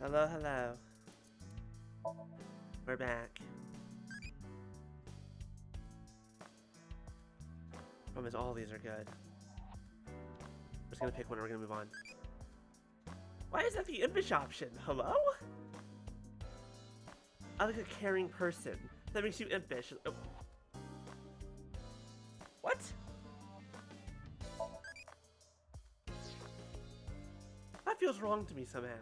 Hello, hello. We're back. Promise all these are good. We're just gonna pick one and we're gonna move on. Why is that the impish option? Hello? I like a caring person. That makes you impish. Oh. What? That feels wrong to me somehow.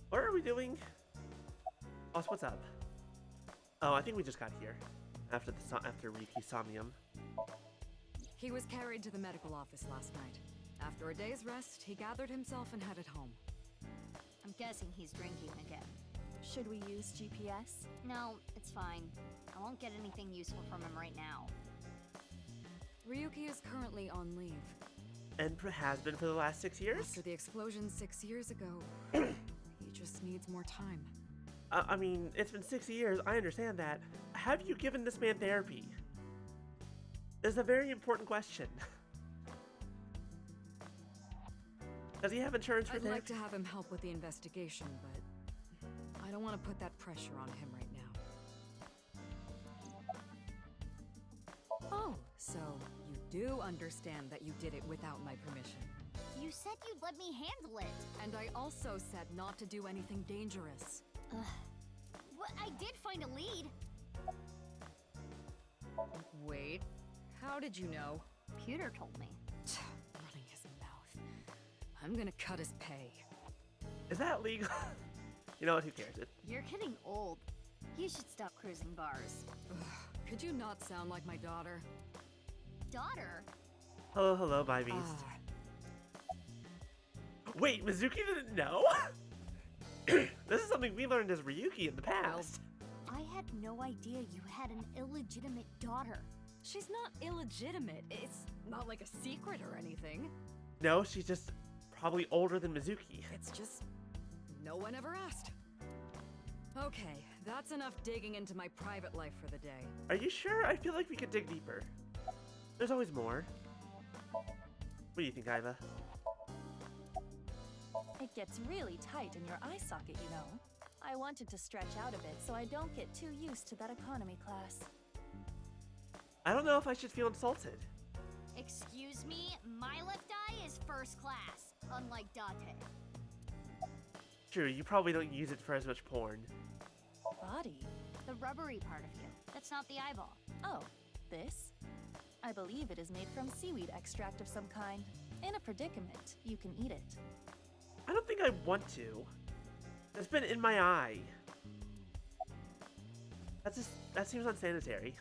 What are we doing? Oh, so what's up? Oh, I think we just got here. After Ryuki's Somnium. He was carried to the medical office last night. After a day's rest, he gathered himself and headed home. I'm guessing he's drinking again. Should we use GPS? No, it's fine. I won't get anything useful from him right now. Ryuki is currently on leave. And has been for the last 6 years? After the explosion 6 years ago, he just needs more time. I mean, it's been 6 years, I understand that. Have you given this man therapy? This is a very important question. Does he have insurance for I'd therapy? like to have him help with the investigation, but I don't want to put that pressure on him right now. Oh, so you do understand that you did it without my permission. You said you'd let me handle it. And I also said not to do anything dangerous. Well, I did find a lead. Wait, how did you know? Pewter told me. Running his mouth. I'm gonna cut his pay. Is that legal? You know what, who cares? You're getting old. You should stop cruising bars. Ugh, could you not sound like my daughter? Daughter? Hello, hello, bye beast. Wait, Mizuki didn't know? This is something we learned as Ryuki in the past. I had no idea you had an illegitimate daughter. She's not illegitimate. It's not like a secret or anything. No, she's just probably older than Mizuki. It's just no one ever asked. Okay, that's enough digging into my private life for the day. Are you sure? I feel like we could dig deeper. There's always more. What do you think, Iva? It gets really tight in your eye socket, you know. I wanted to stretch out a bit so I don't get too used to that economy class. I don't know if I should feel insulted. Excuse me, my left eye is first class, unlike Date. True, you probably don't use it for as much porn. Body? The rubbery part of you. That's not the eyeball. Oh, this? I believe it is made from seaweed extract of some kind. In a predicament, you can eat it. I don't think I want to. It's been in my eye. That seems unsanitary.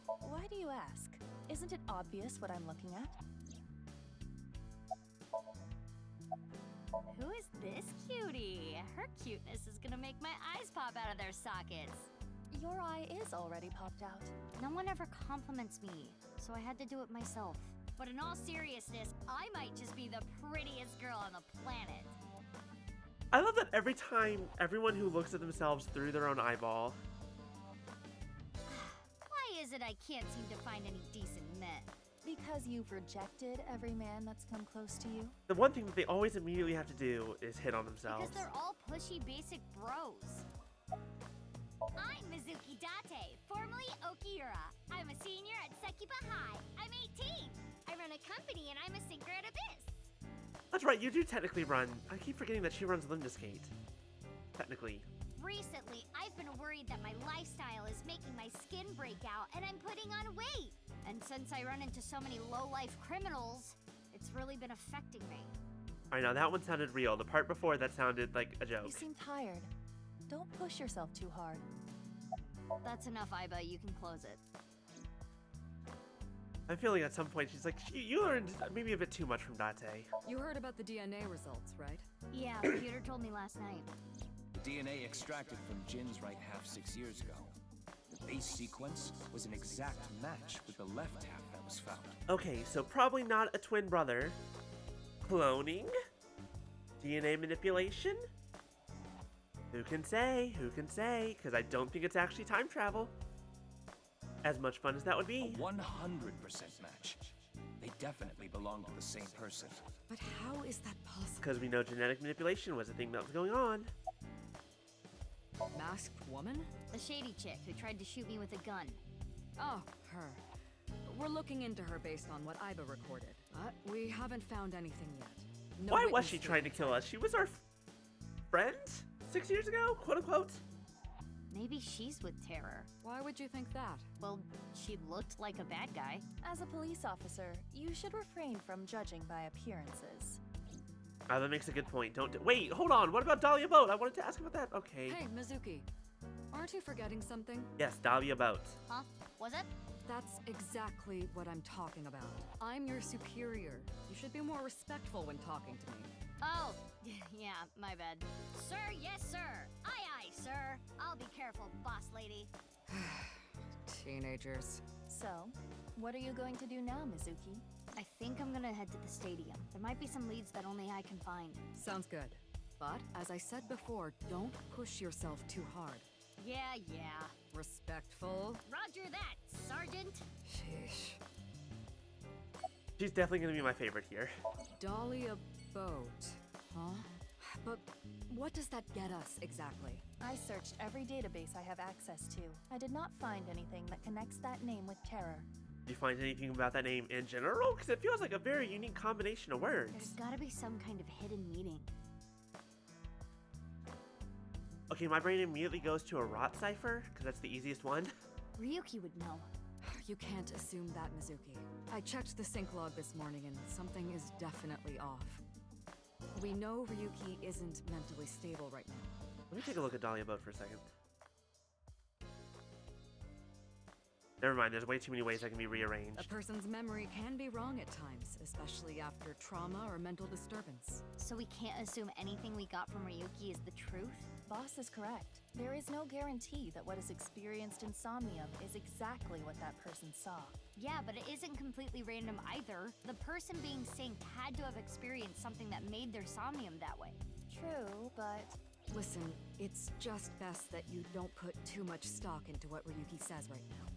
Why do you ask? Isn't it obvious what I'm looking at? Who is this cutie? Her cuteness is gonna make my eyes pop out of their sockets. Your eye is already popped out. No one ever compliments me, so I had to do it myself. But in all seriousness, I might just be the prettiest girl on the planet. I love that every time everyone who looks at themselves through their own eyeball. Why is it I can't seem to find any decent men? Because you've rejected every man that's come close to you? The one thing that they always immediately have to do is hit on themselves. Because they're all pushy basic bros. I'm Mizuki Date, formerly Okiura. I'm a senior at Sekiba High. I'm 18. I run a company and I'm a sinker at Abyss. That's right, you do technically run. I keep forgetting that she runs Limnaskate. Technically. Recently, I've been worried that my lifestyle is making my skin break out and I'm putting on weight. And since I run into so many low-life criminals, it's really been affecting me. Alright, now that one sounded real. The part before that sounded like a joke. You seem tired. Don't push yourself too hard. That's enough, Iba. You can close it. I'm feeling at some point she's like, you learned maybe a bit too much from Date. You heard about the DNA results, right? Yeah, Peter told me last night. The DNA extracted from Jin's right half 6 years ago. The base sequence was an exact match with the left half that was found. Okay, so probably not a twin brother. Cloning? DNA manipulation? Who can say? Who can say? Because I don't think it's actually time travel. As much fun as that would be. A 100% match. They definitely belong to the same person. But how is is that possible? Because we know genetic manipulation was a thing that was going on. Masked woman? The shady chick who tried to shoot me with a gun. Oh, her. We're looking into her based on what Iba recorded. But we haven't found anything yet. No Why was witness she trying to statements kill us? She was our friend 6 years ago, quote unquote. Maybe she's with Terror. Why would you think that? Well, she looked like a bad guy. As a police officer, you should refrain from judging by appearances. That makes a good point. Wait, hold on. What about Dahlia Boat? I wanted to ask about that. Okay. Hey, Mizuki. Aren't you forgetting something? Yes, Dahlia Boat. Huh? Was it? That's exactly what I'm talking about. I'm your superior. You should be more respectful when talking to me. Oh, yeah, my bad. Sir, yes, sir. Aye, aye, sir. I'll be careful, boss lady. Teenagers. So, what are you going to do now, Mizuki? I think I'm gonna head to the stadium. There might be some leads that only I can find. Sounds good. But, as I said before, don't push yourself too hard. Yeah. Respectful. Roger that, Sergeant. Sheesh. She's definitely going to be my favorite here. Dahlia Boat. Huh? But what does that get us, exactly? I searched every database I have access to. I did not find anything that connects that name with Terror. Do you find anything about that name in general? Because it feels like a very unique combination of words. There's gotta be some kind of hidden meaning. Okay, my brain immediately goes to a rot cipher, because that's the easiest one. Ryuki would know. You can't assume that, Mizuki. I checked the sync log this morning and something is definitely off. We know Ryuki isn't mentally stable right now. Let me take a look at Dahlia Boat for a second. Never mind, there's way too many ways that can be rearranged. A person's memory can be wrong at times, especially after trauma or mental disturbance. So we can't assume anything we got from Ryuki is the truth? Boss is correct. There is no guarantee that what is experienced in Somnium is exactly what that person saw. Yeah, but it isn't completely random either. The person being synced had to have experienced something that made their Somnium that way. True, but Listen, it's just best that you don't put too much stock into what Ryuki says right now.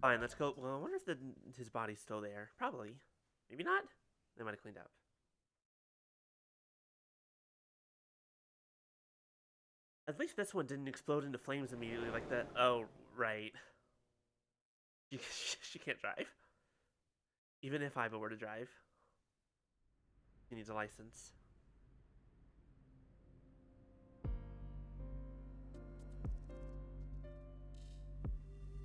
Fine, let's go. Well, I wonder if his body's still there. Probably. Maybe not? They might have cleaned up. At least this one didn't explode into flames immediately like that. Oh, right. She can't drive. Even if Iba were to drive. He needs a license.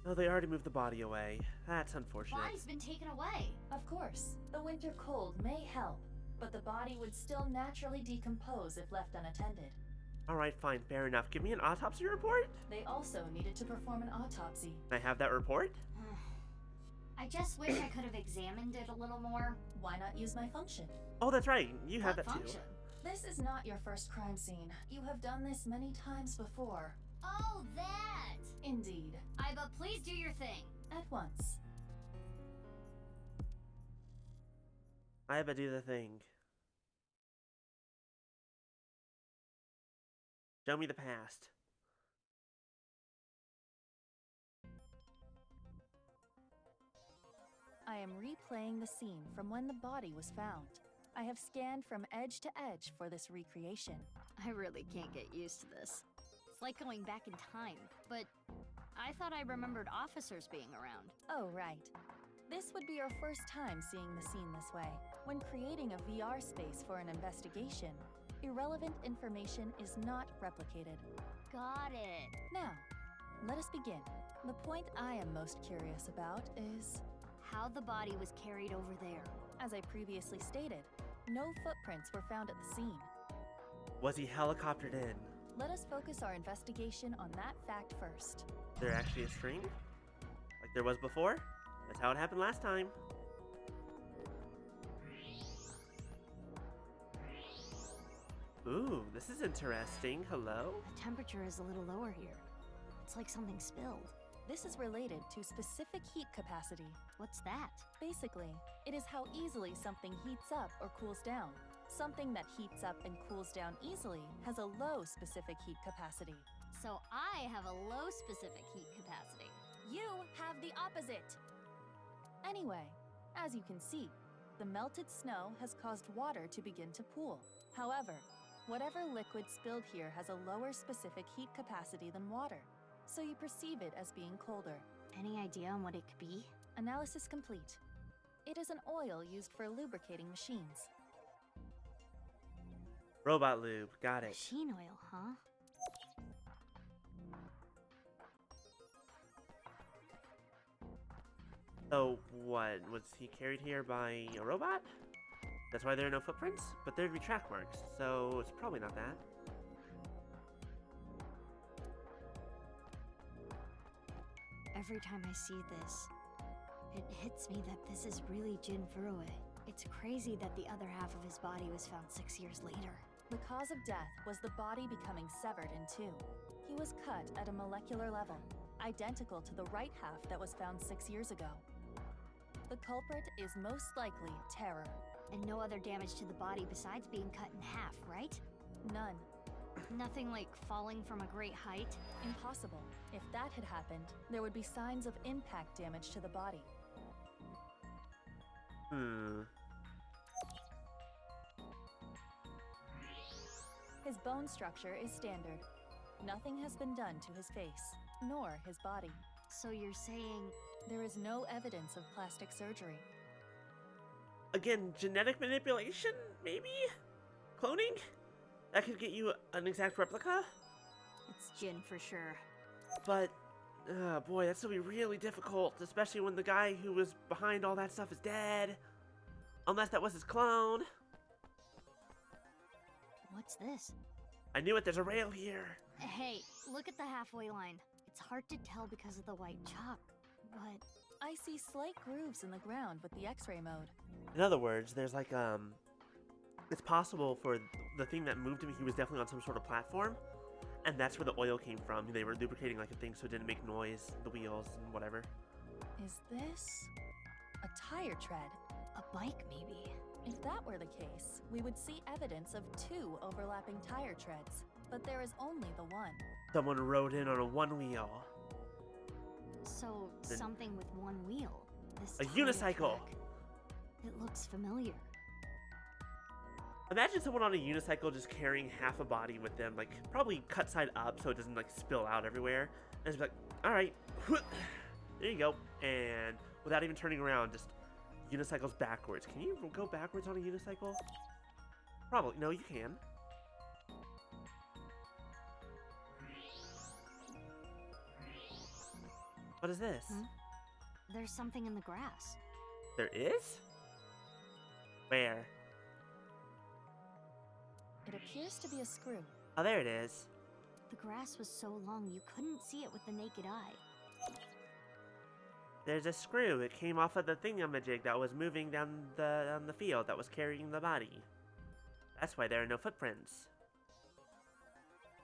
Oh, they already moved the body away. That's unfortunate. Body's been taken away. of course, the winter cold may help, but the body would still naturally decompose if left unattended. Alright, fine, fair enough. Give me an autopsy report? They also needed to perform an autopsy. Can I have that report? I just wish I could have examined it a little more. Why not use my function? Oh, that's right. You have What that function? too. This is not your first crime scene. You have done this many times before. Oh, that! Indeed. Iba, please do your thing. At once. Iba, do the thing. Show me the past. I am replaying the scene from when the body was found. I have scanned from edge to edge for this recreation. I really can't get used to this. It's like going back in time, but I thought I remembered officers being around. Oh, right. This would be your first time seeing the scene this way. When creating a VR space for an investigation, irrelevant information is not replicated. Got it. Now, let us begin. The point I am most curious about is, How the body was carried over there. as I previously stated, no footprints were found at the scene. Was he helicoptered in? Let us focus our investigation on that fact first. Is there actually a string? Like there was before? That's how it happened last time. Ooh, this is interesting. Hello? The temperature is a little lower here. It's like something spilled. This is related to specific heat capacity. What's that? Basically, it is how easily something heats up or cools down. Something that heats up and cools down easily has a low specific heat capacity. So I have a low specific heat capacity. You have the opposite. Anyway, as you can see, the melted snow has caused water to begin to pool. However, whatever liquid spilled here has a lower specific heat capacity than water, so you perceive it as being colder. Any idea on what it could be? Analysis complete. It is an oil used for lubricating machines. Robot lube. Got it. Machine oil, huh? So, what? Was he carried here by a robot? That's why there are no footprints? But there'd be track marks, so it's probably not that. Every time I see this, it hits me that this is really Jin Furue. It's crazy that the other half of his body was found 6 years later. The cause of death was the body becoming severed in two. He was cut at a molecular level, identical to the right half that was found 6 years ago. The culprit is most likely terror. And no other damage to the body besides being cut in half, right? None. Nothing like falling from a great height? Impossible. If that had happened, there would be signs of impact damage to the body. His bone structure is standard. Nothing has been done to his face, nor his body. So you're saying... There is no evidence of plastic surgery. Again, genetic manipulation? Maybe? Cloning? That could get you an exact replica? It's Jin for sure. But, boy, that's gonna be really difficult, especially when the guy who was behind all that stuff is dead. Unless that was his clone. What's this? I knew it, there's a rail here. Hey, look at the halfway line. It's hard to tell because of the white chalk, but... I see slight grooves in the ground with the X-ray mode. In other words, there's like, it's possible for the thing that moved him, he was definitely on some sort of platform. And that's where the oil came from. They were lubricating like a thing so it didn't make noise, the wheels and whatever. Is this a tire tread? A bike, maybe? If that were the case, we would see evidence of two overlapping tire treads, but there is only the one. Someone rode in on a one wheel. So, something with one wheel. This A tire unicycle! track. It looks familiar. Imagine someone on a unicycle just carrying half a body with them, like probably cut side up so it doesn't like spill out everywhere. And just be like, alright, there you go. And without even turning around, just unicycles backwards. Can you go backwards on a unicycle? Probably. No, you can. What is this? There's something in the grass. There is? Where? It appears to be a screw. Oh, there it is. The grass was so long you couldn't see it with the naked eye. There's a screw. It came off of the thingamajig that was moving down the field that was carrying the body. That's why there are no footprints.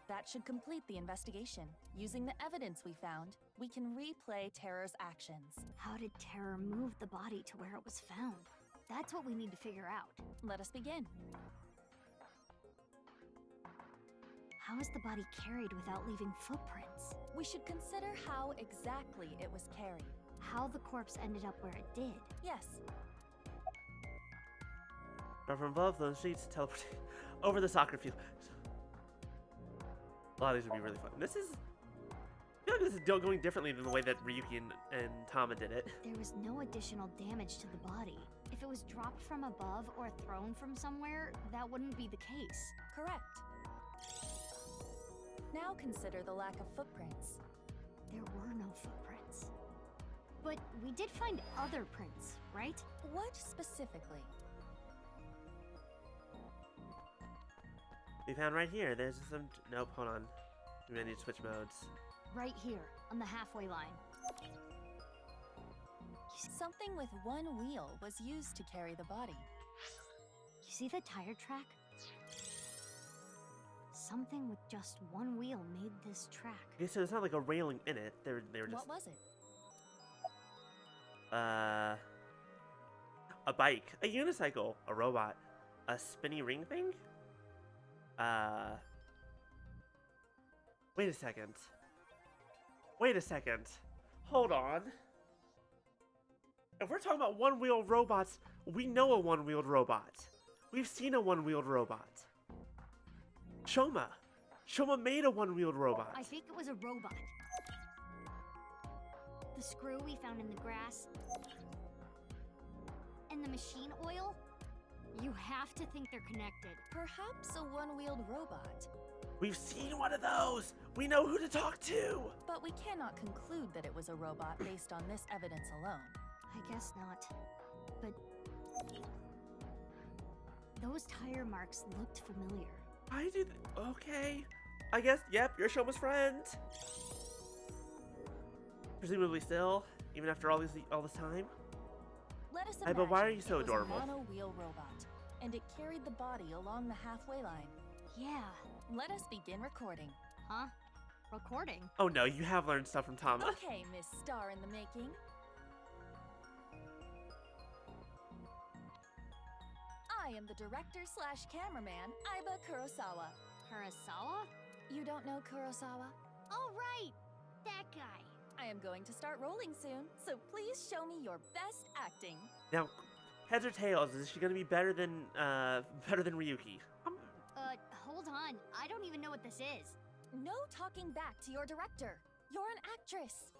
That should complete the investigation. Using the evidence we found, we can replay Terror's actions. How did Terror move the body to where it was found? That's what we need to figure out. Let us begin. How is the body carried without leaving footprints? We should consider how exactly it was carried. How the corpse ended up where it did. Yes. From above, those sheets teleport over the soccer field. A lot of these would be really fun. This is... I feel like this is going differently than the way that Ryuki and Tama did it. There was no additional damage to the body. If it was dropped from above or thrown from somewhere, that wouldn't be the case. Correct. Now consider the lack of footprints. There were no footprints. But we did find other prints, right? What specifically? We found right here. There's some... Nope, hold on. We need to switch modes. Right here, on the halfway line. Something with one wheel was used to carry the body. You see the tire track? Something with just one wheel made this track. Okay, so it's not like a railing in it. They were just... What was it? A bike. A unicycle. A robot. A spinny ring thing? Wait a second. Wait a second. Hold on. If we're talking about one-wheeled robots, we know a one-wheeled robot. We've seen a one-wheeled robot. Shoma. Shoma made a one-wheeled robot. I think it was a robot. The screw we found in the grass. And the machine oil? You have to think they're connected. Perhaps a one-wheeled robot. We've seen one of those. We know who to talk to. But we cannot conclude that it was a robot based on this evidence alone. I guess not. But those tire marks looked familiar. I do. Okay. I guess. Yep. You're Shoma's friend. Presumably still, even after all this time. Let us But why are you imagine so it was a adorable? mono-wheel robot, and it carried the body along the halfway line. Yeah. Let us begin recording. Huh? Recording? Oh no, you have learned stuff from Tama. Okay, Miss Star in the making. I am the director/cameraman, Aiba Kurosawa. Kurosawa? You don't know Kurosawa? Oh, right! That guy. I am going to start rolling soon, so please show me your best acting. Now, heads or tails? Is she gonna be better than Ryuki? Hold on. I don't even know what this is. No talking back to your director. You're an actress.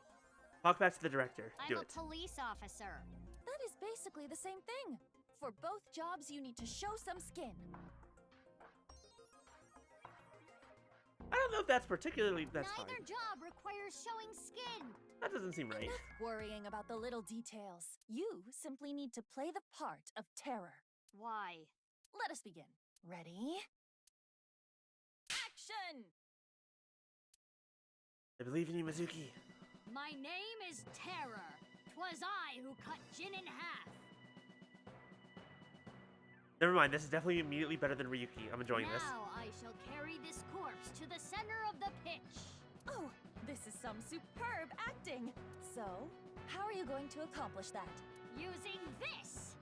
Talk back to the director. I'm Do a it. police officer. That is basically the same thing. For both jobs, you need to show some skin. I don't know if that's particularly. That's Neither fine. job requires showing skin. That doesn't seem right. Enough worrying about the little details. You simply need to play the part of terror. Why? Let us begin. Ready? Action! I believe in you, Mizuki. My name is Terror. 'Twas I who cut Jin in half. Never mind. This is definitely immediately better than Ryuki. I'm enjoying this. Now I shall carry this corpse to the center of the pitch. Oh, this is some superb acting. So, how are you going to accomplish that? Using this.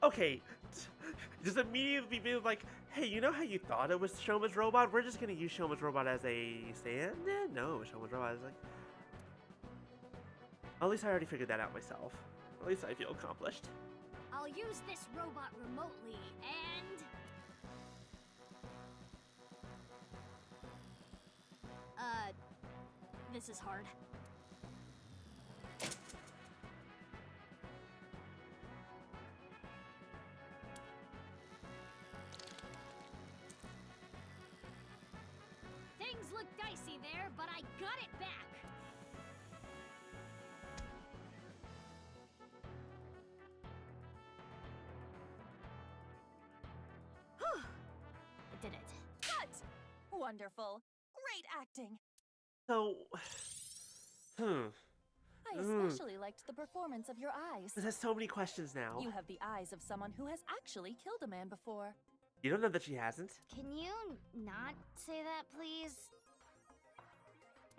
Okay. Just immediately be like, hey, you know how you thought it was Shoma's robot? We're just gonna use Shoma's robot as a stand-in? No, Shoma's robot is like. At least I already figured that out myself. At least I feel accomplished. I'll use this robot remotely and... This is hard. Things look dicey there, but I got it back. Whew. I did it. Cut! Wonderful. Great acting. So. I especially liked the performance of your eyes. This has so many questions now. You have the eyes of someone who has actually killed a man before. You don't know that she hasn't? Can you not say that, please?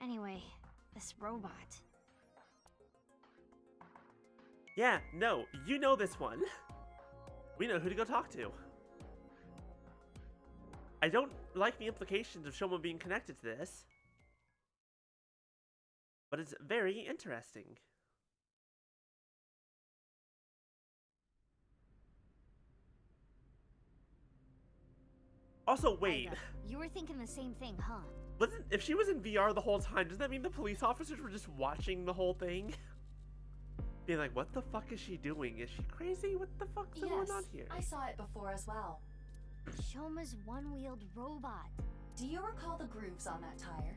Anyway, this robot. Yeah, no, you know this one. We know who to go talk to. I don't like the implications of Shoma being connected to this. But it's very interesting. Also, wait. Ida, you were thinking the same thing, huh? Wasn't if she was in VR the whole time, does that mean the police officers were just watching the whole thing? Being like, what the fuck is she doing? Is she crazy? What the fuck's going on here? I saw it before as well. Shoma's one-wheeled robot. Do you recall the grooves on that tire?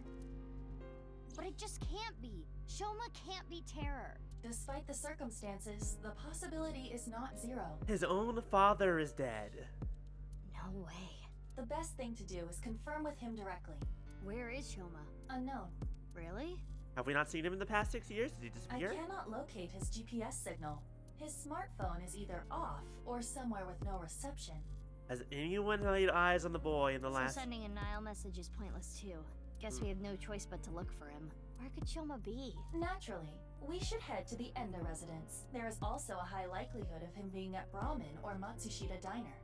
But it just can't be. Shoma can't be Terror. Despite the circumstances, the possibility is not zero. His own father is dead. No way. The best thing to do is confirm with him directly. Where is Shoma? Unknown. Really? Have we not seen him in the past 6 years? Did he I disappear? cannot locate his GPS signal. His smartphone is either off or somewhere with no reception. Has anyone laid eyes on the boy in the last... So sending a Nile message is pointless too. Guess we have no choice but to look for him. Where could Shoma be? Naturally, we should head to the Enda residence. There is also a high likelihood of him being at Brahmin or Matsushita Diner.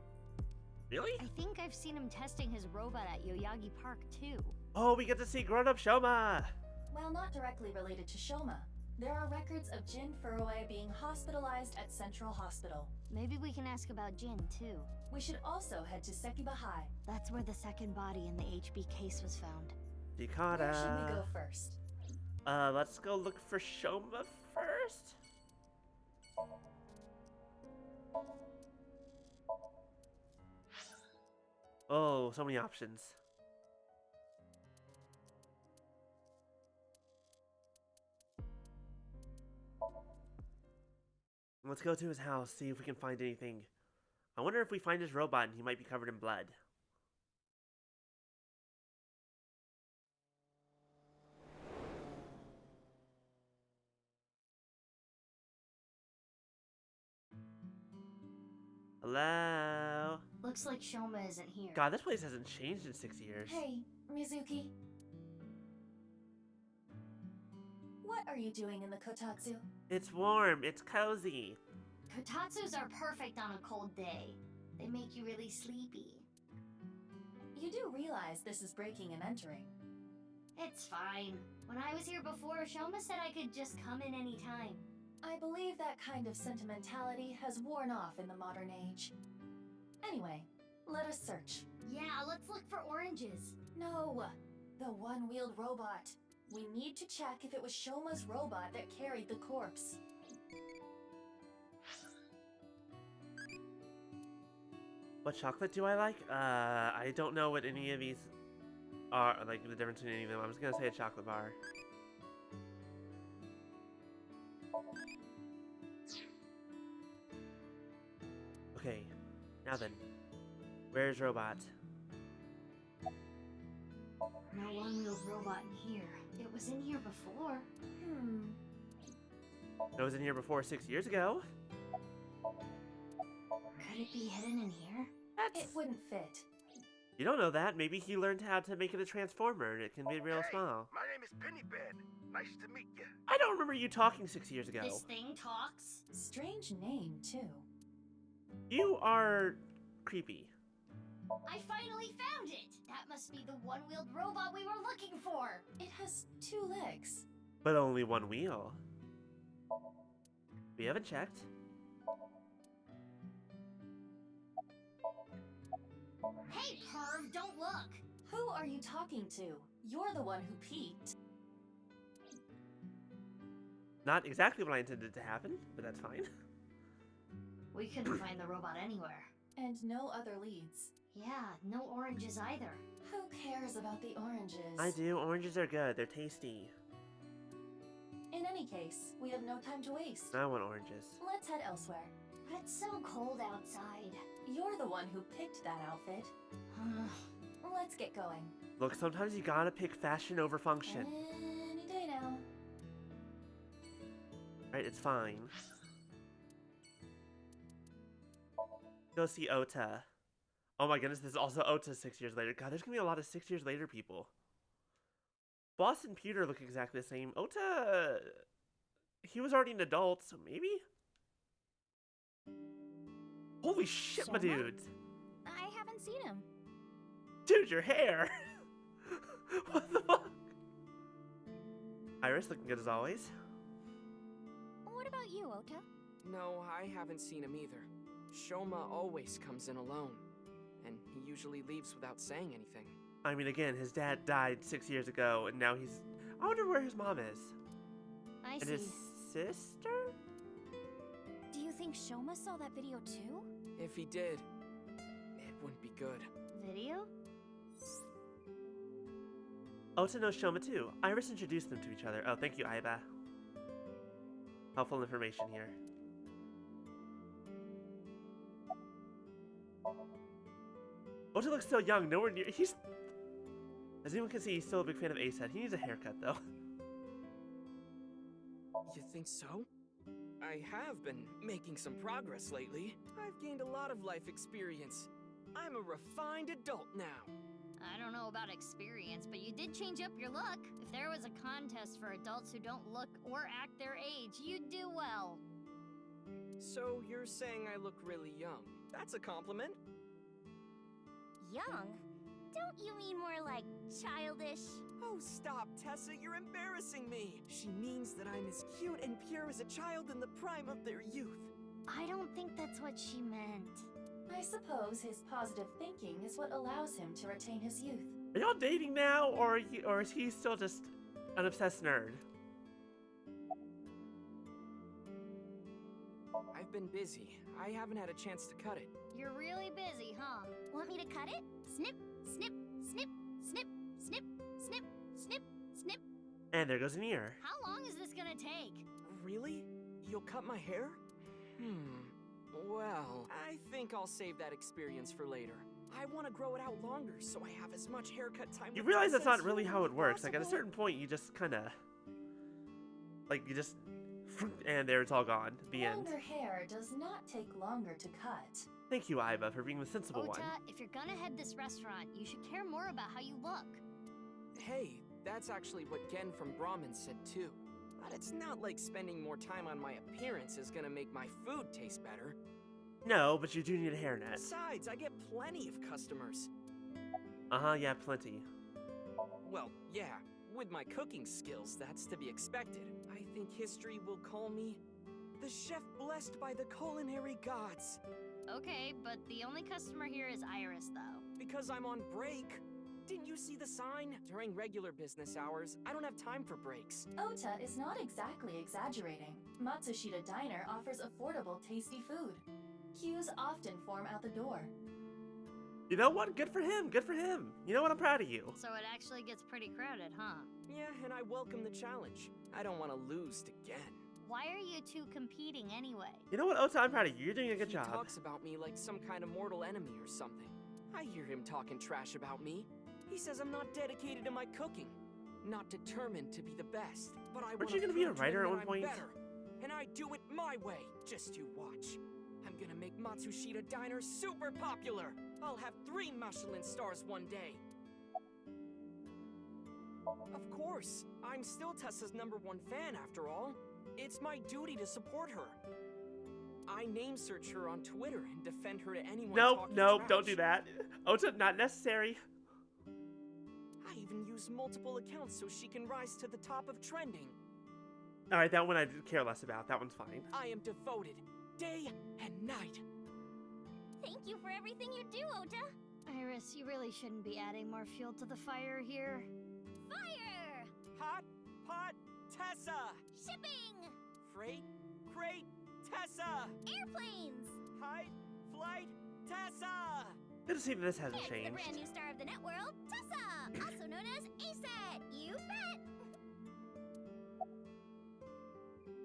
Really? I think I've seen him testing his robot at Yoyagi Park too. Oh, we get to see grown-up Shoma! While not directly related to Shoma, there are records of Jin Furue being hospitalized at Central Hospital. Maybe we can ask about Jin, too. We should also head to Sekiba High. That's where the second body in the HB case was found. Dekata. Where should we go first? Let's go look for Shoma first. Oh, so many options. Let's go to his house, see if we can find anything. I wonder if we find his robot and he might be covered in blood. Hello? Looks like Shoma isn't here. God, this place hasn't changed in 6 years. Hey, Mizuki. What are you doing in the kotatsu? It's warm, it's cozy. Kotatsus are perfect on a cold day. They make you really sleepy. You do realize this is breaking and entering. It's fine. When I was here before, Shoma said I could just come in any time. I believe that kind of sentimentality has worn off in the modern age. Anyway, let us search. Yeah, let's look for oranges. No, the one-wheeled robot. We need to check if it was Shoma's robot that carried the corpse. What chocolate do I like? I don't know what any of these are, like the difference in any of them. I'm just gonna say a chocolate bar. Okay, now then, where's robot? No one-wheeled robot in here. It was in here before. It was in here before 6 years ago. Could it be hidden in here? It wouldn't fit. You don't know that. Maybe he learned how to make it a transformer and it can be real small. My name is Pennybed. Nice to meet you. I don't remember you talking 6 years ago. This thing talks? Strange name, too. You are creepy. I finally found it! That must be the one-wheeled robot we were looking for! It has 2 legs. But only one wheel. We haven't checked. Hey, perv, don't look! Who are you talking to? You're the one who peeked. Not exactly what I intended to happen, but that's fine. We couldn't find the robot anywhere. And no other leads. Yeah, no oranges either. Who cares about the oranges? I do. Oranges are good. They're tasty. In any case, we have no time to waste. I want oranges. Let's head elsewhere. But it's so cold outside. You're the one who picked that outfit. Let's get going. Look, sometimes you gotta pick fashion over function. Any day now. Right, it's fine. Go see Ota. Oh my goodness, this is also Ota 6 years later. God, there's gonna be a lot of 6 years later people. Boss and Pewter look exactly the same. Ota... He was already an adult, so maybe? Holy shit, my Shoma? dude. I haven't seen him. Dude, your hair! What the fuck? Iris looking good as always. What about you, Ota? No, I haven't seen him either. Shoma always comes in alone, and he usually leaves without saying anything. I mean, again, his dad died 6 years ago, and now he's... I wonder where his mom is. I And his sister? Do you think Shoma saw that video too? If he did, it wouldn't be good. Video? Ota knows Shoma too. Iris introduced them to each other. Oh, thank you, Aiba. Helpful information here. Ota looks so young, nowhere near... He's... As anyone can see, he's still a big fan of Ace Head. He needs a haircut, though. You think so? I have been making some progress lately. I've gained a lot of life experience. I'm a refined adult now. I don't know about experience, but you did change up your look. If there was a contest for adults who don't look or act their age, you'd do well. So you're saying I look really young. That's a compliment. Young? Don't you mean more like childish? Oh, stop, Tessa, you're embarrassing me. She means that I'm as cute and pure as a child in the prime of their youth. I don't think that's what she meant. I suppose his positive thinking is what allows him to retain his youth. Are y'all dating now, or is he still just an obsessed nerd? I've been busy. I haven't had a chance to cut it. You're really busy, huh? Want me to cut it? Snip, snip, snip, snip, snip, snip, snip, snip. And there goes an ear. How long is this gonna take? Really? You'll cut my hair? Well, I think I'll save that experience for later. I want to grow it out longer so I have as much haircut time. You with realize Tessa that's not as really how it works. Like, at a possible? certain point, you just kind of... Like, you just... And there, it's all gone. The end. Longer hair does not take longer to cut. Thank you, Iva, for being the sensible one. Ota, if you're gonna head this restaurant, you should care more about how you look. Hey, that's actually what Gen from Brahmin said too. But it's not like spending more time on my appearance is gonna make my food taste better. No, but you do need a hairnet. Besides, I get plenty of customers. Uh-huh, yeah, plenty. Well, yeah, with my cooking skills, that's to be expected. I think history will call me the chef blessed by the culinary gods. Okay, but the only customer here is Iris, though. Because I'm on break. Didn't you see the sign? During regular business hours, I don't have time for breaks. Ota is not exactly exaggerating. Matsushita Diner offers affordable, tasty food. Queues often form out the door. You know what? Good for him. Good for him. You know what? I'm proud of you. So it actually gets pretty crowded, huh? Yeah, and I welcome the challenge. I don't want to lose to Gen. Why are you two competing anyway? You know what, Ota? I'm proud of you. You're doing a good He job. talks about me like some kind of mortal enemy or something. I hear him talking trash about me. He says I'm not dedicated to my cooking, not determined to be the best. But I Weren't want you to gonna be a prove to writer him at that one I'm point? better. And I do it my way. Just you watch. I'm gonna make Matsushita Diner super popular. I'll have 3 Michelin stars one day. Of course, I'm still Tessa's #1 fan after all. It's my duty to support her. I name search her on Twitter and defend her to anyone Nope, talking nope, trash. don't do that. Ota, not necessary. I even use multiple accounts so she can rise to the top of trending. Alright, that one I care less about. That one's fine. I am devoted, day and night. Thank you for everything you do, Ota. Iris, you really shouldn't be adding more fuel to the fire here. Fire! Hot pot Tessa! Shipping! Freight crate Tessa! Airplanes! High flight Tessa! Good to see that this hasn't It's the changed. brand new star of the net world, Tessa! Also known as ASAT! You bet!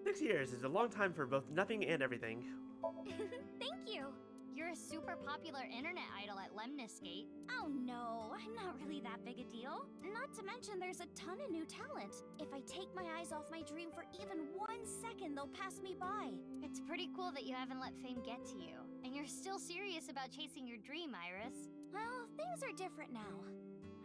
6 years is a long time for both nothing and everything. Thank you! You're a super popular internet idol at Lemniscate. Oh no, I'm not really that big a deal. Not to mention there's a ton of new talent. If I take my eyes off my dream for even 1 second, they'll pass me by. It's pretty cool that you haven't let fame get to you. And you're still serious about chasing your dream, Iris. Well, things are different now.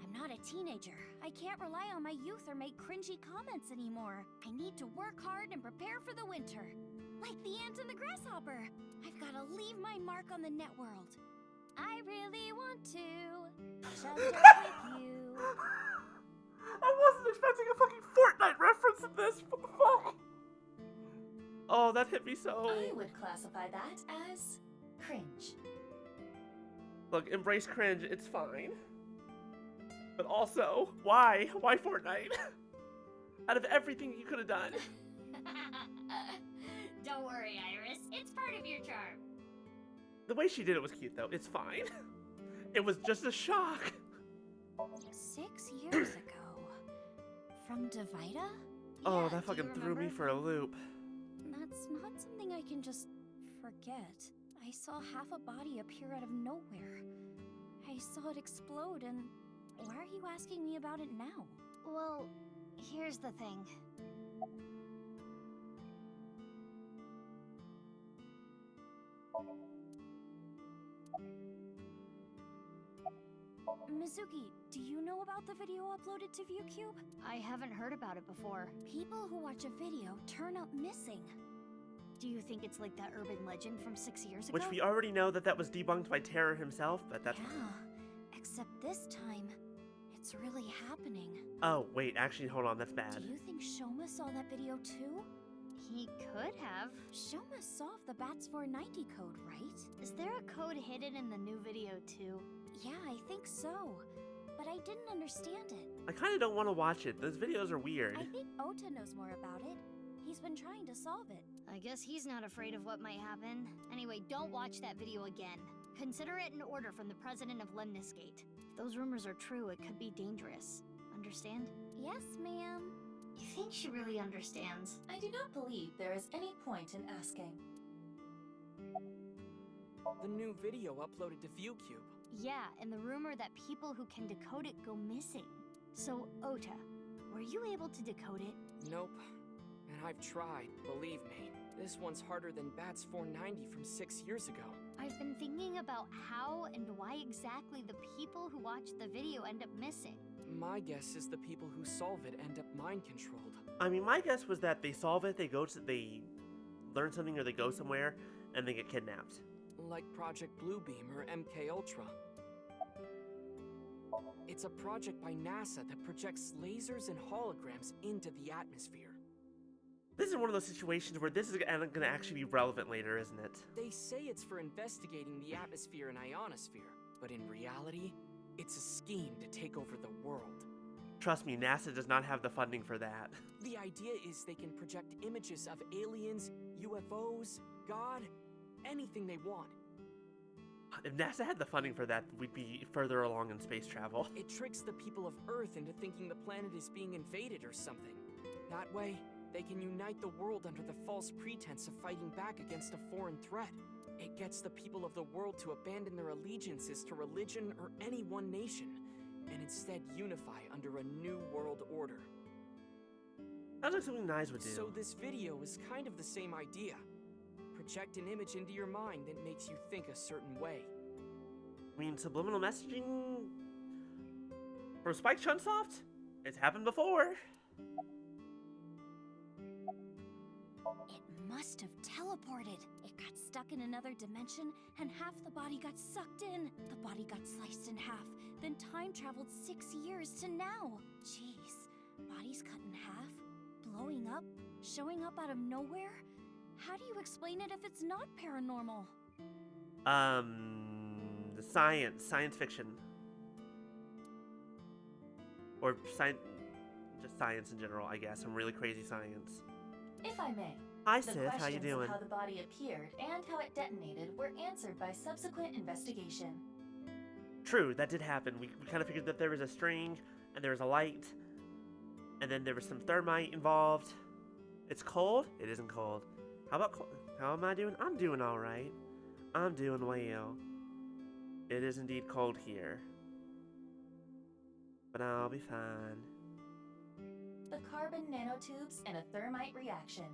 I'm not a teenager. I can't rely on my youth or make cringy comments anymore. I need to work hard and prepare for the winter. Like the ant and the grasshopper. I've got to leave my mark on the net world. I really want to shut up with you. I wasn't expecting a fucking Fortnite reference in this. What the fuck? Oh, that hit me so. I would classify that as cringe. Look, embrace cringe. It's fine. But also, why? Why Fortnite? Out of everything you could have done. Don't worry, Iris. It's part of your charm. The way she did it was cute, though. It's fine. It was just a shock. 6 years ago. From Divida? Oh, Yeah, that do fucking you threw me remember? for a loop. That's not something I can just forget. I saw half a body appear out of nowhere. I saw it explode, and why are you asking me about it now? Well, here's the thing. Mizuki, do you know about the video uploaded to ViewCube? I haven't heard about it before. People who watch a video turn up missing. Do you think it's like that urban legend from 6 years ago? Which we already know that was debunked by Terror himself, but that's Yeah, Except this time, it's really happening. Oh, wait, actually, hold on, that's bad. Do you think Shoma saw that video too? He could have. Shoma solved the BATS 490 code, right? Is there a code hidden in the new video too? Yeah, I think so. But I didn't understand it. I kind of don't want to watch it. Those videos are weird. I think Ota knows more about it. He's been trying to solve it. I guess he's not afraid of what might happen. Anyway, don't watch that video again. Consider it an order from the president of Lemniscate. If those rumors are true, it could be dangerous. Understand? Yes, ma'am. You think she really understands? I do not believe there is any point in asking. The new video uploaded to ViewCube. Yeah, and the rumor that people who can decode it go missing. So, Ota, were you able to decode it? Nope. And I've tried, believe me. This one's harder than BATS 490 from 6 years ago. I've been thinking about how and why exactly the people who watch the video end up missing. My guess is the people who solve it end up mind-controlled. I mean, my guess was that they solve it, they learn something or they go somewhere, and they get kidnapped. Like Project Bluebeam or MK Ultra. It's a project by NASA that projects lasers and holograms into the atmosphere. This is one of those situations where this is going to actually be relevant later, isn't it? They say it's for investigating the atmosphere and ionosphere, but in reality, it's a scheme to take over the world. Trust me, NASA does not have the funding for that. The idea is they can project images of aliens, UFOs, God, anything they want. If NASA had the funding for that, we'd be further along in space travel. It tricks the people of Earth into thinking the planet is being invaded or something. That way, they can unite the world under the false pretense of fighting back against a foreign threat. It gets the people of the world to abandon their allegiances to religion or any one nation, and instead unify under a new world order. Sounds like something Nyes would do. So this video is kind of the same idea. Project an image into your mind that makes you think a certain way. I mean, subliminal messaging from Spike Chunsoft? It's happened before. It must have teleported. It got stuck in another dimension, and half the body got sucked in. The body got sliced in half, then time traveled 6 years to now. Jeez, body's cut in half, blowing up, showing up out of nowhere? How do you explain it if it's not paranormal? The science fiction. Or just science in general, I guess. Some really crazy science. If I may, Hi, the Sith. How you questions doing? of how the body appeared and how it detonated were answered by subsequent investigation. True, that did happen. We kind of figured that there was a string, and there was a light, and then there was some thermite involved. It's cold? It isn't cold. How am I doing? I'm doing alright. I'm doing well. It is indeed cold here. But I'll be fine. The carbon nanotubes and a thermite reaction.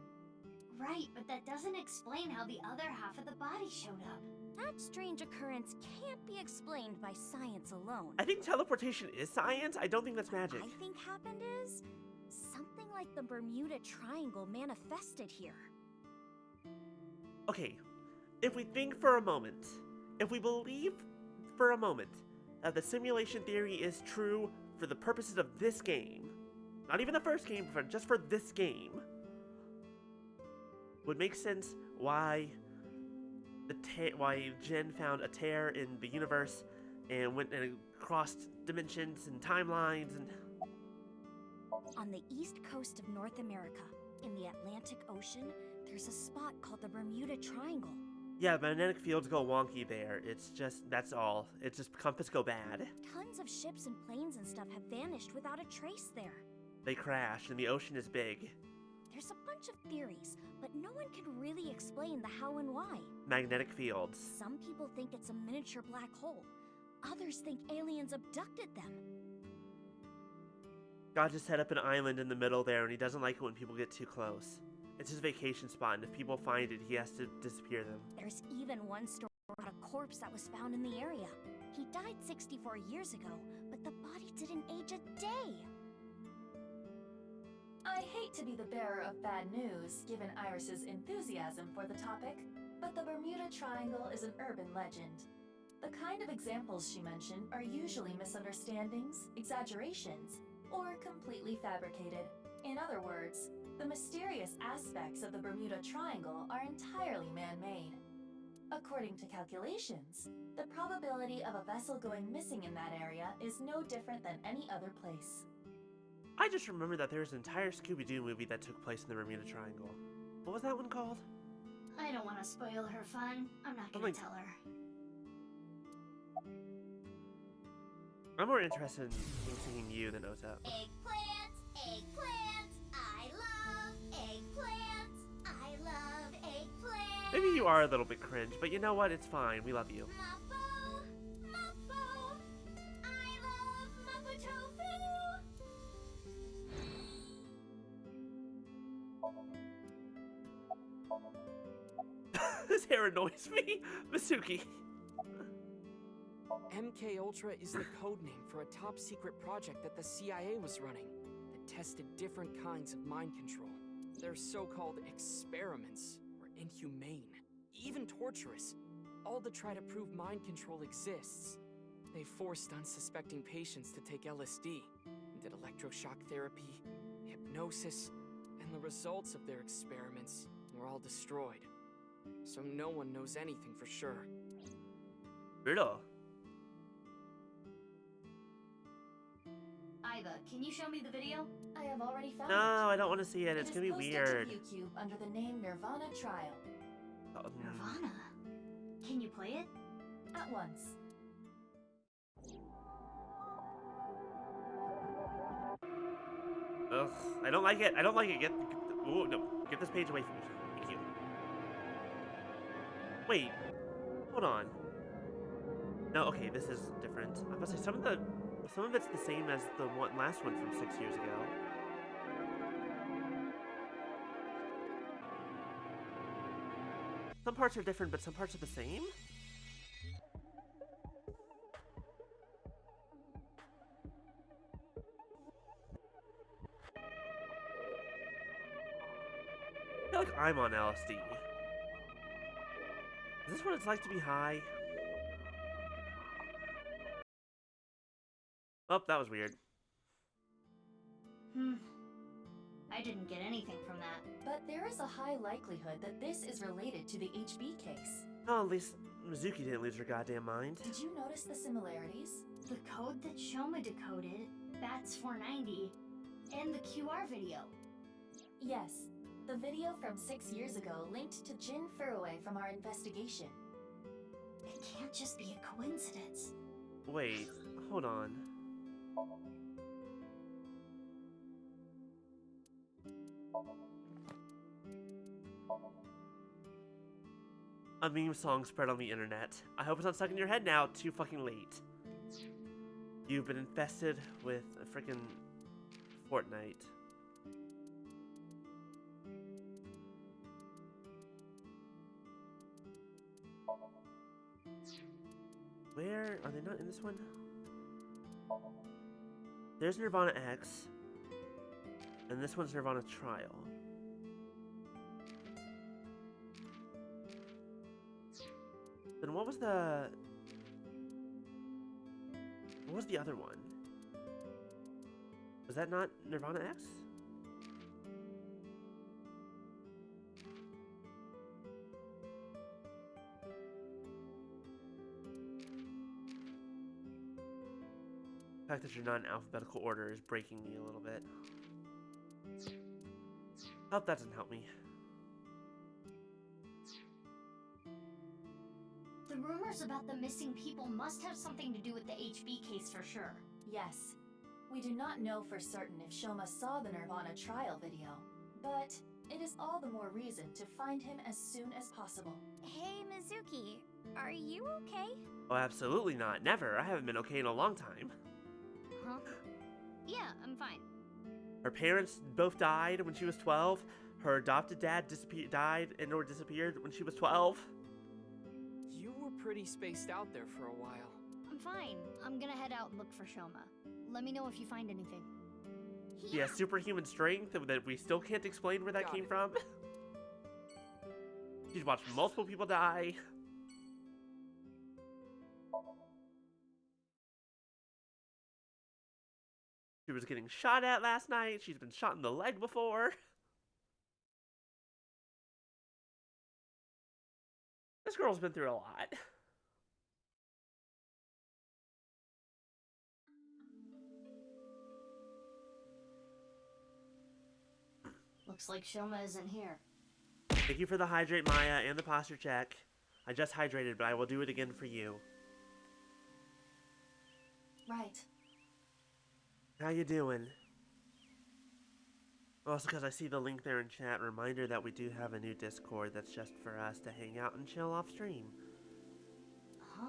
Right, but that doesn't explain how the other half of the body showed up. That strange occurrence can't be explained by science alone. I think teleportation is science. I don't think that's magic. What I think happened is something like the Bermuda Triangle manifested here. Okay, if we think for a moment, if we believe for a moment that the simulation theory is true for the purposes of this game, not even the first game, but just for this game, would make sense why why Jen found a tear in the universe and went and crossed dimensions and timelines and... On the east coast of North America, in the Atlantic Ocean, there's a spot called the Bermuda Triangle. Yeah, magnetic fields go wonky there. It's just, that's all. It's just compass go bad. Tons of ships and planes and stuff have vanished without a trace there. They crash and the ocean is big. There's a bunch of theories, but no one can really explain the how and why. Magnetic fields. Some people think it's a miniature black hole. Others think aliens abducted them. God just set up an island in the middle there and he doesn't like it when people get too close. It's his vacation spot, and if people find it, he has to disappear them. There's even one story about a corpse that was found in the area. He died 64 years ago, but the body didn't age a day. I hate to be the bearer of bad news, given Iris's enthusiasm for the topic, but the Bermuda Triangle is an urban legend. The kind of examples she mentioned are usually misunderstandings, exaggerations, or completely fabricated. In other words, the mysterious aspects of the Bermuda Triangle are entirely man-made. According to calculations, the probability of a vessel going missing in that area is no different than any other place. I just remember that there was an entire Scooby-Doo movie that took place in the Bermuda Triangle. What was that one called? I don't want to spoil her fun. I'm not gonna tell her. I'm more interested in seeing you than Ota. Eggplants, eggplants, I love eggplants. I love eggplants. Maybe you are a little bit cringe, but you know what? It's fine. We love you. Moppo, Moppo, I love Moppo tofu. His hair annoys me. Mizuki. MK Ultra is the code name for a top secret project that the CIA was running that tested different kinds of mind control. Their so-called experiments were inhumane, even torturous, all to try to prove mind control exists. They forced unsuspecting patients to take LSD, did electroshock therapy, hypnosis, and the results of their experiments were all destroyed. So no one knows anything for sure. Brutal. Iva, can you show me the video? I have already found No, it. I don't want to see it. It's gonna be weird. It is posted to ViewCube under the name nirvanA Trial. nirvanA. Can you play it? At once. Ugh, I don't like it. I don't like it. Oh no, get this page away from me. Thank you. Wait, hold on. No, okay, this is different. I was gonna say some of it's the same as the last one from 6 years ago. Some parts are different, but some parts are the same. I feel like I'm on LSD. Is this what it's like to be high? Oh, that was weird. I didn't get anything from that. But there is a high likelihood that this is related to the HB case. Oh, at least Mizuki didn't lose her goddamn mind. Did you notice the similarities? The code that Shoma decoded, Bats 490, and the QR video. Yes. The video from 6 years ago linked to Jin Furue from our investigation. It can't just be a coincidence. Wait, hold on. A meme song spread on the internet. I hope it's not stuck in your head now. Too fucking late. You've been infested with a freaking Fortnite. Where are they not in this one? There's nirvanA X, and this one's nirvanA Trial. Then what was the other one? Was that not nirvanA X? The fact that you're not in alphabetical order is breaking me a little bit. Hope that doesn't help me. The rumors about the missing people must have something to do with the HB case for sure. Yes. We do not know for certain if Shoma saw the nirvanA Trial video, but it is all the more reason to find him as soon as possible. Hey, Mizuki, are you okay? Oh, absolutely not. Never. I haven't been okay in a long time. Huh? Yeah, I'm fine. Her parents both died when she was 12. Her adopted dad died and/or disappeared when she was 12. You were pretty spaced out there for a while. I'm fine. I'm gonna head out and look for Shoma. Let me know if you find anything. She has superhuman strength that we still can't explain where that Got came it. from. She's watched multiple people die. was getting shot at last night. She's been shot in the leg before. This girl's been through a lot. Looks like Shoma isn't here. Thank you for the hydrate, Maya, and the posture check. I just hydrated, but I will do it again for you. Right. How you doing? Also, because I see the link there in chat, reminder that we do have a new Discord that's just for us to hang out and chill off stream. Huh?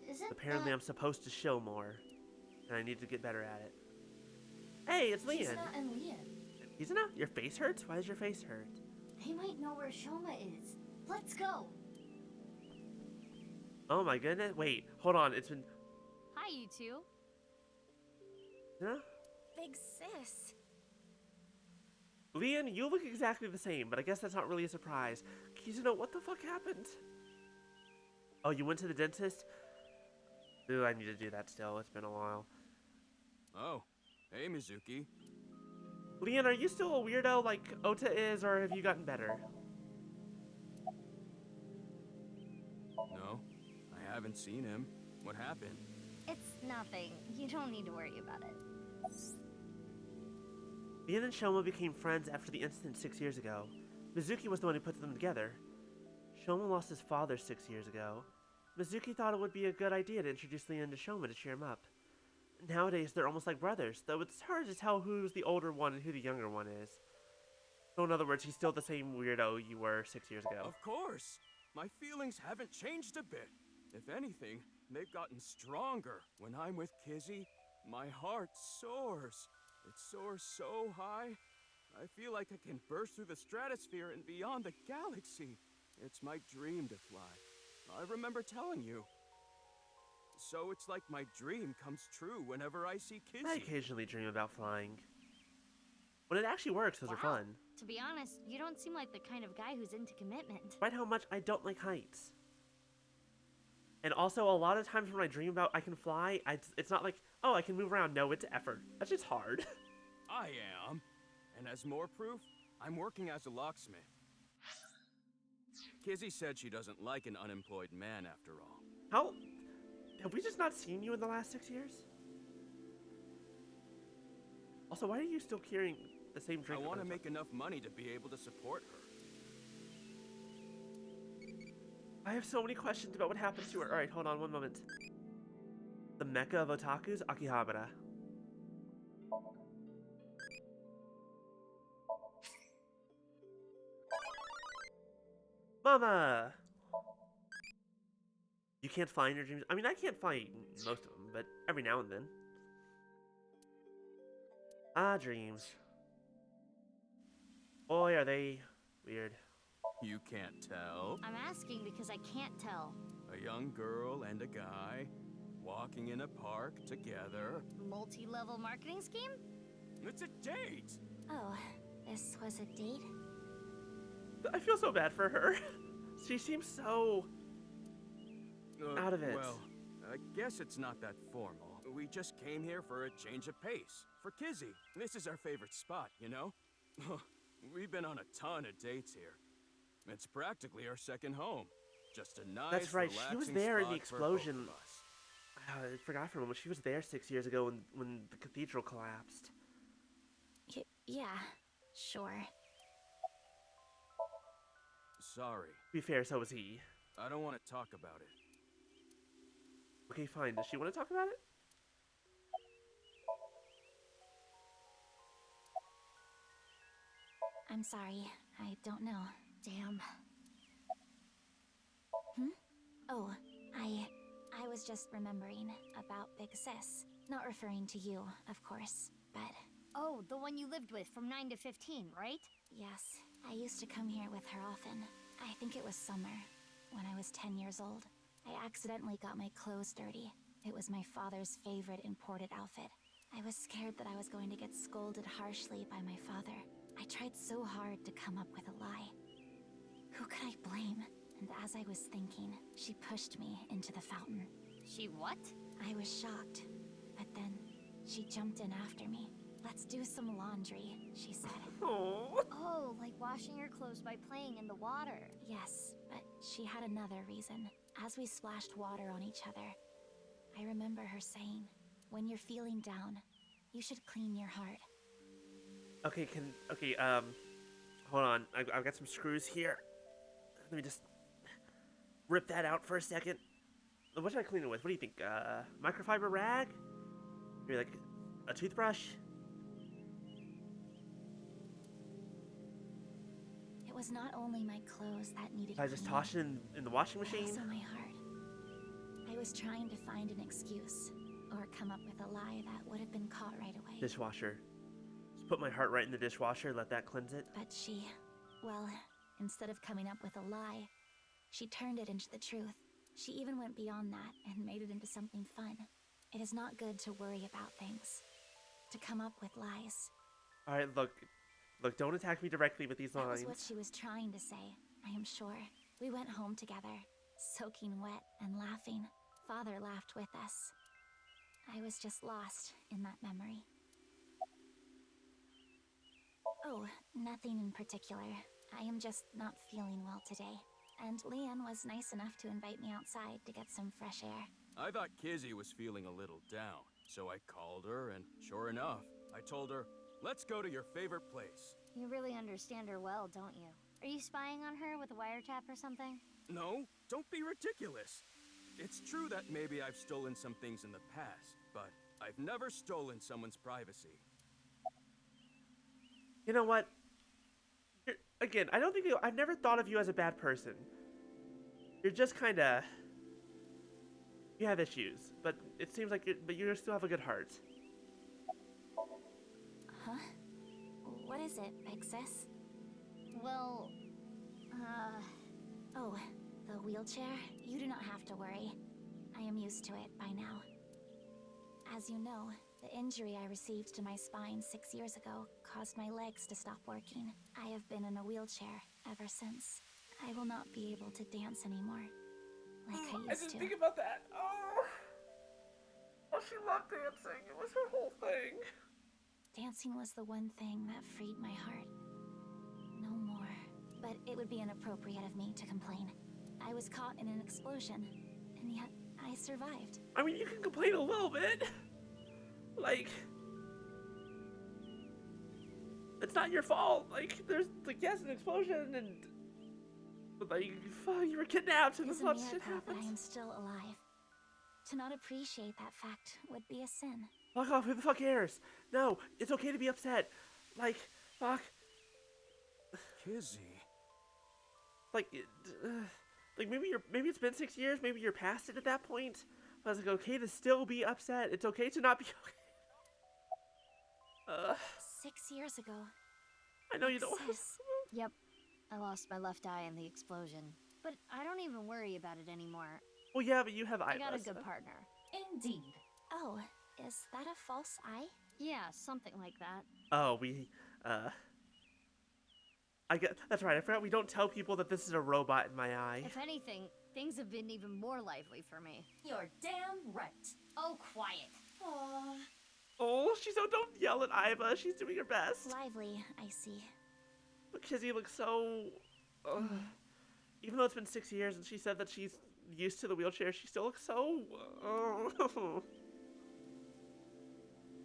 Isn't Apparently that... I'm supposed to show more, and I need to get better at it. Hey, it's Leon! Kizuna and Leon. Kizuna, your face hurts? Why does your face hurt? They might know where Shoma is. Let's go! Oh my goodness, wait, hold on, it's been... Hi, you two. Huh? Big sis. Leon, you look exactly the same, but I guess that's not really a surprise. Kizuna, what the fuck happened? Oh, you went to the dentist? Ooh, I need to do that still, it's been a while. Oh, hey Mizuki. Leon, are you still a weirdo like Ota is, or have you gotten better? No, I haven't seen him. What happened? It's nothing. You don't need to worry about it. Leon and Shoma became friends after the incident 6 years ago. Mizuki was the one who put them together. Shoma lost his father 6 years ago. Mizuki thought it would be a good idea to introduce Leon to Shoma to cheer him up. Nowadays, they're almost like brothers, though it's hard to tell who's the older one and who the younger one is. So in other words, he's still the same weirdo you were 6 years ago. Of course! My feelings haven't changed a bit. If anything, they've gotten stronger. When I'm with Kizzy, my heart soars. It soars so high, I feel like I can burst through the stratosphere and beyond the galaxy. It's my dream to fly. I remember telling you. So it's like my dream comes true whenever I see Kizzy. I occasionally dream about flying. When it actually works, those are fun. To be honest, you don't seem like the kind of guy who's into commitment. Despite how much I don't like heights. And also, a lot of times when I dream about I can fly, it's not like, oh, I can move around. No, it's effort. That's just hard. I am. And as more proof, I'm working as a locksmith. Kizzy said she doesn't like an unemployed man after all. How? Have we just not seen you in the last 6 years? Also, why are you still carrying the same drink? I want to make enough money to be able to support her. I have so many questions about what happened to her. Alright, hold on one moment. The Mecca of Otakus, Akihabara. Mama! You can't fly in your dreams? I mean, I can't fly most of them, but every now and then. Ah, dreams. Boy, are they weird. You can't tell? I'm asking because I can't tell. A young girl and a guy walking in a park together. Multi-level marketing scheme? It's a date! Oh, this was a date? I feel so bad for her. She seems so out of it. Well, I guess it's not that formal. We just came here for a change of pace. For Kizzy. This is our favorite spot, you know? We've been on a ton of dates here. It's practically our second home. Just a nice, That's right, she was there in the spot for both explosion. of us. I forgot for a moment. She was there 6 years ago when the cathedral collapsed. Yeah, sure. Sorry. To be fair, so was he. I don't want to talk about it. Okay, fine. Does she want to talk about it? I'm sorry. I don't know. Damn. Oh, I was just remembering about Big Sis. Not referring to you, of course, but... Oh, the one you lived with from 9 to 15, right? Yes. I used to come here with her often. I think it was summer, when I was 10 years old. I accidentally got my clothes dirty. It was my father's favorite imported outfit. I was scared that I was going to get scolded harshly by my father. I tried so hard to come up with a lie. Who could I blame? And as I was thinking, she pushed me into the fountain. She what? I was shocked, but then She jumped in after me. Let's do some laundry, she said. Oh. Oh, like washing your clothes by playing in the water. Yes, but she had another reason. As we splashed water on each other, I remember her saying, when you're feeling down, you should clean your heart. Okay, hold on. I've got some screws here. Let me just rip that out for a second. What should I clean it with? What do you think? Microfiber rag? Maybe like a toothbrush? It was not only my clothes that needed I just cleaning, toss it in the washing but machine? also my heart. I was trying to find an excuse, or come up with a lie that would have been caught right away. Dishwasher. Just put my heart right in the dishwasher, let that cleanse it. But she, well, instead of coming up with a lie, she turned it into the truth. She even went beyond that and made it into something fun. It is not good to worry about things, to come up with lies. Alright, look, don't attack me directly with these That lines. was what she was trying to say, I am sure. We went home together, soaking wet and laughing. Father laughed with us. I was just lost in that memory. Oh, nothing in particular. I am just not feeling well today. And Leon was nice enough to invite me outside to get some fresh air. I thought Kizzy was feeling a little down, so I called her, and sure enough, I told her, let's go to your favorite place. You really understand her well, don't you? Are you spying on her with a wiretap or something? No, don't be ridiculous. It's true that maybe I've stolen some things in the past, but I've never stolen someone's privacy. You know what? Again, I don't think I've never thought of you as a bad person. You're just kind of... You have issues, but it seems like you still have a good heart. Huh? What is it, big sis? Well, Oh, the wheelchair? You do not have to worry. I am used to it by now. As you know, the injury I received to my spine 6 years ago caused my legs to stop working. I have been in a wheelchair ever since. I will not be able to dance anymore, like I used to. about that. Oh, she loved dancing. It was her whole thing. Dancing was the one thing that freed my heart. No more. But it would be inappropriate of me to complain. I was caught in an explosion, and yet I survived. I mean, you can complain a little bit. Like, it's not your fault. Like, there's, like, yes, an explosion, and, but, like, fuck, you were kidnapped, and It is this a lot of shit miracle that I happens. am still alive. To not appreciate that fact would be a sin. Fuck off, who the fuck cares? No, it's okay to be upset. Like, fuck. Kizzy. Like, like maybe it's been 6 years, maybe you're past it at that point. But it's like, okay to still be upset. It's okay to not be okay. 6 years ago. I know you don't. Sis. Yep. I lost my left eye in the explosion. But I don't even worry about it anymore. Well, yeah, but you have I eyes. got a good partner. Indeed. Oh, is that a false eye? Yeah, something like that. Oh, I get, that's right, I forgot we don't tell people that this is a robot in my eye. If anything, things have been even more lively for me. You're damn right. Oh, quiet. Aww. Oh, don't yell at Iva, she's doing her best. Lively, I see. But Kizzy looks so... even though it's been 6 years and she said that she's used to the wheelchair, she still looks so...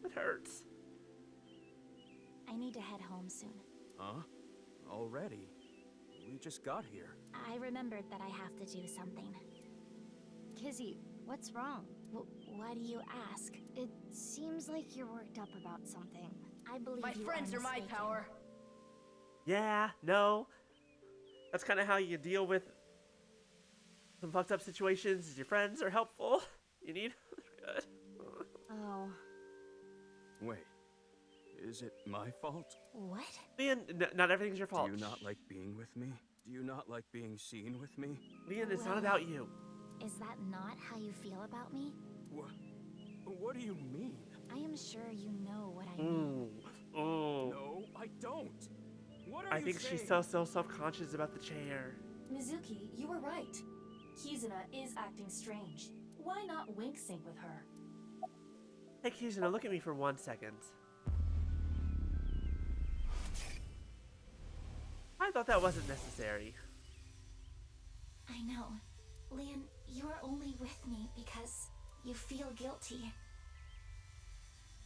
it hurts. I need to head home soon. Huh? Already? We just got here. I remembered that I have to do something. Kizzy, what's wrong? Why do you ask? It seems like you're worked up about something. I believe My you friends are my mistaken. power. Yeah, no. That's kind of how you deal with some fucked up situations. Is your friends are helpful. You need... Good. Oh. Wait. Is it my fault? What? Leon, not everything's your fault. Do you not like being with me? Do you not like being seen with me? Leon, it's not Well- about you. Is that not how you feel about me? What do you mean? I am sure you know what I mean. Oh. No, I don't. What are I you think saying? she's so self-conscious about the chair. Mizuki, you were right. Kizuna is acting strange. Why not wink sync with her? Hey, Kizu, now look at me for 1 second. I thought that wasn't necessary. I know. Leon, you're only with me because you feel guilty.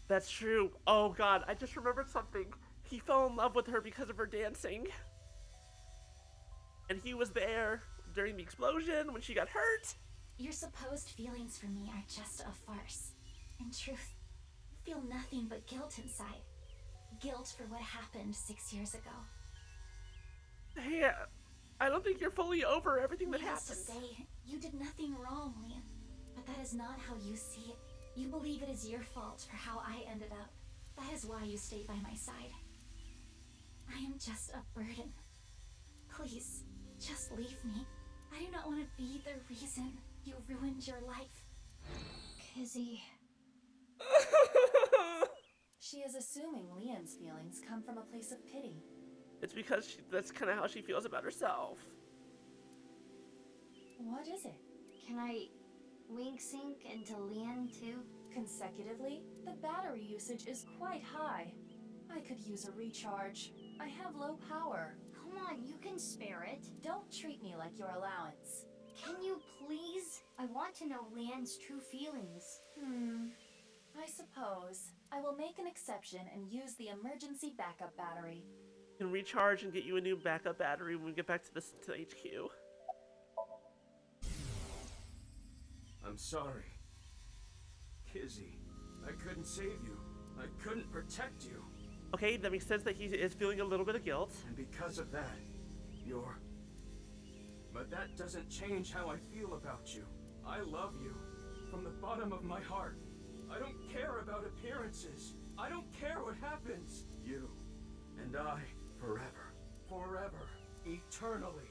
That's true. Oh god, I just remembered something. He fell in love with her because of her dancing. And he was there during the explosion when she got hurt. Your supposed feelings for me are just a farce. In truth, you feel nothing but guilt inside. Guilt for what happened 6 years ago. Hey, I don't think you're fully over everything that Needless to happened. say, you did nothing wrong, Leon. But that is not how you see it. You believe it is your fault for how I ended up. That is why you stayed by my side. I am just a burden. Please, just leave me. I do not want to be the reason you ruined your life. Kizzy. She is assuming Leon's feelings come from a place of pity. It's because that's kind of how she feels about herself. What is it? Can I wink sync into Leon too? Consecutively, the battery usage is quite high. I could use a recharge. I have low power. Come on, you can spare it. Don't treat me like your allowance. Can you please? I want to know Leon's true feelings. I suppose. I will make an exception and use the emergency backup battery. You can recharge and get you a new backup battery when we get back to HQ. I'm sorry. Kizzy, I couldn't save you. I couldn't protect you. Okay, that makes sense that he is feeling a little bit of guilt. And because of that, you're... But that doesn't change how I feel about you. I love you. From the bottom of my heart. I don't care about appearances. I don't care what happens. You and I, forever. Forever. Eternally.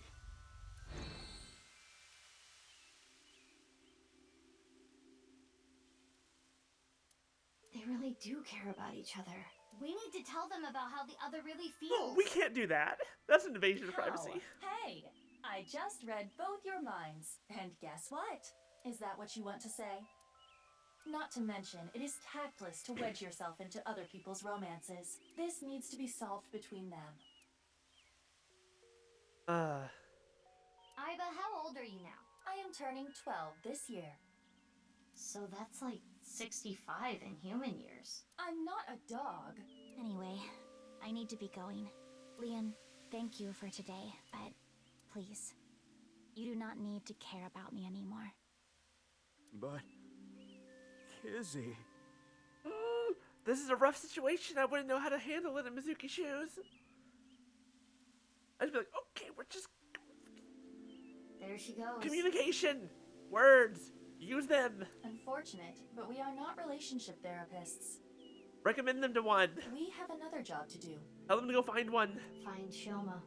They really do care about each other. We need to tell them about how the other really Oh, feels. we can't do that. That's an invasion of How? privacy. Hey, I just read both your minds. And guess what? Is that what you want to say? Not to mention, it is tactless to wedge yourself into other people's romances. This needs to be solved between them. Iba, how old are you now? I am turning 12 this year. So that's like 65 in human years. I'm not a dog. Anyway, I need to be going. Leon, thank you for today, but please, you do not need to care about me anymore. But... Kizzy... This is a rough situation. I wouldn't know how to handle it in Mizuki's shoes. I'd be like, okay, we're just... There she goes. Communication! Words! Use them! Unfortunate, but we are not relationship therapists. Recommend them to one. We have another job to do. Tell them to go find one. Find Shoma.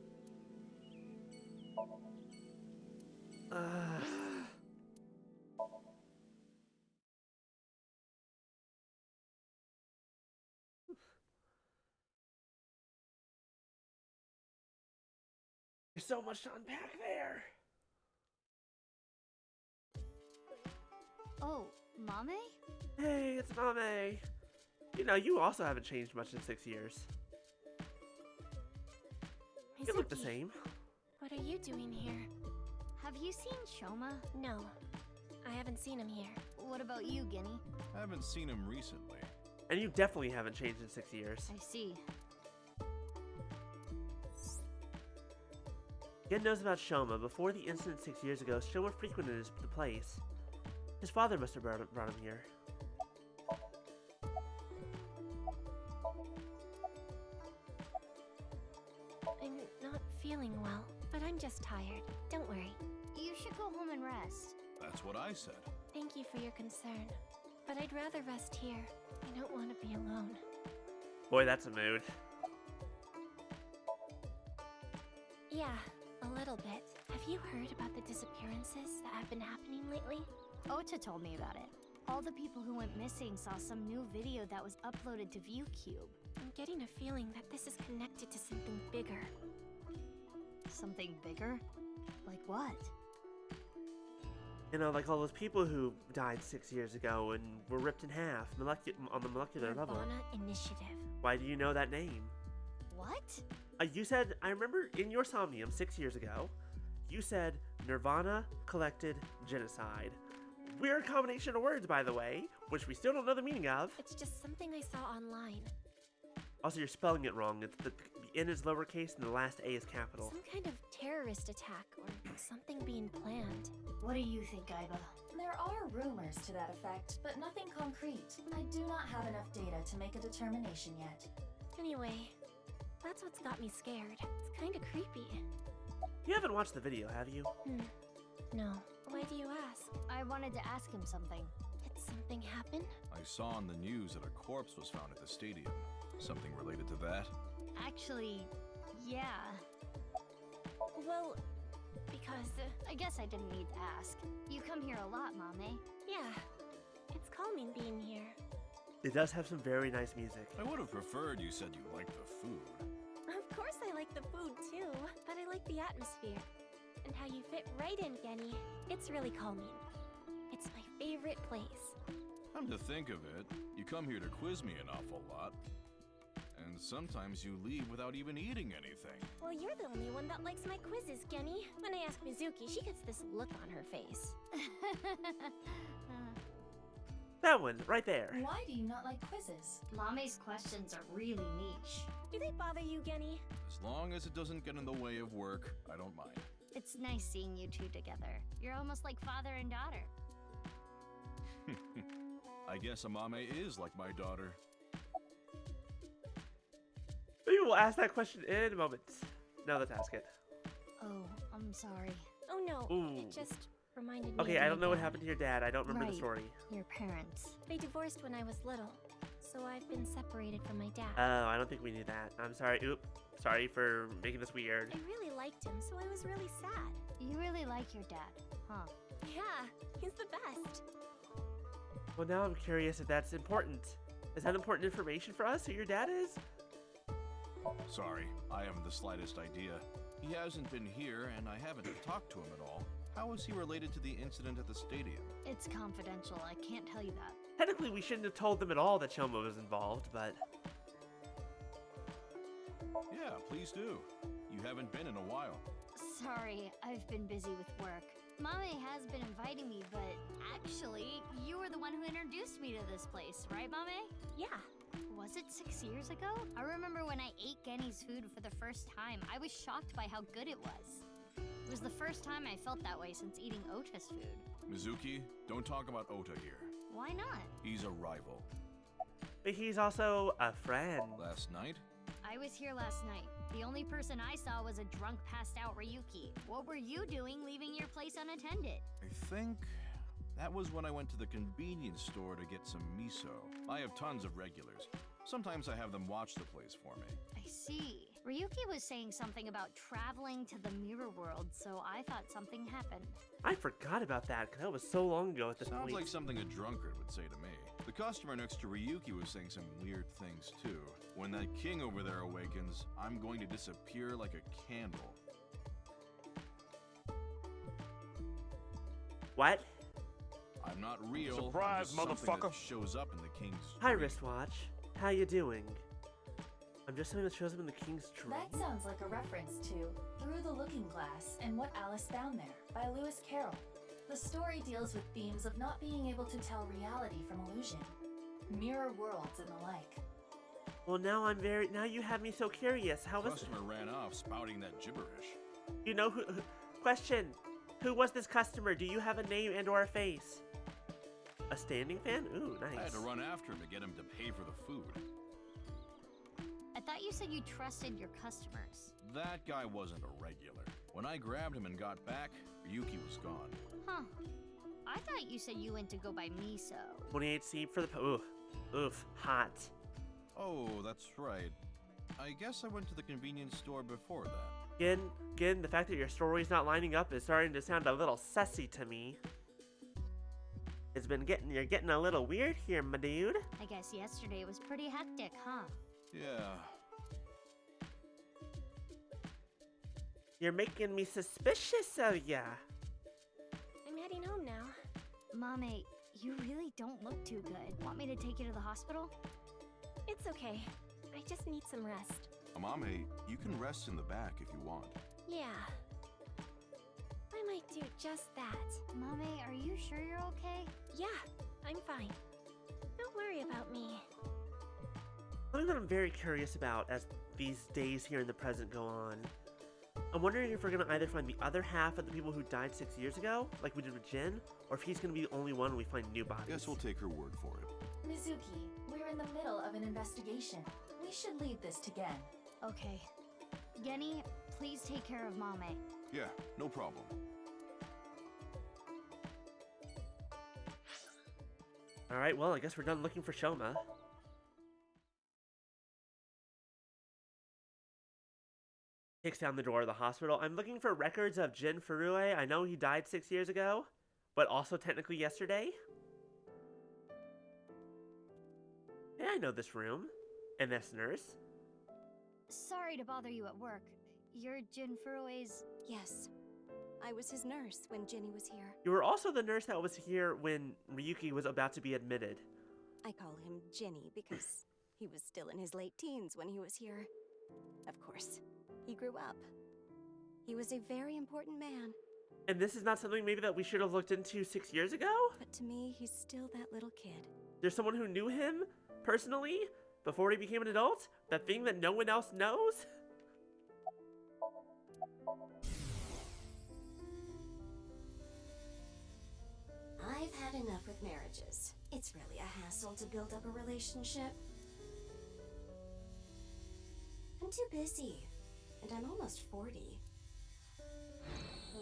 There's so much to unpack there. Oh, Mame? Hey, it's Mame. You know, you also haven't changed much in 6 years. You look the Mizuki, same. what are you doing here? Have you seen Shoma? No, I haven't seen him here. What about you, Guinea? I haven't seen him recently. And you definitely haven't changed in 6 years. I see. Gen knows about Shoma. Before the incident 6 years ago, Shoma frequented the place. His father must have brought him here. I'm not feeling well, but I'm just tired. Don't worry. You should go home and rest. That's what I said. Thank you for your concern, but I'd rather rest here. I don't want to be alone. Boy, that's a mood. Yeah, a little bit. Have you heard about the disappearances that have been happening lately? Ota told me about it. All the people who went missing saw some new video that was uploaded to ViewCube. I'm getting a feeling that this is connected to something bigger. Something bigger? Like what? You know, like all those people who died 6 years ago and were ripped in half on the molecular level. nirvanA Initiative. Why do you know that name? What? You said, I remember in your Somnium 6 years ago, you said nirvanA collected genocide. Weird combination of words, by the way, which we still don't know the meaning of. It's just something I saw online. Also, you're spelling it wrong. It's the N is lowercase and the last A is capital. Some kind of terrorist attack or something being planned. What do you think, Aiba? There are rumors to that effect, but nothing concrete. I do not have enough data to make a determination yet. Anyway, that's what's got me scared. It's kind of creepy. You haven't watched the video, have you? No. Why do you ask? I wanted to ask him something. Did something happen? I saw on the news that a corpse was found at the stadium. Something related to that? Actually, yeah. Well, because... I guess I didn't need to ask. You come here a lot, Mame. yeah. It's calming being here. It does have some very nice music. I would have preferred you said you liked the food. Of course I like the food too, but I like the atmosphere. And how you fit right in, Genny. It's really calming. It's my favorite place. Come to think of it, you come here to quiz me an awful lot. And sometimes you leave without even eating anything. Well, you're the only one that likes my quizzes, Genny. When I ask Mizuki, she gets this look on her face. That one, right there. Why do you not like quizzes? Mame's questions are really niche. Do they bother you, Genny? As long as it doesn't get in the way of work, I don't mind. It's nice seeing you two together. You're almost like father and daughter. I guess Amame is like my daughter. Maybe we'll ask that question in a moment. Now let's ask it. Oh, I'm sorry. Oh no, Ooh. it just reminded me Okay, of I my don't know what dad. happened to your dad. I don't remember the Right. story. Your parents. They divorced when I was little, so I've been separated from my dad. Oh, I don't think we knew that. I'm sorry. Oop. Sorry for making this weird. I really liked him, so I was really sad. You really like your dad, huh? Yeah, he's the best. Well, now I'm curious if that's important. Is that important information for us, who your dad is? Sorry, I haven't the slightest idea. He hasn't been here, and I haven't talked to him at all. How is he related to the incident at the stadium? It's confidential. I can't tell you that. Technically, we shouldn't have told them at all that Chomo was involved, but... Yeah, please do. You haven't been in a while. Sorry, I've been busy with work. Mame has been inviting me, but actually, you were the one who introduced me to this place, right, Mame? Yeah. Was it 6 years ago? I remember when I ate Genny's food for the first time. I was shocked by how good it was. It was the first time I felt that way since eating Ota's food. Mizuki, don't talk about Ota here. Why not? He's a rival. But he's also a friend. Last night? I was here last night. The only person I saw was a drunk, passed out Ryuki. What were you doing leaving your place unattended? I think that was when I went to the convenience store to get some miso. I have tons of regulars. Sometimes I have them watch the place for me. I see. Ryuki was saying something about traveling to the mirror world, so I thought something happened. I forgot about that, because that was so long ago at this Sounds point. like something a drunkard would say to me. The customer next to Ryuki was saying some weird things too. When that king over there awakens, I'm going to disappear like a candle. What? I'm not real. Surprise, I'm just something motherfucker. that shows up in the king's Hi, dream. wristwatch. How you doing? I'm just something that shows up in the king's dream. That sounds like a reference to Through the Looking Glass and What Alice Found There by Lewis Carroll. The story deals with themes of not being able to tell reality from illusion, mirror worlds and the like. Well, now you have me so curious. How The was customer ran off spouting that gibberish. You know who question. Who was this customer? Do you have a name and or a face? A standing fan? Ooh, nice. I had to run after him to get him to pay for the food. I thought you said you trusted your customers. That guy wasn't a regular. When I grabbed him and got back, Ryuki was gone. Huh. I thought you said you went to go buy miso. 28 seed for the oof, hot. Oh, that's right. I guess I went to the convenience store before that. Again, the fact that your story's not lining up is starting to sound a little sussy to me. You're getting a little weird here, my dude. I guess yesterday was pretty hectic, huh? Yeah. You're making me suspicious of ya. I'm heading home now. Mame, you really don't look too good. Want me to take you to the hospital? It's okay. I just need some rest. Amame, you can rest in the back if you want. Yeah. I might do just that. Mame, are you sure you're okay? Yeah, I'm fine. Don't worry about me. Something that I'm very curious about as these days here in the present go on. I'm wondering if we're gonna either find the other half of the people who died 6 years ago, like we did with Jin, or if he's gonna be the only one when we find new bodies. Guess we'll take her word for it. Mizuki, we're in the middle of an investigation. We should leave this to Gen. Okay. Genny, please take care of Mame. Yeah, no problem. Alright, well, I guess we're done looking for Shoma. Kicks down the door of the hospital. I'm looking for records of Jin Furue. I know he died 6 years ago, but also technically yesterday. Hey, I know this room. And this nurse. Sorry to bother you at work. You're Jin Furue's... Yes. I was his nurse when Ginny was here. You were also the nurse that was here when Ryuki was about to be admitted. I call him Ginny because he was still in his late teens when he was here. Of course, he grew up. He was a very important man. And this is not something maybe that we should have looked into 6 years ago? But to me, he's still that little kid. There's someone who knew him personally before he became an adult? That thing that no one else knows? I've had enough with marriages. It's really a hassle to build up a relationship. I'm too busy, and I'm almost 40.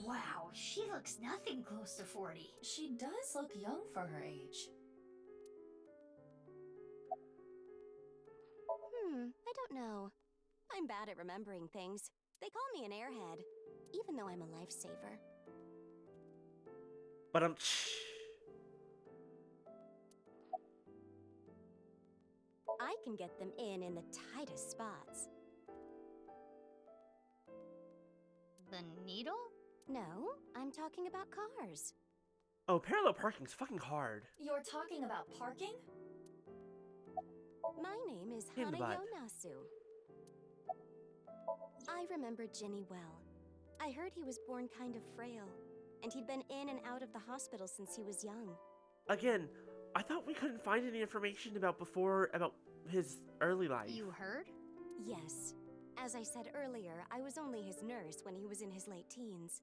Wow, she looks nothing close to 40. She does look young for her age. I don't know. I'm bad at remembering things. They call me an airhead, even though I'm a lifesaver. But I can get them in the tightest spots. The needle? No, I'm talking about cars. Oh, parallel parking's fucking hard. You're talking about parking? My name is In the Hana butt. Yonasu. I remember Ginny well. I heard he was born kind of frail, and he'd been in and out of the hospital since he was young. Again, I thought we couldn't find any information about his early life. You heard? Yes. As I said earlier, I was only his nurse when he was in his late teens.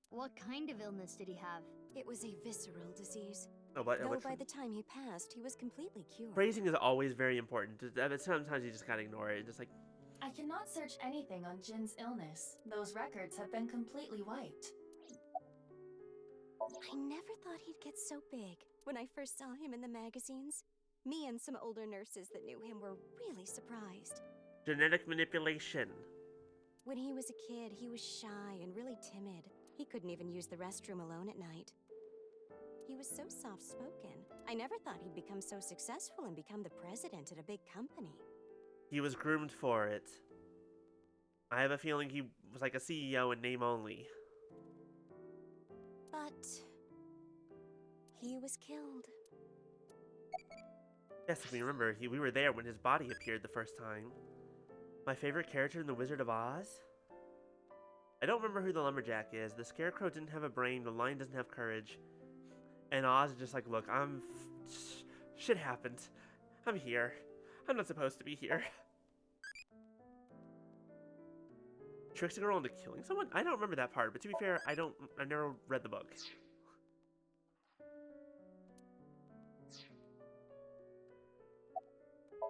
What kind of illness did he have? It was a visceral disease. Oh, but Though by the time he passed, he was completely cured. phrasing is always very important. Sometimes you just gotta ignore it. Just like, I cannot search anything on Jin's illness. Those records have been completely wiped. I never thought he'd get so big. When I first saw him in the magazines, me and some older nurses that knew him were really surprised. genetic manipulation. When he was a kid, he was shy and really timid. He couldn't even use the restroom alone at night. He was so soft-spoken. I never thought he'd become so successful and become the president at a big company. He was groomed for it. I have a feeling he was like a CEO in name only. But he was killed. Yes, if we remember, we were there when his body appeared the first time. My favorite character in The Wizard of Oz? I don't remember who the lumberjack is. The scarecrow didn't have a brain, the lion doesn't have courage. And Oz is just like, look, shit happened. I'm here. I'm not supposed to be here. Tricks a girl into killing someone? I don't remember that part, but to be fair, I never read the book.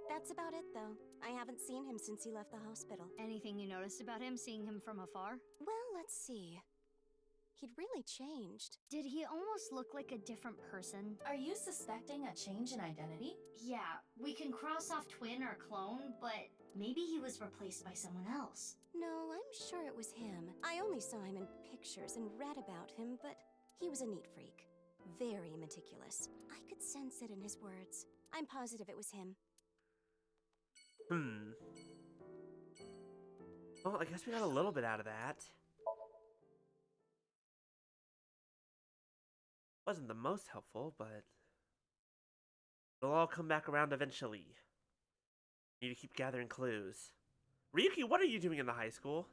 That's about it, though. I haven't seen him since he left the hospital. Anything you noticed about him, seeing him from afar? Well, let's see. He'd really changed. Did he almost look like a different person? Are you suspecting a change in identity? Yeah, we can cross off twin or clone, but maybe he was replaced by someone else. No, I'm sure it was him. I only saw him in pictures and read about him, but he was a neat freak. Very meticulous. I could sense it in his words. I'm positive it was him. Well, I guess we got a little bit out of that. Wasn't the most helpful, but it'll all come back around eventually. Need to keep gathering clues. Ryuki, what are you doing in the high school?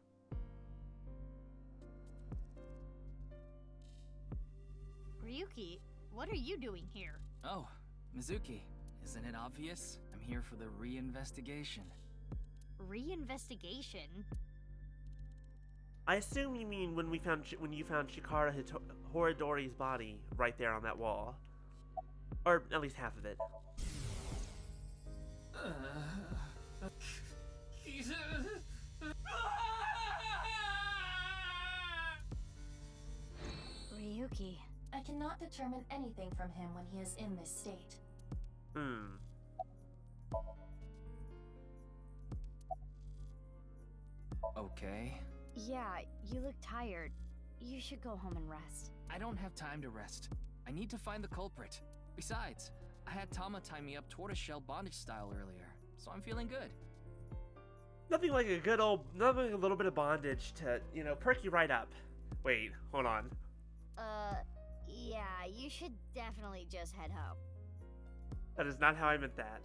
Ryuki, what are you doing here? Oh, Mizuki. Isn't it obvious? I'm here for the re-investigation. Re-investigation? I assume you mean when you found Chikara Horadori's body right there on that wall. Or at least half of it. Ryuki. I cannot determine anything from him when he is in this state. Okay. Yeah, you look tired. You should go home and rest. I don't have time to rest. I need to find the culprit. Besides, I had Tama tie me up tortoiseshell bondage style earlier, so I'm feeling good. Nothing like nothing like a little bit of bondage to, perk you right up. Wait, hold on. Yeah, you should definitely just head home. That is not how I meant that.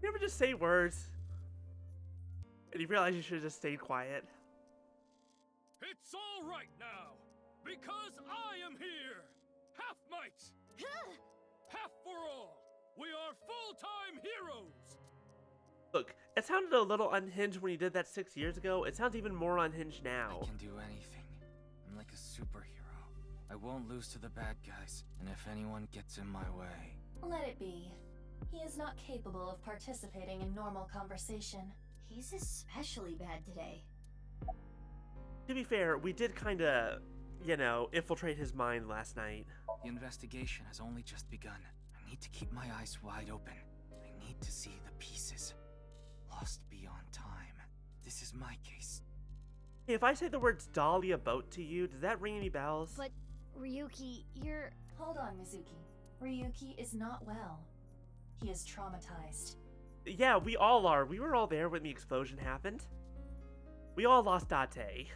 You ever just say words and you realize you should have just stayed quiet? It's all right now, because I am here! Half might! Half for all! We are full-time heroes! Look, it sounded a little unhinged when he did that 6 years ago. It sounds even more unhinged now. I can do anything. I'm like a superhero. I won't lose to the bad guys, and if anyone gets in my way... Let it be. He is not capable of participating in normal conversation. He's especially bad today. To be fair, we did kinda, infiltrate his mind last night. The investigation has only just begun. I need to keep my eyes wide open. I need to see the pieces. Lost beyond time. This is my case. Hey, if I say the words Dahlia boat to you, does that ring any bells? But, Ryuki, you're... Hold on, Mizuki. Ryuki is not well. He is traumatized. Yeah, we all are. We were all there when the explosion happened. We all lost Date.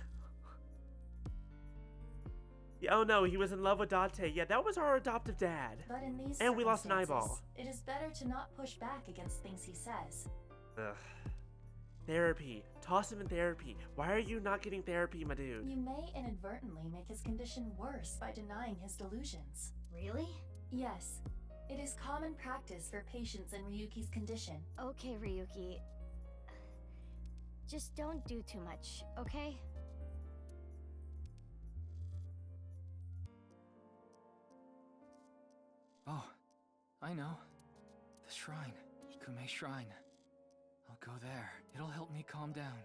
Oh no, he was in love with Date. Yeah, that was our adoptive dad. But in these and we lost an eyeball. It is better to not push back against things he says. Ugh. Therapy. Toss him in therapy. Why are you not getting therapy, my dude? You may inadvertently make his condition worse by denying his delusions. Really? Yes. It is common practice for patients in Ryuki's condition. Okay, Ryuki. Just don't do too much, okay? Oh, I know. The shrine. Ikume Shrine. I'll go there. It'll help me calm down.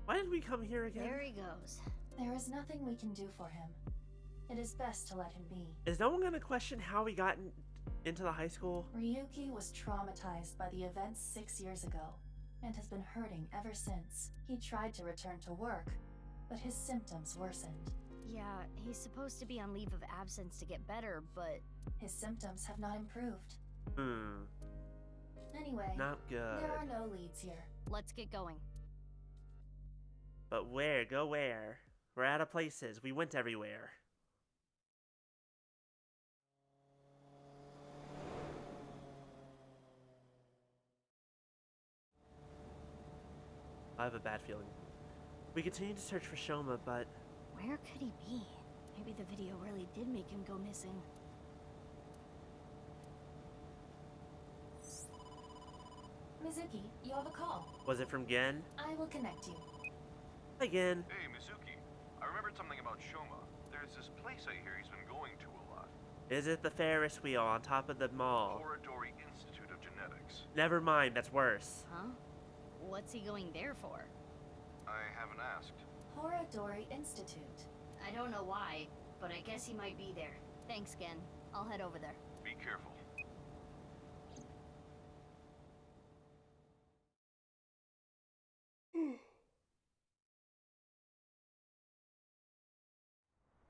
Why did we come here again? There he goes. There is nothing we can do for him. It is best to let him be. Is no one gonna question how he got into the high school? Ryuki was traumatized by the events 6 years ago, and has been hurting ever since. He tried to return to work, but his symptoms worsened. Yeah, he's supposed to be on leave of absence to get better, but... His symptoms have not improved. Anyway, not good. There are no leads here. Let's get going. But where? Go where? We're out of places. We went everywhere. I have a bad feeling. We continue to search for Shoma, but... Where could he be? Maybe the video really did make him go missing. Mizuki, you have a call. Was it from Gen? I will connect you. Hi, Gen. Hey, Mizuki. I remembered something about Shoma. There's this place I hear he's been going to a lot. Is it the Ferris wheel on top of the mall? Horadori Institute of Genetics. Never mind, that's worse. Huh? What's he going there for? I haven't asked. Horadori Institute. I don't know why, but I guess he might be there. Thanks, Gen. I'll head over there. Be careful.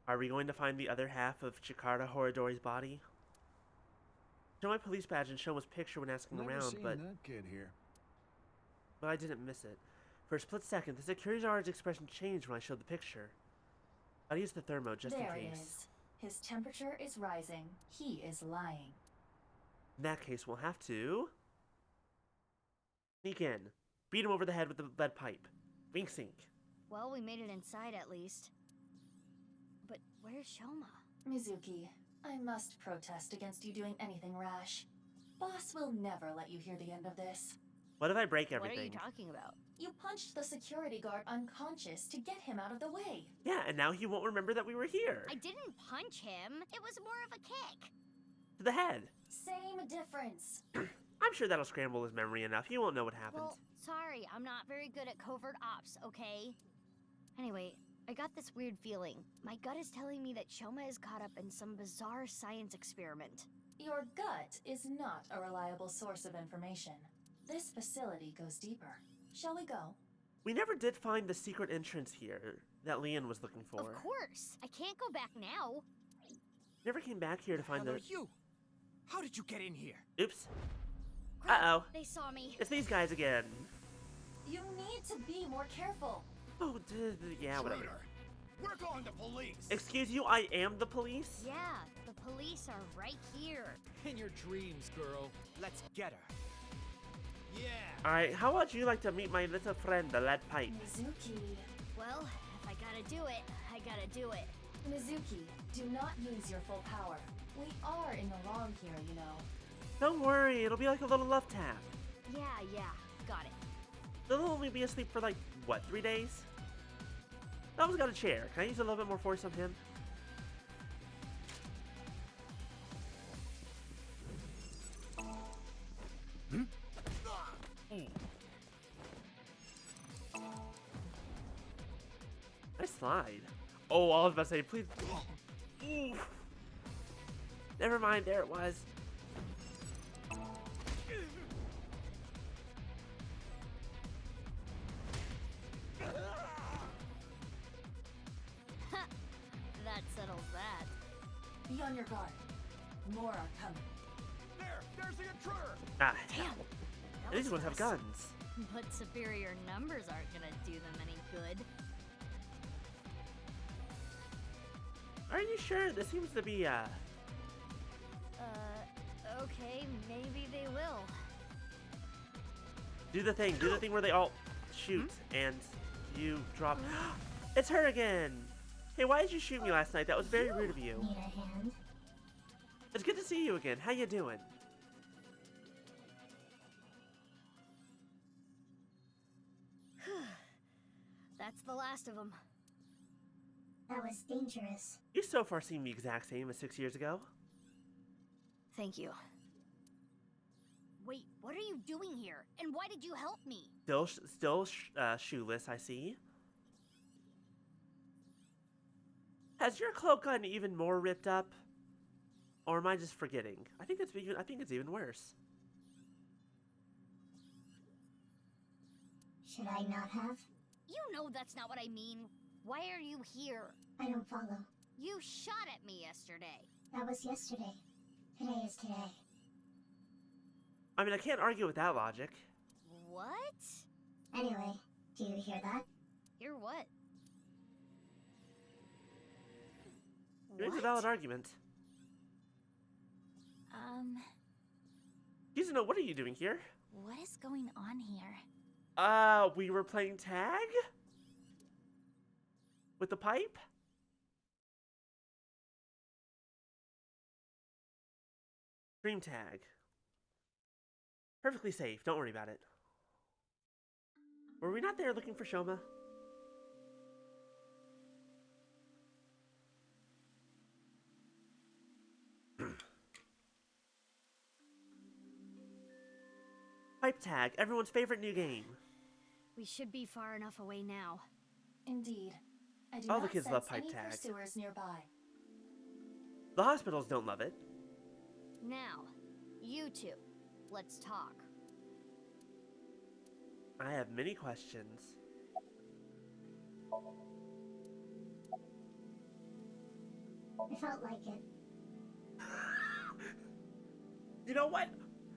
Are we going to find the other half of Chikara Horadori's body? Show my police badge and show his picture when asking Never around, seen but that kid here. I didn't miss it. For a split second, the security guard's expression changed when I showed the picture. I used the thermo just in There case. it is. His temperature is rising. He is lying. In that case, we'll have to sneak in. Beat him over the head with the lead pipe. Wink sink. Well, we made it inside at least. But where's Shoma? Mizuki, I must protest against you doing anything rash. Boss will never let you hear the end of this. What if I break everything? What are you talking about? You punched the security guard unconscious to get him out of the way. Yeah, and now he won't remember that we were here. I didn't punch him. It was more of a kick. To the head. Same difference. I'm sure that'll scramble his memory enough. He won't know what happened. Well, sorry, I'm not very good at covert ops, okay? Anyway, I got this weird feeling. My gut is telling me that Shoma is caught up in some bizarre science experiment. Your gut is not a reliable source of information. This facility goes deeper. Shall we go? We never did find the secret entrance here that Leon was looking for. Of course. I can't go back now. Never came back here to find Hello, the... you! How did you get in here? Oops. Crap, Uh-oh. They saw me. It's these guys again. You need to be more careful. Oh, yeah, whatever. Traitor. We're calling the police. Excuse you, I am the police? Yeah, the police are right here. In your dreams, girl. Let's get her. Yeah. Alright, how would you like to meet my little friend, the lead pipe? Mizuki. Well, if I gotta do it, I gotta do it. Mizuki, do not use your full power. We are in the wrong here, you know. Don't worry, it'll be like a little love tap. Yeah, got it. They'll only be asleep for like, what, 3 days? Elmo's got a chair. Can I use a little bit more force on him? Nice slide. Oh, I was about to say, please. Ooh. Never mind, there it was. That settles that. Be on your guard. More are coming. There's the intruder. Ah, Damn. That these was ones have close. guns. But superior numbers aren't gonna do them any good. Are you sure? This seems to be, Okay, maybe they will. do the thing where they all shoot and you drop. It's her again! Hey, why did you shoot me last night? That was very rude of you. Need a hand? It's good to see you again. How you doing? That's the last of them. That was dangerous. You so far seem the exact same as 6 years ago. Thank you. Wait, what are you doing here? And why did you help me? Still shoeless, I see. Has your cloak gotten even more ripped up? Or am I just forgetting? I think it's even worse. Should I not have? You know that's not what I mean. Why are you here? I don't follow. You shot at me yesterday. That was yesterday. Today is today. I mean, I can't argue with that logic. What? Anyway, do you hear that? Hear what? It's a valid argument. Yuzuno, what are you doing here? What is going on here? We were playing tag? With the pipe? Dream tag. Perfectly safe, don't worry about it. Were we not there looking for Shoma? Pipe tag, everyone's favorite new game. We should be far enough away now. Indeed. I do All the not kids sense love pipe any tag. pursuers nearby. The hospitals don't love it. Now, you two, let's talk. I have many questions. I felt like it. You know what?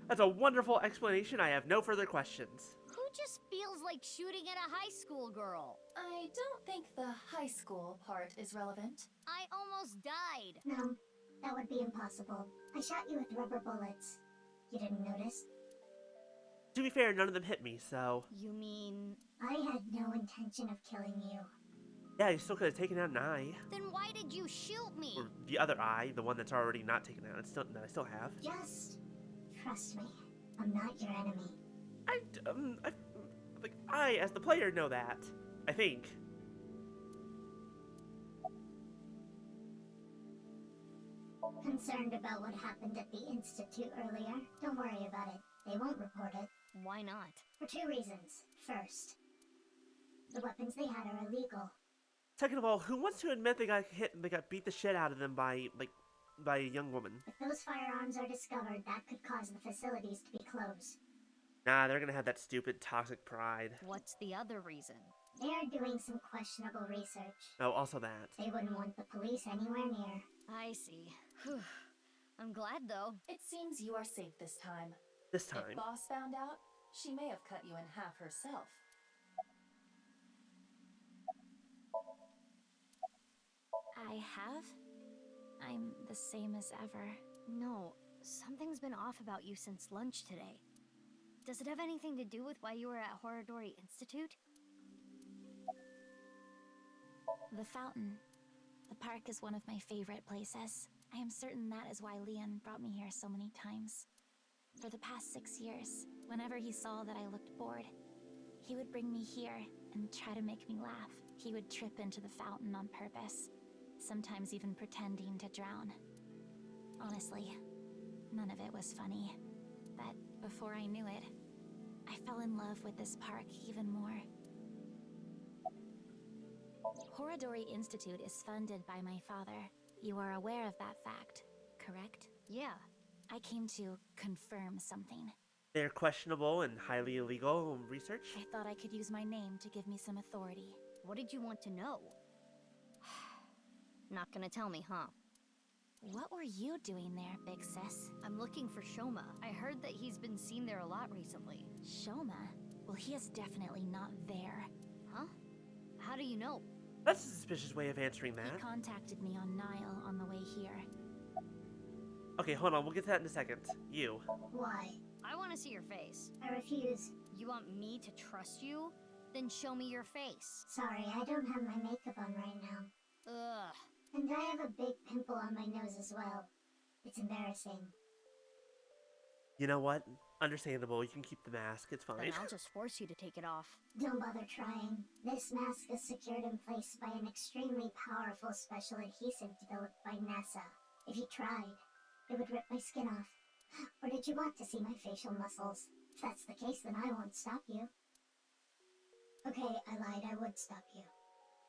That's a wonderful explanation. I have no further questions. Who just feels like shooting at a high school girl? I don't think the high school part is relevant. I almost died. No, that would be impossible. I shot you with rubber bullets. You didn't notice? To be fair, none of them hit me, so... You mean... I had no intention of killing you. Yeah, you still could have taken out an eye. Then why did you shoot me? Or the other eye, the one that's already not taken out, that I still have. Just trust me. I'm not your enemy. I, as the player, know that. I think. Concerned about what happened at the Institute earlier? Don't worry about it. They won't report it. Why not? For 2 reasons. First, the weapons they had are illegal. Second of all, who wants to admit they got hit and they got beat the shit out of them by a young woman? If those firearms are discovered, that could cause the facilities to be closed. Nah, they're gonna have that stupid toxic pride. What's the other reason? They're doing some questionable research. Oh, also that. They wouldn't want the police anywhere near. I see. Whew. I'm glad, though. It seems you are safe this time. This time. If Boss found out, she may have cut you in half herself. I have? I'm the same as ever. No, something's been off about you since lunch today. Does it have anything to do with why you were at Horadori Institute? The fountain. The park is one of my favorite places. I am certain that is why Leon brought me here so many times. For the past 6 years, whenever he saw that I looked bored, he would bring me here and try to make me laugh. He would trip into the fountain on purpose, sometimes even pretending to drown. Honestly, none of it was funny. But before I knew it, I fell in love with this park even more. Horadori Institute is funded by my father. You are aware of that fact, correct? Yeah. I came to confirm something. They're questionable and highly illegal research? I thought I could use my name to give me some authority. What did you want to know? Not gonna tell me, huh? What were you doing there, big sis? I'm looking for Shoma. I heard that he's been seen there a lot recently. Shoma? Well, he is definitely not there. Huh? How do you know? That's a suspicious way of answering that. He contacted me on Nile on the way here. Okay, hold on, we'll get to that in a second. You. Why? I want to see your face. I refuse. You want me to trust you? Then show me your face. Sorry, I don't have my makeup on right now. Ugh. And I have a big pimple on my nose as well. It's embarrassing. You know what? Understandable, you can keep the mask, it's fine. Then I'll just force you to take it off. Don't bother trying. This mask is secured in place by an extremely powerful special adhesive developed by NASA. If you tried, it would rip my skin off. Or did you want to see my facial muscles? If that's the case, then I won't stop you. Okay, I lied, I would stop you.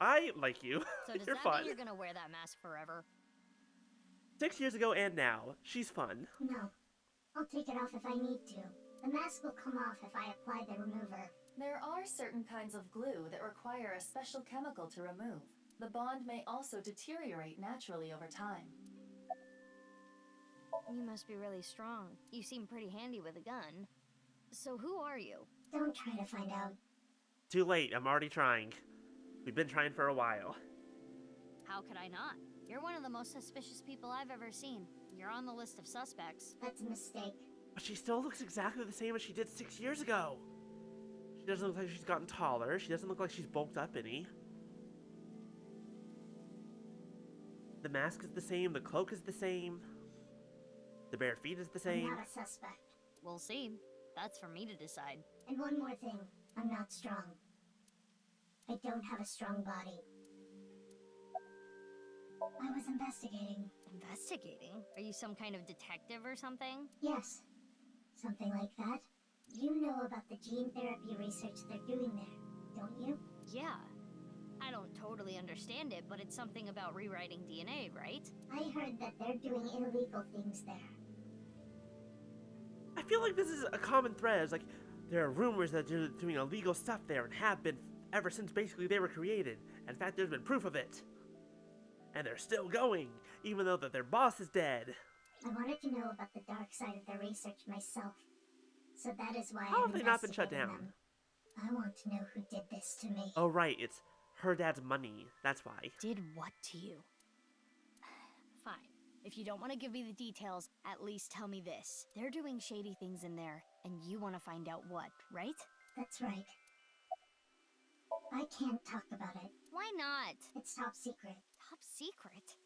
I like you. So does You're that fun. mean you're gonna wear that mask forever? 6 years ago and now, she's fun. No. I'll take it off if I need to. The mask will come off if I apply the remover. There are certain kinds of glue that require a special chemical to remove. The bond may also deteriorate naturally over time. You must be really strong. You seem pretty handy with a gun. So who are you? Don't try to find out. Too late, I'm already trying. We've been trying for a while. How could I not? You're one of the most suspicious people I've ever seen. You're on the list of suspects. That's a mistake. But she still looks exactly the same as she did 6 years ago. She doesn't look like she's gotten taller. She doesn't look like she's bulked up any. The mask is the same. The cloak is the same. The bare feet is the same. I'm not a suspect. We'll see. That's for me to decide. And one more thing. I'm not strong. I don't have a strong body. I was investigating. Investigating? Are you some kind of detective or something? Yes. Something like that. You know about the gene therapy research they're doing there, don't you? Yeah. I don't totally understand it, but it's something about rewriting DNA, right? I heard that they're doing illegal things there. I feel like this is a common thread. It's like, there are rumors that they're doing illegal stuff there and have been ever since basically they were created. In fact, there's been proof of it. And they're still going, even though that their boss is dead. I wanted to know about the dark side of their research myself. So that is why How I'm have they not been shut investigating down? them. I want to know who did this to me. Oh, right, it's her dad's money. That's why. Did what to you? Fine. If you don't want to give me the details, at least tell me this. They're doing shady things in there, and you want to find out what, right? That's right. I can't talk about it. Why not? It's top secret. Top secret?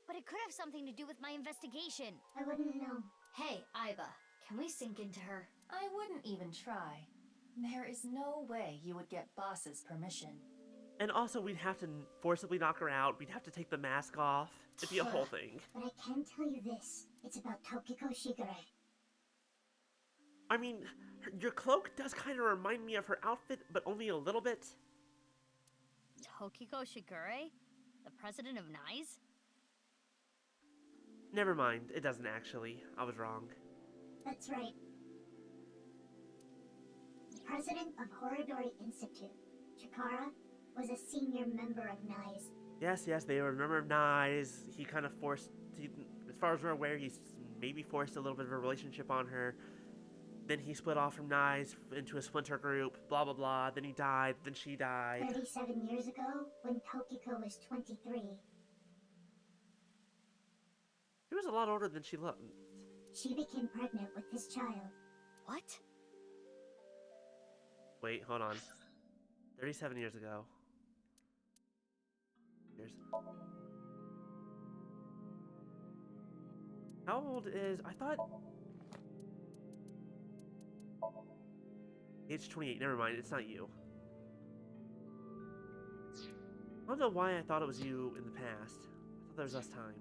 But it could have something to do with my investigation. I wouldn't know. Hey, Iba, can we sink into her? I wouldn't even try. There is no way you would get Boss's permission. And also, we'd have to forcibly knock her out. We'd have to take the mask off. It'd be a whole thing. But I can tell you this. It's about Tokiko Shigure. I mean, your cloak does kind of remind me of her outfit, but only a little bit. Tokiko Shigure? The president of NICE? Never mind, it doesn't actually. I was wrong. That's right. The president of Horodori Institute, Chikara, was a senior member of NICE. Yes, they were a member of NICE. He kind of forced, as far as we're aware, he's maybe forced a little bit of a relationship on her. Then he split off from NICE into a splinter group, blah blah blah. Then he died, then she died. 37 years ago, when Tokiko was 23, She was a lot older than she looked. she became pregnant with his child. What? Wait, hold on. 37 years ago. How old is... I thought... Age 28. Never mind, it's not you. I don't know why I thought it was you in the past. I thought there was less time.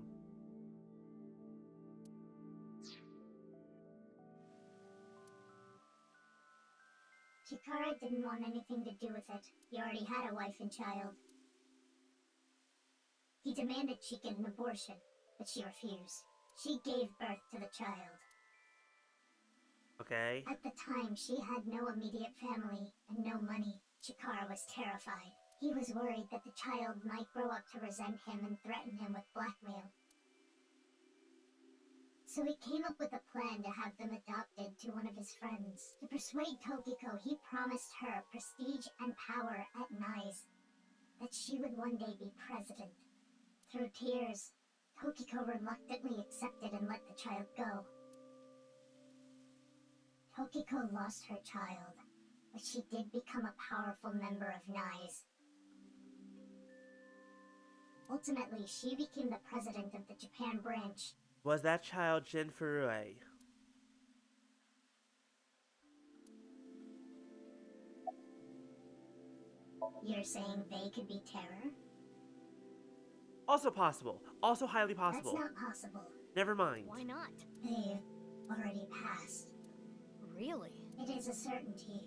Chikara didn't want anything to do with it. He already had a wife and child. He demanded she get an abortion, but she refused. She gave birth to the child. Okay. At the time, she had no immediate family and no money. Chikara was terrified. He was worried that the child might grow up to resent him and threaten him with blackmail. So he came up with a plan to have them adopted to one of his friends. To persuade Tokiko, he promised her prestige and power at NICE. That she would one day be president. Through tears, Tokiko reluctantly accepted and let the child go. Tokiko lost her child, but she did become a powerful member of NICE. Ultimately, she became the president of the Japan branch. Was that child Jin Furue? You're saying they could be terror? Also possible. Also highly possible. That's not possible. Never mind. Why not? They've already passed. Really? It is a certainty.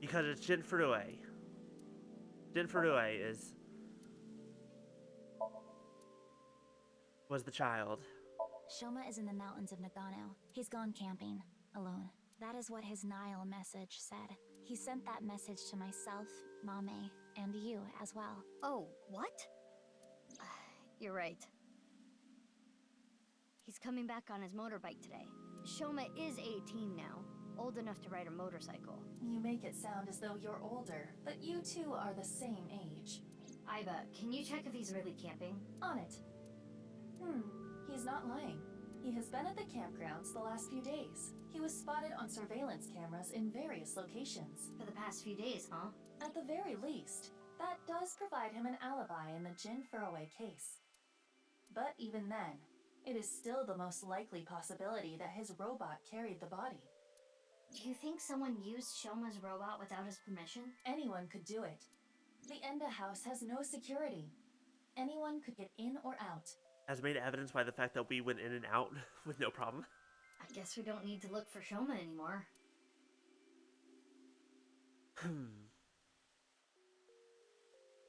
Because it's Jin Furue. Jin Furue was the child. Shoma is in the mountains of Nagano. He's gone camping, alone. That is what his Nile message said. He sent that message to myself, Mame, and you as well. Oh, what? You're right. He's coming back on his motorbike today. Shoma is 18 now, old enough to ride a motorcycle. You make it sound as though you're older, but you two are the same age. Iba, can you check if he's really camping? On it. He's not lying. He has been at the campgrounds the last few days. He was spotted on surveillance cameras in various locations. For the past few days, huh? At the very least, that does provide him an alibi in the Jin Furue case. But even then, it is still the most likely possibility that his robot carried the body. Do you think someone used Shoma's robot without his permission? Anyone could do it. The Enda house has no security. Anyone could get in or out. As made evidence by the fact that we went in and out with no problem. I guess we don't need to look for Shoma anymore.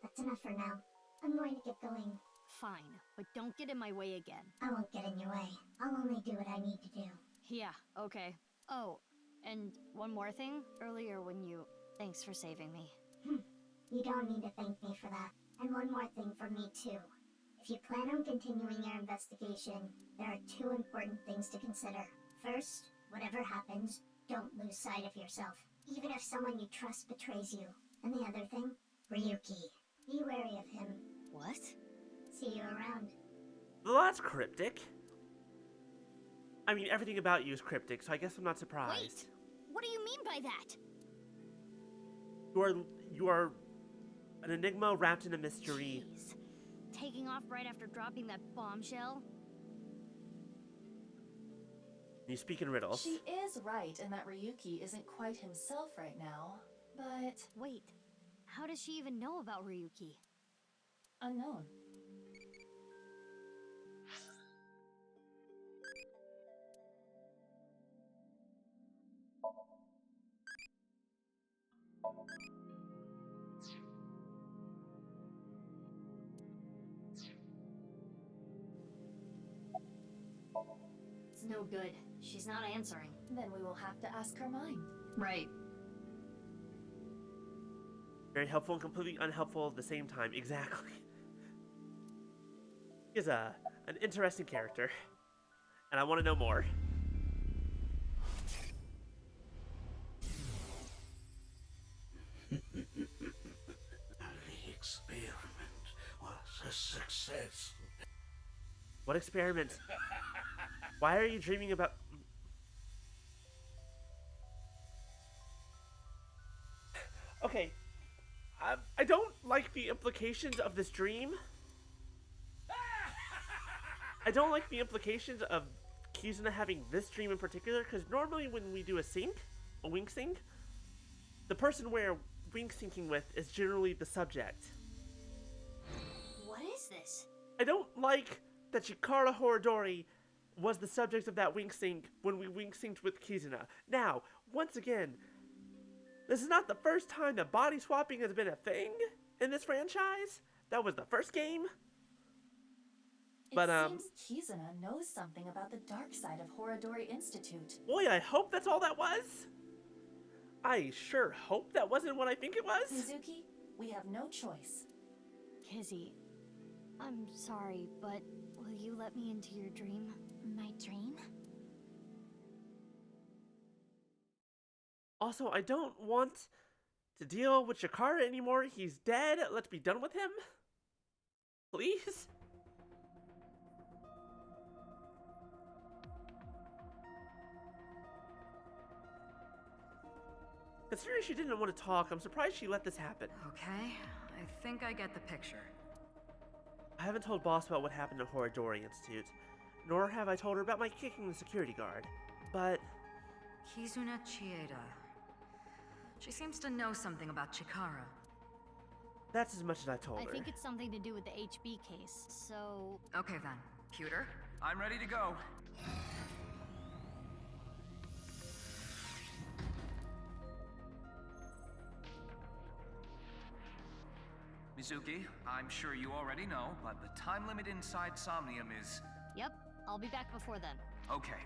That's enough for now. I'm going to get going. Fine, but don't get in my way again. I won't get in your way. I'll only do what I need to do. Yeah, okay. Oh, and one more thing. Earlier when you... Thanks for saving me. You don't need to thank me for that. And one more thing for me too. If you plan on continuing your investigation, there are two important things to consider. First, whatever happens, don't lose sight of yourself, even if someone you trust betrays you. And the other thing, Ryuki. Be wary of him. What? See you around. Well, that's cryptic. I mean, everything about you is cryptic, so I guess I'm not surprised. Wait! What do you mean by that? You are an enigma wrapped in a mystery. Jeez. Taking off right after dropping that bombshell? You speak in riddles. She is right in that Ryuki isn't quite himself right now, but... Wait, how does she even know about Ryuki? Unknown. It's no good. She's not answering. Then we will have to ask her mind. Right. Very helpful and completely unhelpful at the same time. Exactly. He is an interesting character, and I want to know more. The experiment was a success. What experiment? Why are you dreaming about... Okay. I don't like the implications of this dream. I don't like the implications of Kizuna having this dream in particular, because normally when we do a wink sync, the person we're wink syncing with is generally the subject. What is this? I don't like that Chikara Horodori was the subject of that wink sync when we wink synced with Kizuna. Now, once again, this is not the first time that body swapping has been a thing in this franchise. That was the first game. But, seems Kizuna knows something about the dark side of Horodori Institute. Boy, I hope that's all that was. I sure hope that wasn't what I think it was. Mizuki, we have no choice. Kizzy, I'm sorry, but will you let me into your dream? My dream? Also, I don't want to deal with Chikara anymore. He's dead. Let's be done with him. Please? Considering she didn't want to talk, I'm surprised she let this happen. Okay, I think I get the picture. I haven't told Boss about what happened at Horodori Institute, nor have I told her about my kicking the security guard, but... Kizuna Chieda. She seems to know something about Chikara. That's as much as I told her. I think it's something to do with the HB case, so... Okay then. Pewter? I'm ready to go. Mizuki, I'm sure you already know, but the time limit inside Somnium is... Yep, I'll be back before then. Okay,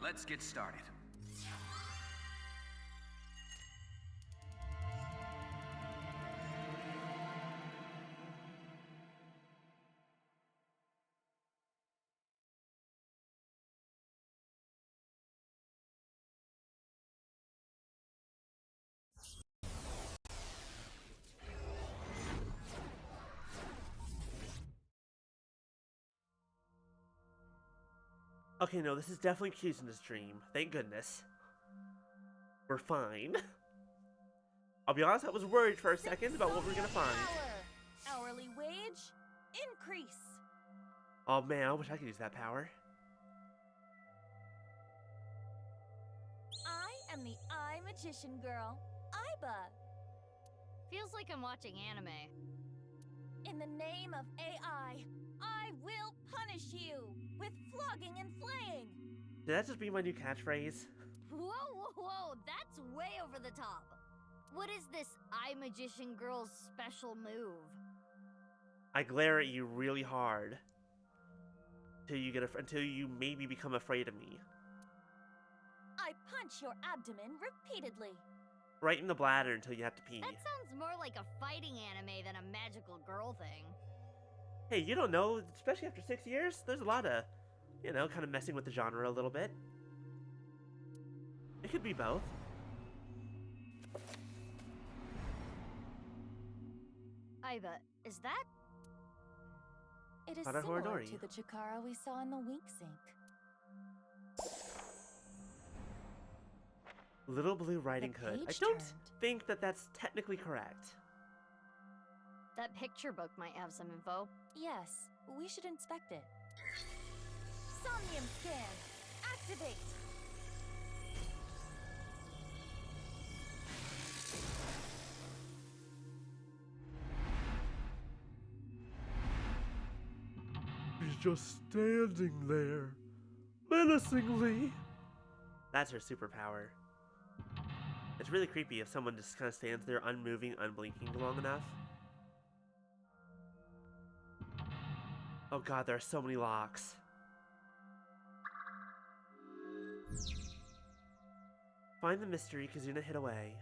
let's get started. Okay, no, this is definitely Kizuna's dream. Thank goodness. We're fine. I'll be honest, I was worried for a second about what we were gonna find. Hourly wage increase. Oh man, I wish I could use that power. I am the Eye Magician Girl, Aiba. Feels like I'm watching anime. In the name of AI, I will punish you with flogging and flaying. Did that just be my new catchphrase? Whoa, whoa, whoa, that's way over the top. What is this Eye Magician Girl's special move? I glare at you really hard. Until you maybe become afraid of me. I punch your abdomen repeatedly. Right in the bladder until you have to pee. That sounds more like a fighting anime than a magical girl thing. Hey, you don't know, especially after 6 years, there's a lot of, you know, kind of messing with the genre a little bit. It could be both. Iva, is that? It is Hana similar Horidori. to the Chikara we saw in the wink sink. Little Blue Riding The Hood. I page don't turned. think that that's technically correct. That picture book might have some info. Yes, we should inspect it. Somnium scan! Activate! She's just standing there, menacingly. That's her superpower. It's really creepy if someone just kind of stands there unmoving, unblinking long enough. Oh god, there are so many locks. Find the mystery Kazuna hid away.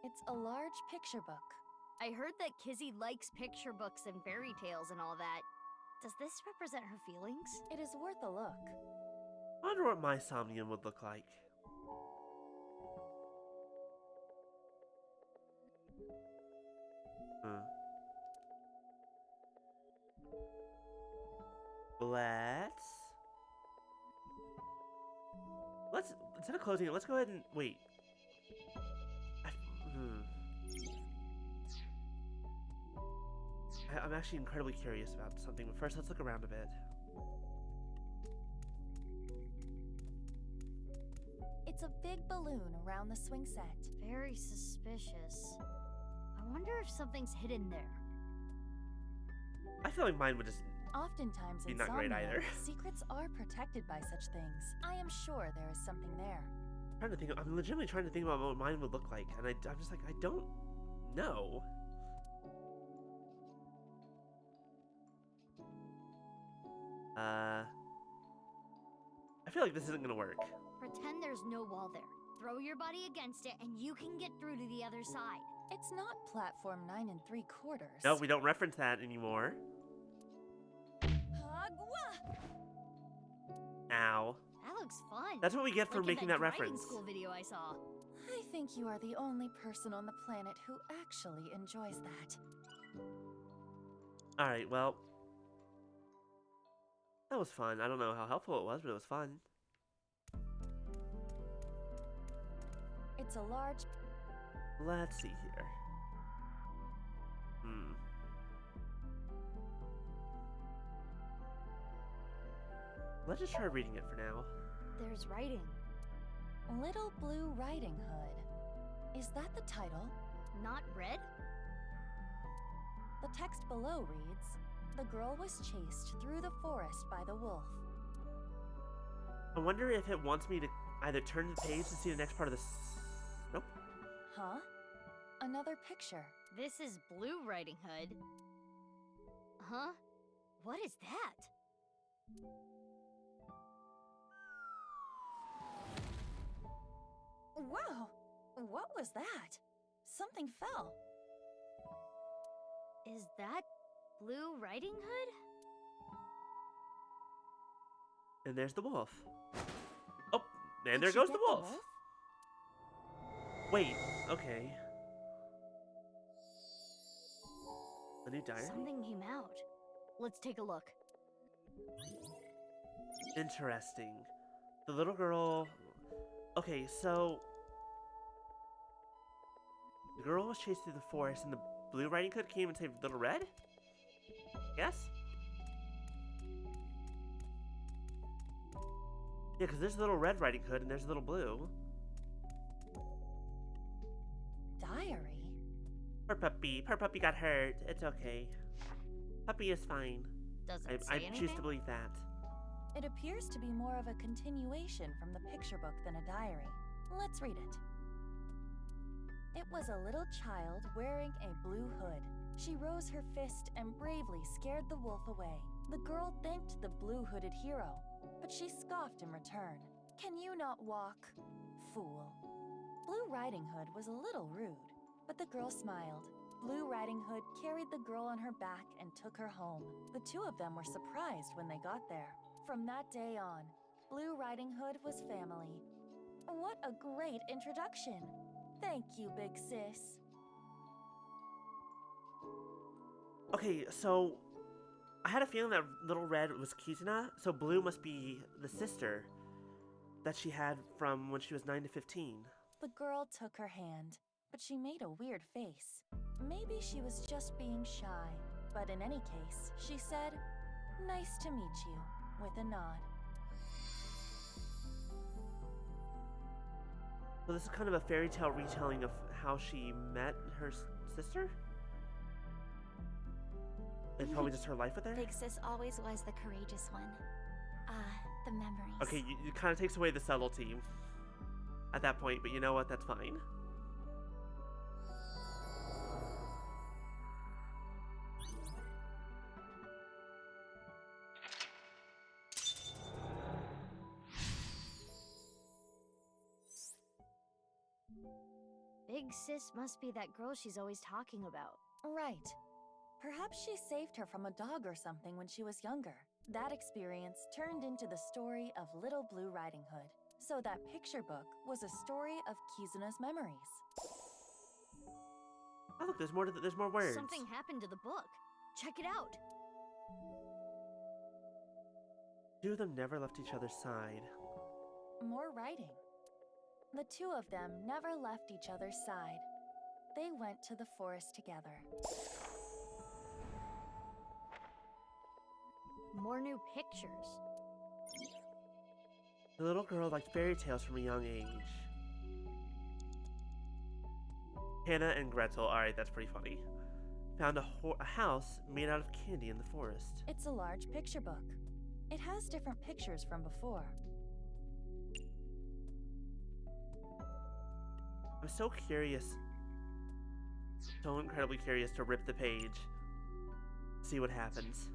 It's a large picture book. I heard that Kizzy likes picture books and fairy tales and all that. Does this represent her feelings? It is worth a look. I wonder what my Somnium would look like. Let's instead of closing it, let's go ahead and wait. I'm actually incredibly curious about something, but first let's look around a bit. It's a big balloon around the swing set. Very suspicious. I wonder if something's hidden there. I feel like mine would just Oftentimes be in not great Somnium, either. secrets are protected by such things. I am sure there is something there. I'm trying to think. I'm legitimately trying to think about what mine would look like, and I'm just like, I don't know. I feel like this isn't gonna work. Pretend there's no wall there. Throw your body against it and you can get through to the other side. It's not platform 9 3/4. No, we don't reference that anymore. Ow. That looks fun. That's what we get for like making in that driving reference. school video I saw. I think you are the only person on the planet who actually enjoys that. Alright, well. That was fun. I don't know how helpful it was, but it was fun. It's a large... Let's see here. Let's just try reading it for now. There's writing. Little Blue Riding Hood. Is that the title? Not red? The text below reads, "The girl was chased through the forest by the wolf." I wonder if it wants me to either turn the page to see the next part of this. Nope. Huh? Another picture. This is Blue Riding Hood. Huh? What is that? Wow! What was that? Something fell. Is that Blue Riding Hood? And there's the wolf. Oh, and Did there she goes get the wolf. Wait, okay. A new diary? Something came out. Let's take a look. Interesting. The little girl... Okay, so... The girl was chased through the forest and the Blue Riding Hood came and saved Little Red? Yes? Yeah, because there's a Little Red Riding Hood and there's a Little Blue. Diary? Poor puppy got hurt. It's okay. Puppy is fine. Does it say I anything? choose to believe that. It appears to be more of a continuation from the picture book than a diary. Let's read it. It was a little child wearing a blue hood. She rose her fist and bravely scared the wolf away. The girl thanked the blue-hooded hero, but she scoffed in return. Can you not walk? Fool. Blue Riding Hood was a little rude, but the girl smiled. Blue Riding Hood carried the girl on her back and took her home. The two of them were surprised when they got there. From that day on, Blue Riding Hood was family. What a great introduction! Thank you, big sis. Okay, so I had a feeling that Little Red was Kizuna, so Blue must be the sister that she had from when she was 9 to 15. The girl took her hand, but she made a weird face. Maybe she was just being shy, but in any case, she said, "Nice to meet you," with a nod. So this is kind of a fairy tale retelling of how she met her sister? And probably just her life with her? Big sis always was the courageous one. The memories. Okay, it kind of takes away the subtlety at that point, but you know what? That's fine. Big sis must be that girl she's always talking about. Right. Perhaps she saved her from a dog or something when she was younger. That experience turned into the story of Little Blue Riding Hood. So that picture book was a story of Kizuna's memories. Oh look, there's more words. Something happened to the book. Check it out. Two of them never left each other's side. More writing. The two of them never left each other's side. They went to the forest together. More new pictures. The little girl liked fairy tales from a young age. Hannah and Gretel, alright, that's pretty funny, found a house made out of candy in the forest. It's a large picture book. It has different pictures from before. I'm so curious, so incredibly curious to rip the page, see what happens.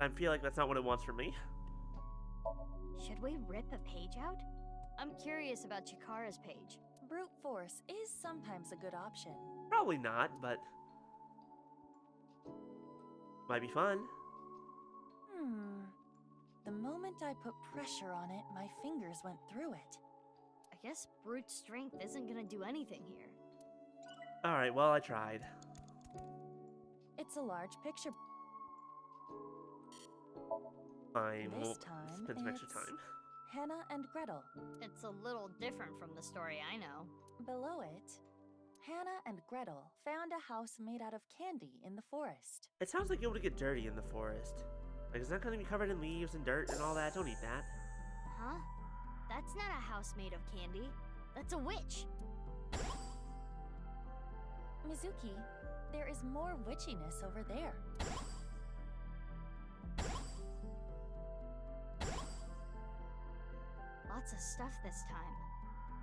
I feel like that's not what it wants from me. Should we rip a page out? I'm curious about Chikara's page. Brute force is sometimes a good option. Probably not, but might be fun. The moment I put pressure on it, my fingers went through it. I guess brute strength isn't gonna do anything here. Alright, well, I tried. It's a large picture. Fine, This we'll time spend some extra it's time. Hannah and Gretel. It's a little different from the story I know. Below it, Hannah and Gretel found a house made out of candy in the forest. It sounds like it would get dirty in the forest. Like, it's not gonna be covered in leaves and dirt and all that. Don't eat that. Huh? That's not a house made of candy. That's a witch. Mizuki, there is more witchiness over there. Lots of stuff this time.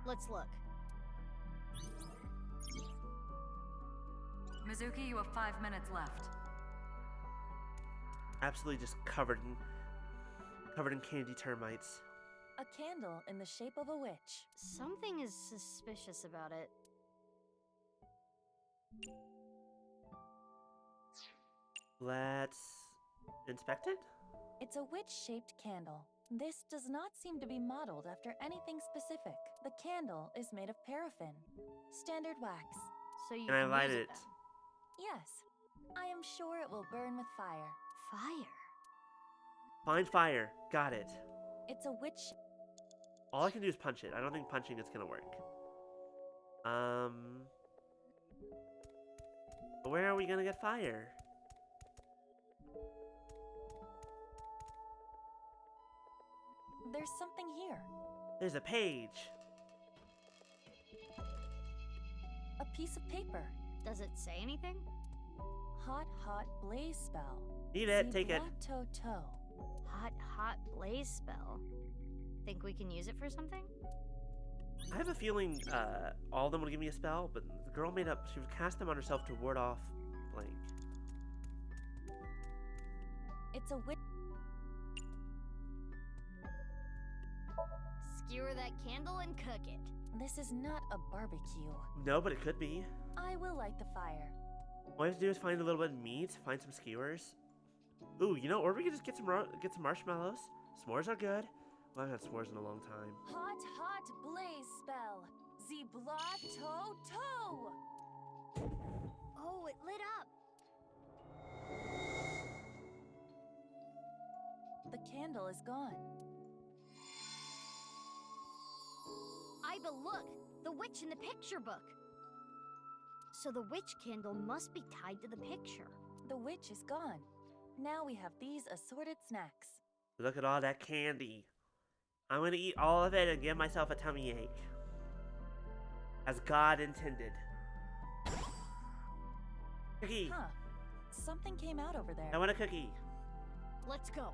Let's look. Mizuki, you have 5 minutes left. Absolutely just covered in candy termites. A candle in the shape of a witch. Something is suspicious about it. Let's inspect it? It's a witch-shaped candle. This does not seem to be modeled after anything specific. The candle is made of paraffin, standard wax. So you And I can light use it. then. Yes, I am sure it will burn with fire. Fire. Find fire. Got it. It's a witch. All I can do is punch it. I don't think punching is gonna work. Where are we gonna get fire? There's something here. There's a page. A piece of paper. Does it say anything? Hot, hot blaze spell. Need it, take it. Toe. Hot, hot blaze spell. Think we can use it for something? I have a feeling all of them would give me a spell, but the girl made up, she would cast them on herself to ward off blank. It's a witch. skewer that candle and cook it. This is not a barbecue. No, but it could be. I will light the fire. All we have to do is find a little bit of meat, find some skewers. Ooh, you know, or we could just get some marshmallows. S'mores are good. Well, I haven't had s'mores in a long time. Hot, hot blaze spell. The blood to. Oh, it lit up. The candle is gone. Iba, look! The witch in the picture book! So the witch candle must be tied to the picture. The witch is gone. Now we have these assorted snacks. Look at all that candy. I'm gonna eat all of it and give myself a tummy ache. As God intended. Cookie! Huh. Something came out over there. I want a cookie. Let's go.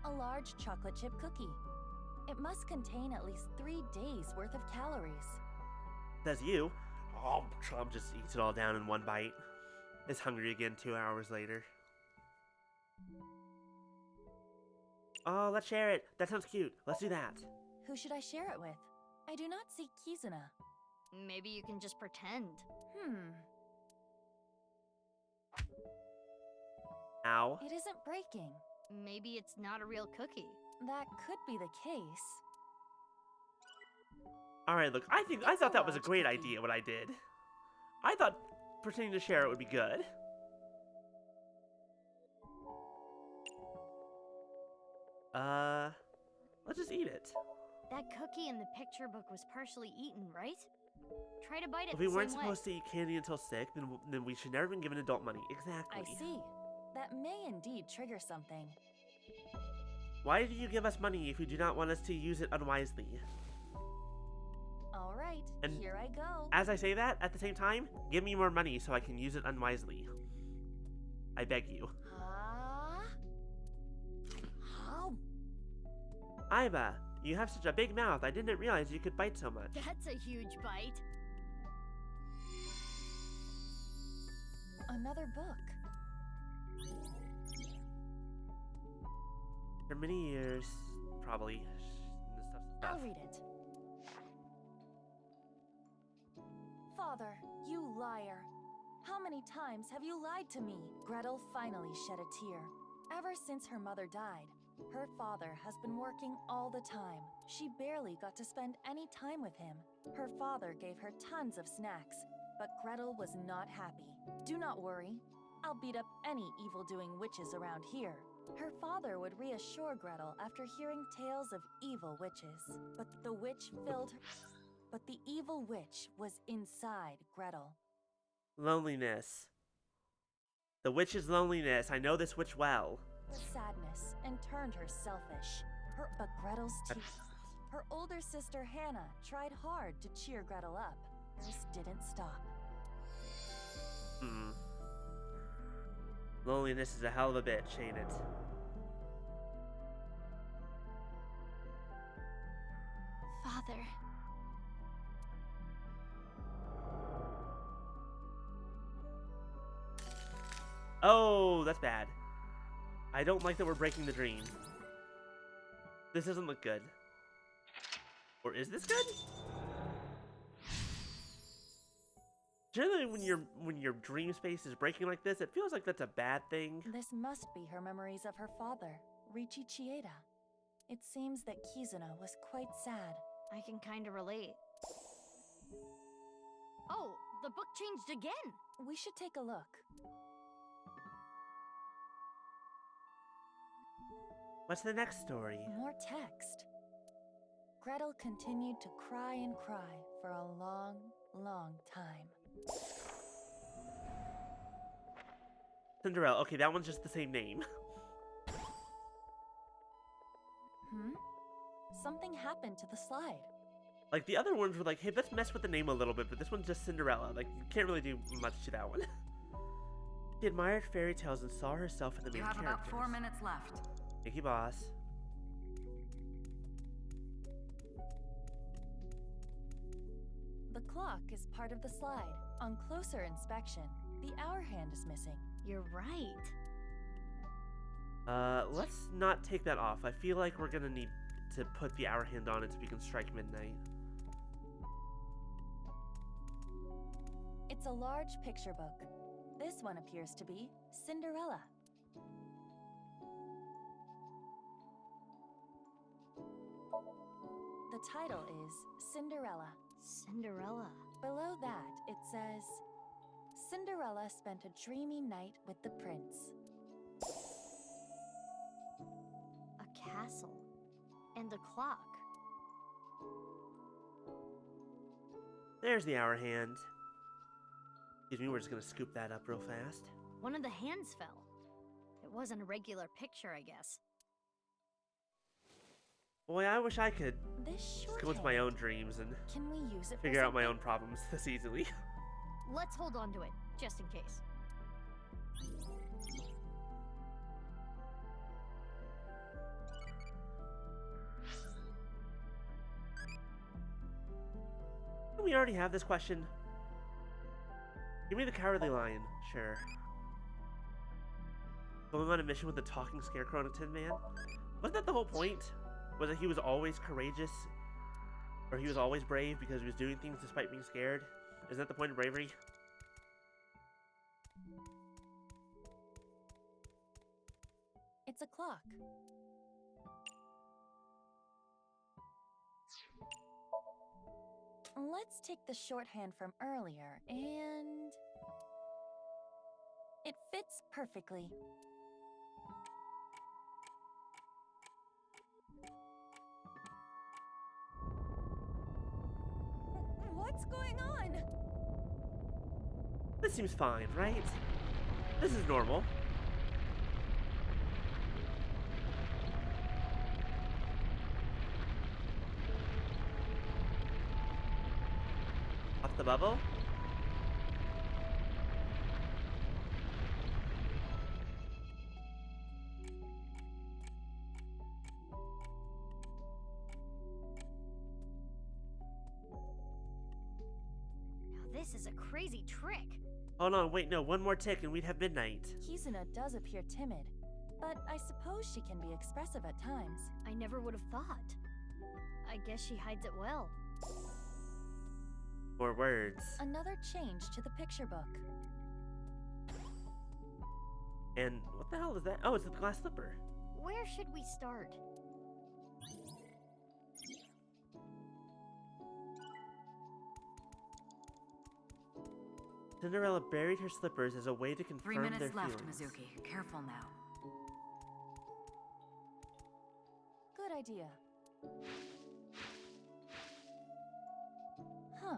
A large chocolate chip cookie. It must contain at least 3 days worth of calories. Says you. Oh, Trump just eats it all down in one bite. Is hungry again 2 hours later. Oh, let's share it. That sounds cute. Let's do that. Who should I share it with? I do not see Kizuna. Maybe you can just pretend. Ow. It isn't breaking. Maybe it's not a real cookie. That could be the case. Alright, look, I thought that was a great idea what I did. I thought pretending to share it would be good. Let's just eat it. That cookie in the picture book was partially eaten, right? Try to bite it If we the weren't same supposed to eat candy until 6, then we should never have been given adult money. Exactly. I see. That may indeed trigger something. Why do you give us money if you do not want us to use it unwisely? All right, And here I go. As I say that, at the same time, give me more money so I can use it unwisely. I beg you. How? Iba, you have such a big mouth. I didn't realize you could bite so much. That's a huge bite. Another book. For many years, probably. I'll read it. Father, you liar. How many times have you lied to me? Gretel finally shed a tear. Ever since her mother died, her father has been working all the time. She barely got to spend any time with him. Her father gave her tons of snacks, but Gretel was not happy. Do not worry. I'll beat up any evil-doing witches around here. Her father would reassure Gretel after hearing tales of evil witches. But the witch filled her... But the evil witch was inside Gretel. Loneliness. The witch's loneliness. I know this witch well. Sadness and turned her selfish. But Gretel's her older sister Hannah tried hard to cheer Gretel up. This didn't stop. Loneliness is a hell of a bitch, ain't it? Father. Oh, that's bad. I don't like that we're breaking the dream. This doesn't look good. Or is this good? Generally, when your dream space is breaking like this, it feels like that's a bad thing. This must be her memories of her father, Richi Chieda. It seems that Kizuna was quite sad. I can kinda relate. Oh, the book changed again! We should take a look. What's the next story? More text. Gretel continued to cry and cry for a long, long time. Cinderella. Okay, that one's just the same name. Something happened to the slide. Like, the other ones were like, hey, let's mess with the name a little bit, but this one's just Cinderella. Like, you can't really do much to that one. She admired fairy tales and saw herself in the main characters. You have about 4 minutes left. Thank you, boss. The clock is part of the slide. On closer inspection, the hour hand is missing. You're right. Let's not take that off. I feel like we're gonna need to put the hour hand on it so we can strike midnight. It's a large picture book. This one appears to be Cinderella. The title is Cinderella. Cinderella. Below that, it says, Cinderella spent a dreamy night with the prince. A castle. And a clock. There's the hour hand. Excuse me, we're just gonna scoop that up real fast. One of the hands fell. It wasn't a regular picture, I guess. Boy, I wish I could This just go into my own dreams and Can we use it figure for out my something? own problems this easily. Let's hold on to it, just in case. Do we already have this question? Give me the cowardly lion, sure. Going on a mission with the talking scarecrow and a tin man? Wasn't that the whole point? Was that he was always courageous? Or he was always brave because he was doing things despite being scared? Isn't that the point of bravery? It's a clock. Let's take the shorthand from earlier and... It fits perfectly. What's going on? This seems fine, right? This is normal. Off the bubble? Now this is a crazy trick. Hold on, wait, no, one more tick and we'd have midnight. Kizuna does appear timid, but I suppose she can be expressive at times. I never would have thought. I guess she hides it well. More words. Another change to the picture book. And what the hell is that? Oh, it's the glass slipper. Where should we start? Cinderella buried her slippers as a way to confirm 3 minutes their left, feelings. Mizuki. Careful now. Good idea. Huh,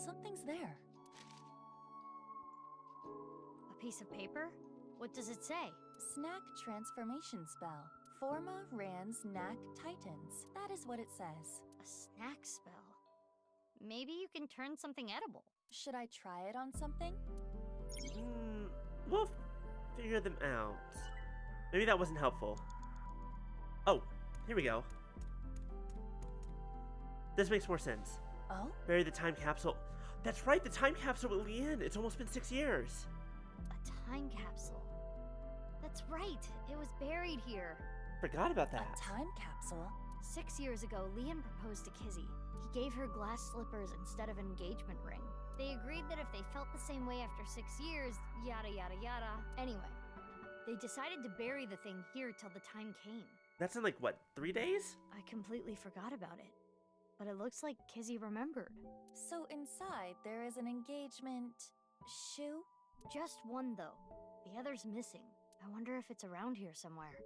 something's there. A piece of paper? What does it say? Snack transformation spell. Forma Rans Knack Titans. That is what it says. A snack spell. Maybe you can turn something edible. Should I try it on something? We'll figure them out. Maybe that wasn't helpful. Oh, here we go. This makes more sense. Oh? Bury the time capsule. That's right, the time capsule with Leanne. It's almost been 6 years. A time capsule. That's right. It was buried here. Forgot about that. A time capsule? 6 years ago, Leanne proposed to Kizzy. He gave her glass slippers instead of an engagement ring. They agreed that if they felt the same way after 6 years, yada yada yada. Anyway, they decided to bury the thing here till the time came. That's in like, what, 3 days? I completely forgot about it. But it looks like Kizzy remembered. So inside there is an engagement shoe? Just one, though. The other's missing. I wonder if it's around here somewhere.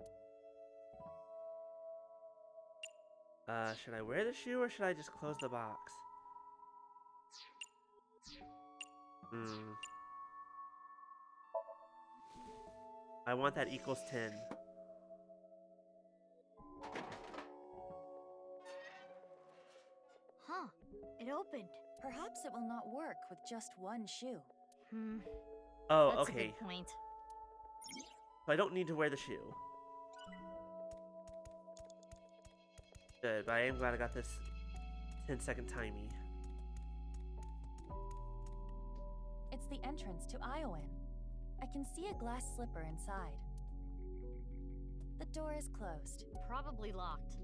Should I wear the shoe or should I just close the box? I want that equals 10. Huh. It opened. Perhaps it will not work with just one shoe. Oh, That's okay. a good point. So I don't need to wear the shoe. Good, but I am glad I got this 10-second timey. the entrance to Iowan. I can see a glass slipper inside. The door is closed. Probably locked.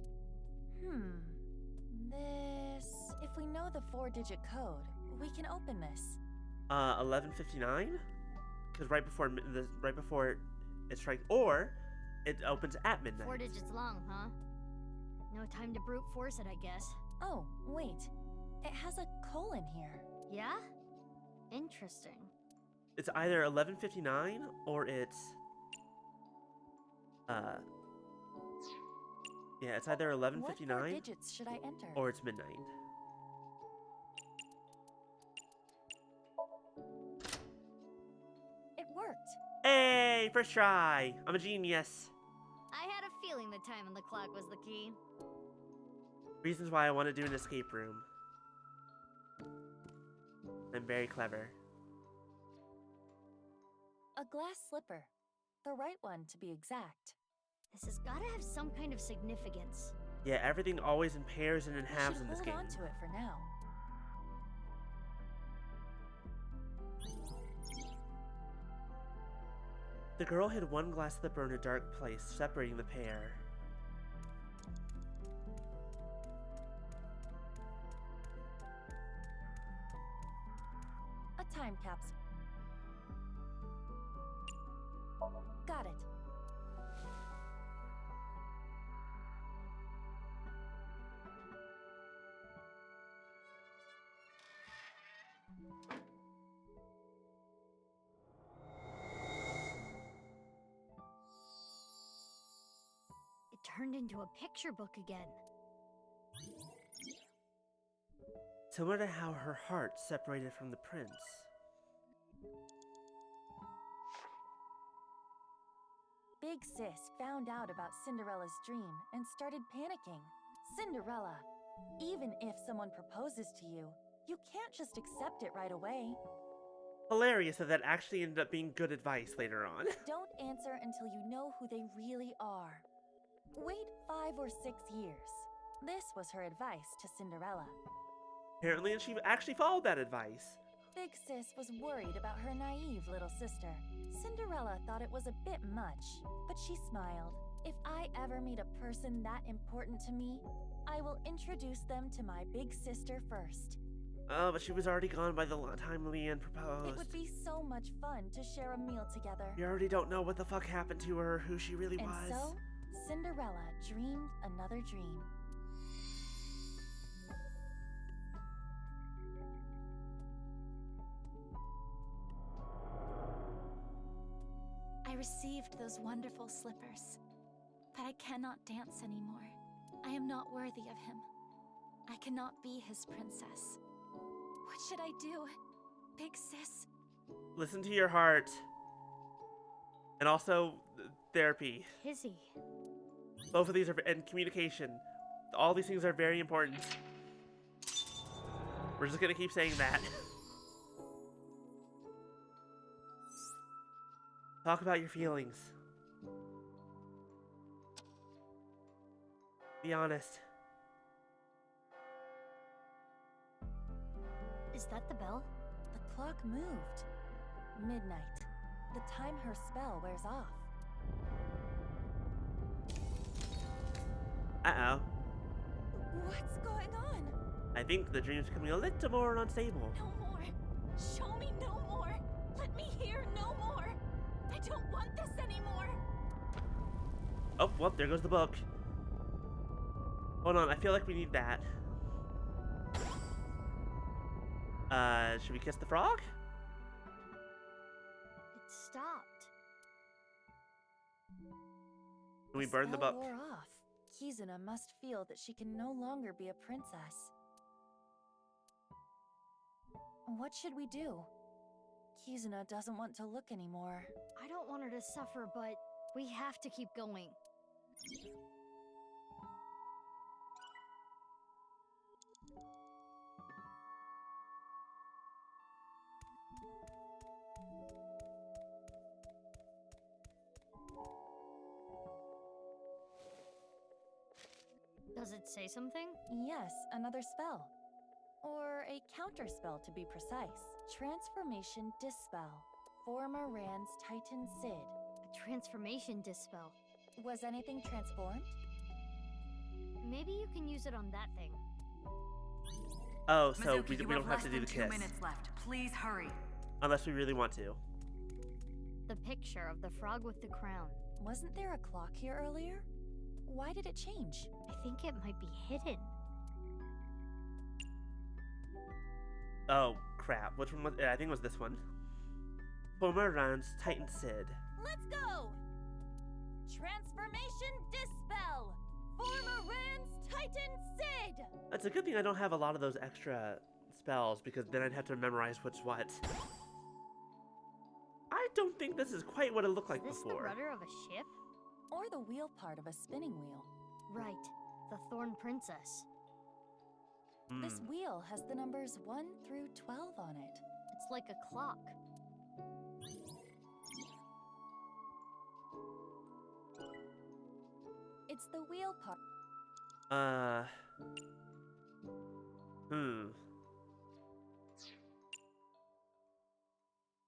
This... If we know the 4-digit code, we can open this. 11:59? Because right before it strikes, or it opens at midnight. 4 digits long, huh? No time to brute force it, I guess. Oh, wait. It has a colon here. Yeah? Interesting. It's either 11:59 or it's yeah, it's either 11:59 What 4 digits should I enter? or it's midnight. It worked. Hey, first try. I'm a genius. I had a feeling the time on the clock was the key. Reasons why I want to do an escape room. I'm very clever. A glass slipper. The right one, to be exact. This has gotta have some kind of significance. Yeah, everything always in pairs and in We halves should in this hold game. on to it for now. The girl hid one glass slipper in a dark place, separating the pair. A time capsule. Got it. It turned into a picture book again. Similar to how her heart separated from the prince. Big Sis found out about Cinderella's dream and started panicking. Cinderella, even if someone proposes to you, you can't just accept it right away. Hilarious that that actually ended up being good advice later on. Don't answer until you know who they really are. Wait 5 or 6 years. This was her advice to Cinderella. Apparently, she actually followed that advice. Big Sis was worried about her naive little sister. Cinderella thought it was a bit much, but she smiled. If I ever meet a person that important to me, I will introduce them to my big sister first. Oh, but she was already gone by the time Leanne proposed. It would be so much fun to share a meal together. You already don't know what the fuck happened to her, who she really And was. so, Cinderella dreamed another dream. I received those wonderful slippers, but I cannot dance anymore. I am not worthy of him. I cannot be his princess. What should I do, Big Sis? Listen to your heart. And also, therapy. Kizzy. Both of these are, and communication. All these things are very important. We're just gonna keep saying that. Talk about your feelings. Be honest. Is that the bell? The clock moved. Midnight. The time her spell wears off. Uh-oh. What's going on? I think the dream's becoming a little more unstable. No more. Show me no more. Let me hear no more. I don't want this anymore. Oh, well, there goes the book. Hold on, I feel like we need that. Should we kiss the frog? It stopped. Can we burn the spell book? wore off. Kizuna must feel that she can no longer be a princess. What should we do? Kizuna doesn't want to look anymore. I don't want her to suffer, but we have to keep going. Does it say something? Yes, another spell. Or a counter spell to be precise. Transformation Dispel. Former Rand's Titan Sid. A transformation dispel. Was anything transformed? Maybe you can use it on that thing. Oh, so Mizuki, we you don't have to less do the than 2 kiss. minutes left. Please hurry. Unless we really want to. The picture of the frog with the crown. Wasn't there a clock here earlier? Why did it change? I think it might be hidden. Oh, crap. Which one was it? I think it was this one. Former Rand's Titan Sid. Let's go! Transformation Dispel! Former Rand's Titan Sid! It's a good thing I don't have a lot of those extra spells, because then I'd have to memorize what's what. I don't think this is quite what it looked like Is this before. the rudder of a ship? Or the wheel part of a spinning wheel. Right. The Thorn Princess. This wheel has the numbers 1 through 12 on it. It's like a clock. It's the wheel part.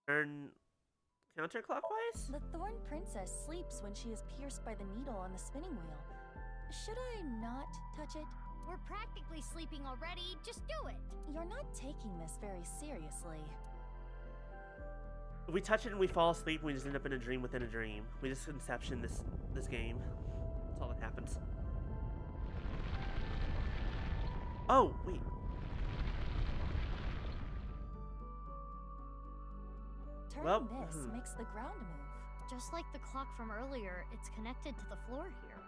Turn counterclockwise? The Thorn Princess sleeps when she is pierced by the needle on the spinning wheel. Should I not touch it? We're practically sleeping already. Just do it. You're not taking this very seriously. If we touch it and we fall asleep, we just end up in a dream within a dream. We just inception this game. That's all that happens. Oh, wait. Turning this makes the ground move. Just like the clock from earlier, it's connected to the floor here.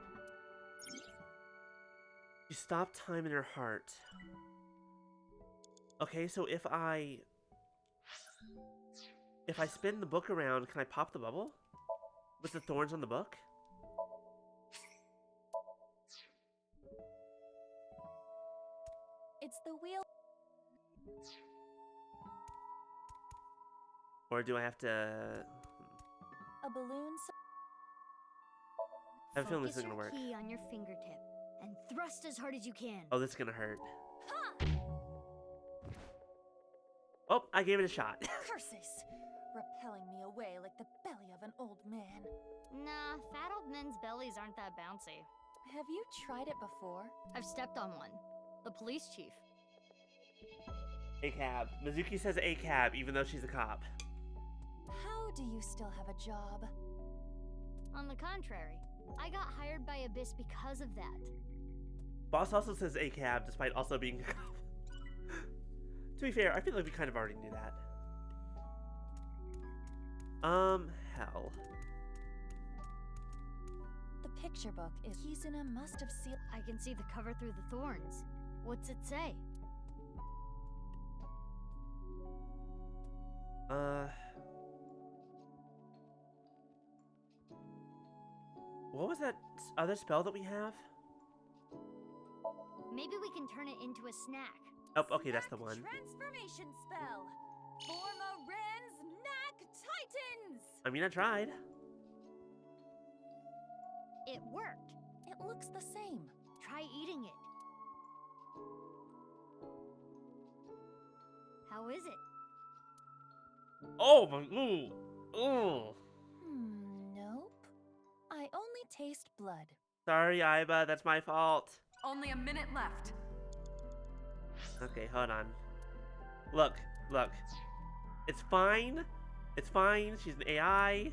You stop time in her heart. Okay, so if I spin the book around, can I pop the bubble? With the thorns on the book? It's the wheel. Or do I have to... A balloon. I have a feeling this isn't gonna Focus work. your key on your fingertip and thrust as hard as you can. Oh, this is gonna hurt. Oh, I gave it a shot. Curses! Repelling me away like the belly of an old man. Nah, fat old men's bellies aren't that bouncy. Have you tried it before? I've stepped on one. The police chief. A cab. Mizuki says a cab, even though she's a cop. How do you still have a job? On the contrary, I got hired by Abyss because of that. Boss also says a cab, despite also being a cop. To be fair, I feel like we kind of already knew that. Hell. The picture book is Kizuna must have sealed. I can see the cover through the thorns. What's it say? What was that other spell that we have? Maybe we can turn it into a snack. Oh, okay, that's the one. Transformation spell. Forma Rens Knack Titans. I mean, I tried. It worked. It looks the same. Try eating it. How is it? Oh my, ooh. Nope. I only taste blood. Sorry, Aiba, that's my fault. Only a minute left. Okay, hold on. Look. It's fine. It's fine. She's an AI.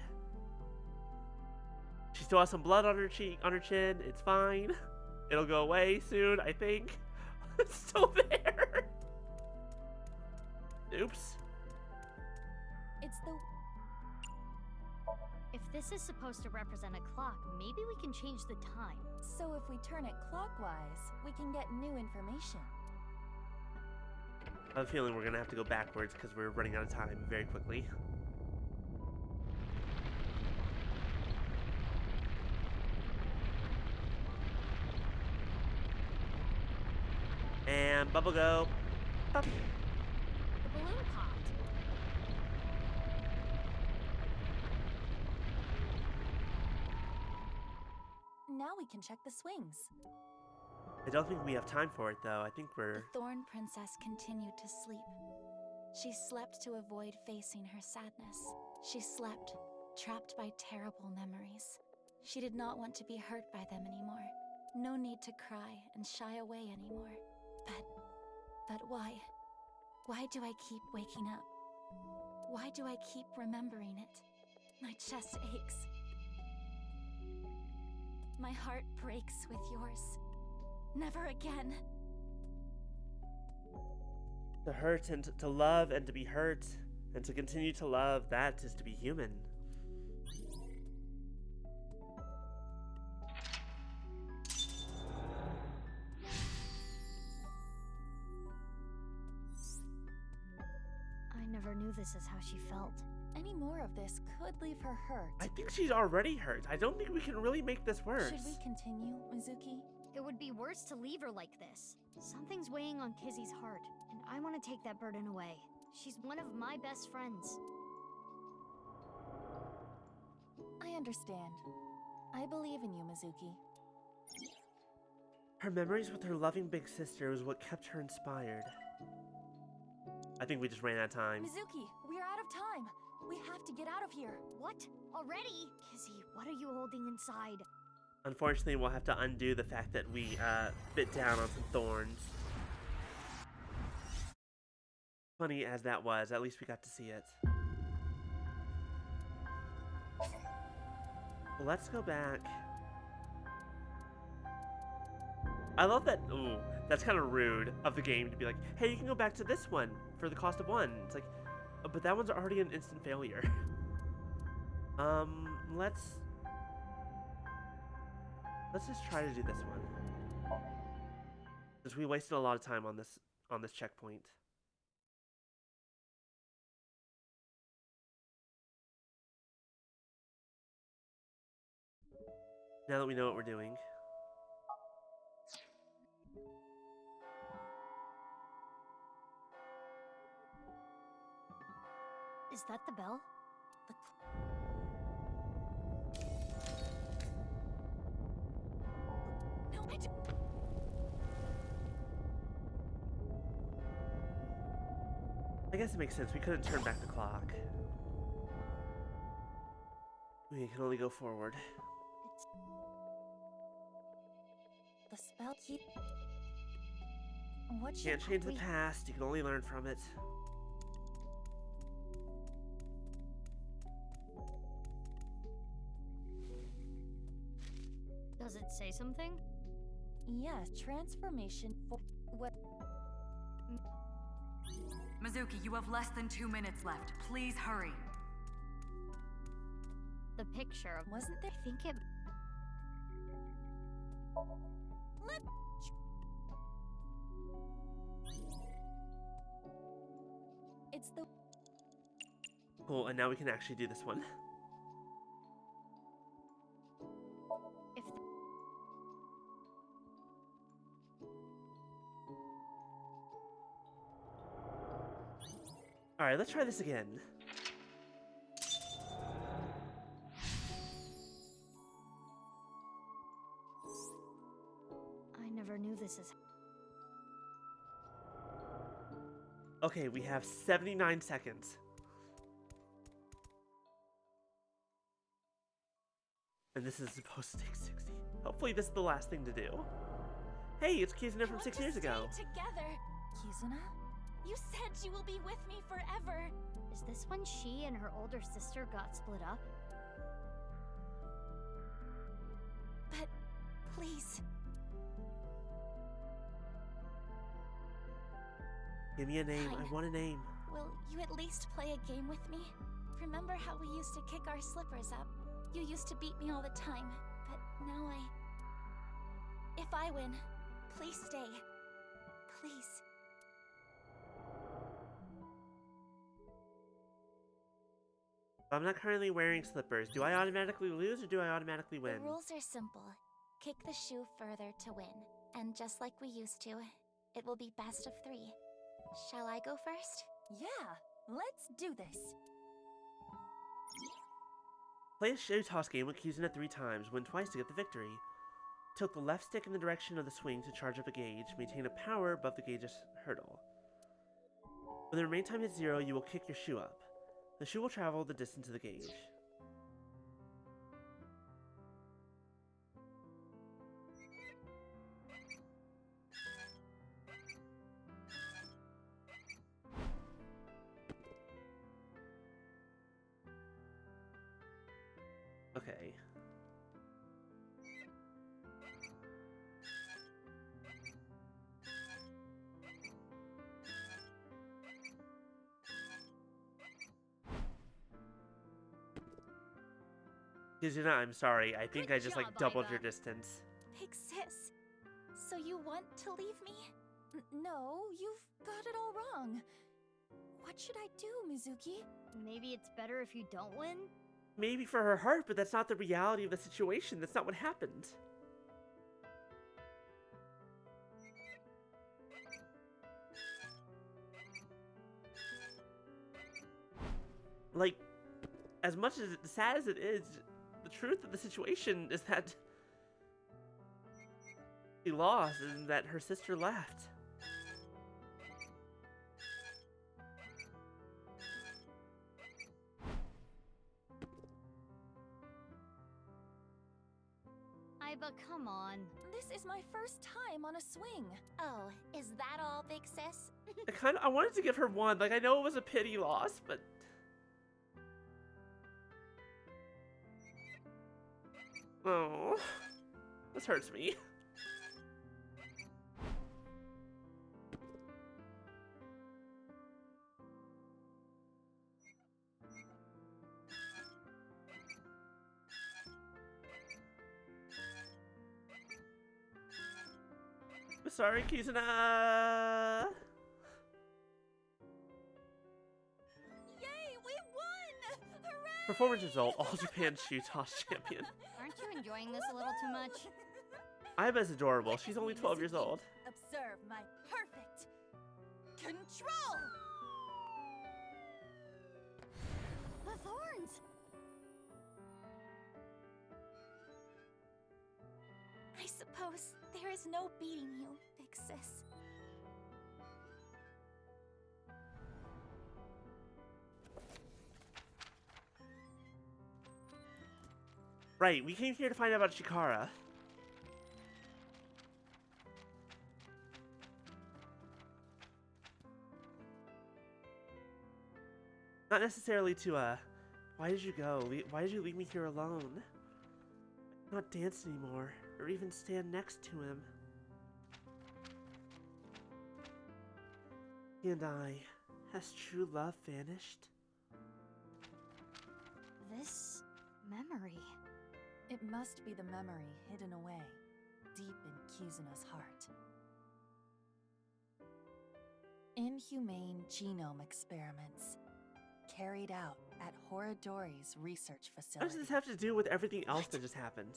She still has some blood on her cheek, on her chin. It's fine. It'll go away soon, I think. It's still there. Oops. It's the... If this is supposed to represent a clock, maybe we can change the time. So if we turn it clockwise, we can get new information. I have a feeling we're gonna have to go backwards because we're running out of time very quickly. And bubble go. Pop. The balloon popped. Now we can check the swings. I don't think we have time for it though. I think we're... The Thorn Princess continued to sleep. She slept to avoid facing her sadness. She slept, trapped by terrible memories. She did not want to be hurt by them anymore. No need to cry and shy away anymore. But why? Why do I keep waking up? Why do I keep remembering it? My chest aches. My heart breaks with yours. Never again. To hurt and to love and to be hurt and to continue to love, that is to be human. I never knew this is how she felt. Any more of this could leave her hurt. I think she's already hurt. I don't think we can really make this worse. Should we continue, Mizuki? It would be worse to leave her like this. Something's weighing on Kizzy's heart, and I want to take that burden away. She's one of my best friends. I understand. I believe in you, Mizuki. Her memories with her loving big sister was what kept her inspired. I think we just ran out of time. Mizuki, we are out of time. We have to get out of here. What? Already? Kizzy, what are you holding inside? Unfortunately, we'll have to undo the fact that we bit down on some thorns. Funny as that was, at least we got to see it. Let's go back. I love that. Ooh, that's kind of rude of the game to be like, hey, you can go back to this one for the cost of one. It's like, but that one's already an instant failure. Let's just try to do this one. Because we wasted a lot of time on this checkpoint. Now that we know what we're doing. Is that the bell? No, I don't. I guess it makes sense. We couldn't turn back the clock. We can only go forward. The spell keep. What You can't change the past. You can only learn from it. Does it say something? Yes, transformation for what? Mizuki, you have less than 2 minutes left. Please hurry. The picture of Wasn't there? I think it. Let. It's the. Cool, and now we can actually do this one. If the... Alright, let's try this again. I never knew this is. Okay, we have 79 seconds. And this is supposed to take 60. Hopefully this is the last thing to do. Hey, it's Kizuna from 6 years ago. Together. Kizuna? You said you will be with me forever. Is this when she and her older sister got split up? But please. Give me a name. Fine. I want a name. Will you at least play a game with me? Remember how we used to kick our slippers up? You used to beat me all the time, but now if I win, please stay. Please. I'm not currently wearing slippers. Do I automatically lose or do I automatically win? The rules are simple. Kick the shoe further to win. And just like we used to, it will be best of 3. Shall I go first? Yeah, let's do this. Play a shoe toss game with Kizuna 3 times. Win twice to get the victory. Tilt the left stick in the direction of the swing to charge up a gauge. Maintain a power above the gauge's hurdle. When the remain time is 0, you will kick your shoe up. The shoe will travel the distance of the gauge. Okay. Kizuna, I'm sorry. I think I just like doubled your distance. Big sis, so you want to leave me? No, you've got it all wrong. What should I do, Mizuki? Maybe it's better if you don't win? Maybe for her heart, but that's not the reality of the situation. That's not what happened. Like, as much as sad as it is, the truth of the situation is that she lost and that her sister left. But come on. This is my first time on a swing. Oh, is that all, big sis? I wanted to give her 1. Like, I know it was a pity loss, but... Oh, this hurts me. Sorry, Kizuna. Yay, we won! Hooray! Performance result: All Japan Shoe Toss Champion. Aren't you enjoying this a little too much? Aiba's adorable. She's only 12 years old. Observe my perfect control! The thorns! I suppose there is no beating you, big sis. Right, we came here to find out about Chikara. Not necessarily to, why did you go? Why did you leave me here alone? I cannot dance anymore, or even stand next to him. He and I, has true love vanished? This memory... It must be the memory hidden away, deep in Kizuna's heart. Inhumane genome experiments, carried out at Horadori's research What facility. does this have to do with everything else that just happened?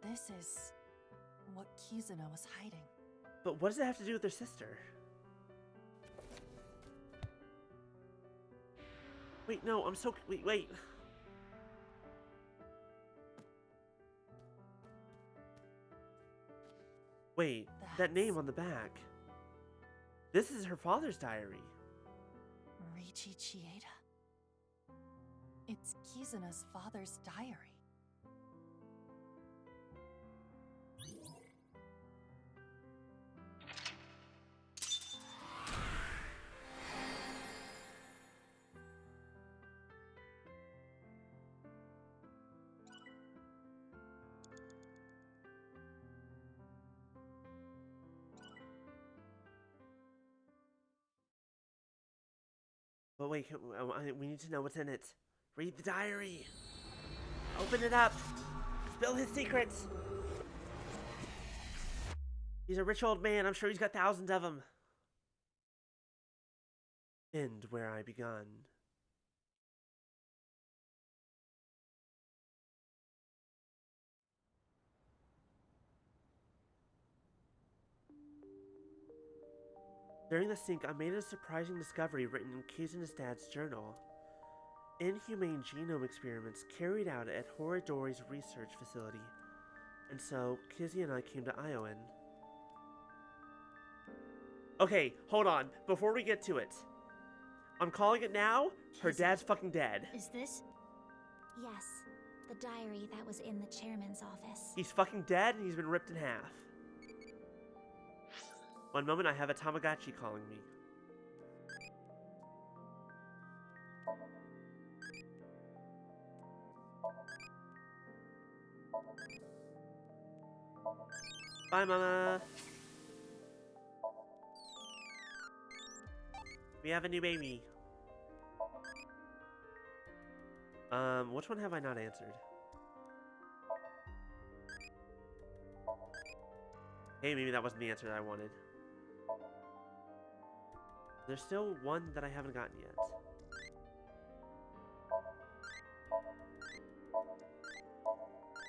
This is what Kizuna was hiding. But what does it have to do with their sister? Wait, no, I'm so... Wait. Wait, that name on the back. This is her father's diary. Riichi Chieda. It's Kizuna's father's diary. But wait, we need to know what's in it. Read the diary. Open it up. Spill his secrets. He's a rich old man. I'm sure he's got thousands of them. End where I begun. During the sync, I made a surprising discovery written in Kizuna's dad's journal. Inhumane genome experiments carried out at Horadori's research facility. And so, Kizzy and I came to Iowan. Okay, hold on. Before we get to it, I'm calling it now. Her dad's fucking dead. Is this? Yes. The diary that was in the chairman's office. He's fucking dead and he's been ripped in half. One moment, I have a Tamagotchi calling me. Bye, Mama. We have a new baby. Which one have I not answered? Hey, maybe that wasn't the answer that I wanted. There's still one that I haven't gotten yet.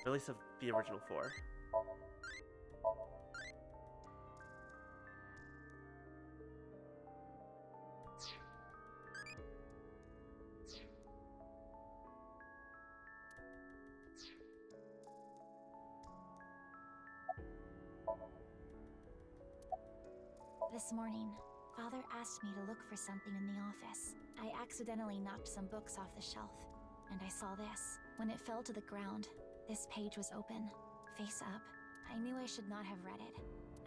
At least of the original 4. This morning, Father asked me to look for something in the office. I accidentally knocked some books off the shelf, and I saw this. When it fell to the ground, this page was open, face up. I knew I should not have read it.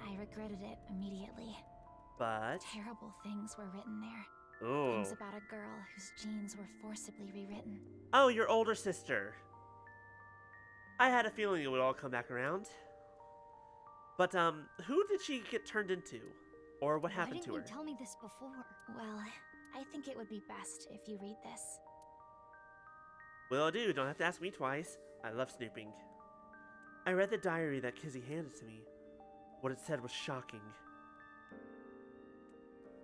I regretted it immediately. But terrible things were written there. Ooh. Things about a girl whose genes were forcibly rewritten. Oh, your older sister. I had a feeling it would all come back around. But, who did she get turned into? Or what happened to her? Why didn't you tell me this before? Well, I think it would be best if you read this. Will do, don't have to ask me twice. I love snooping. I read the diary that Kizzy handed to me. What it said was shocking.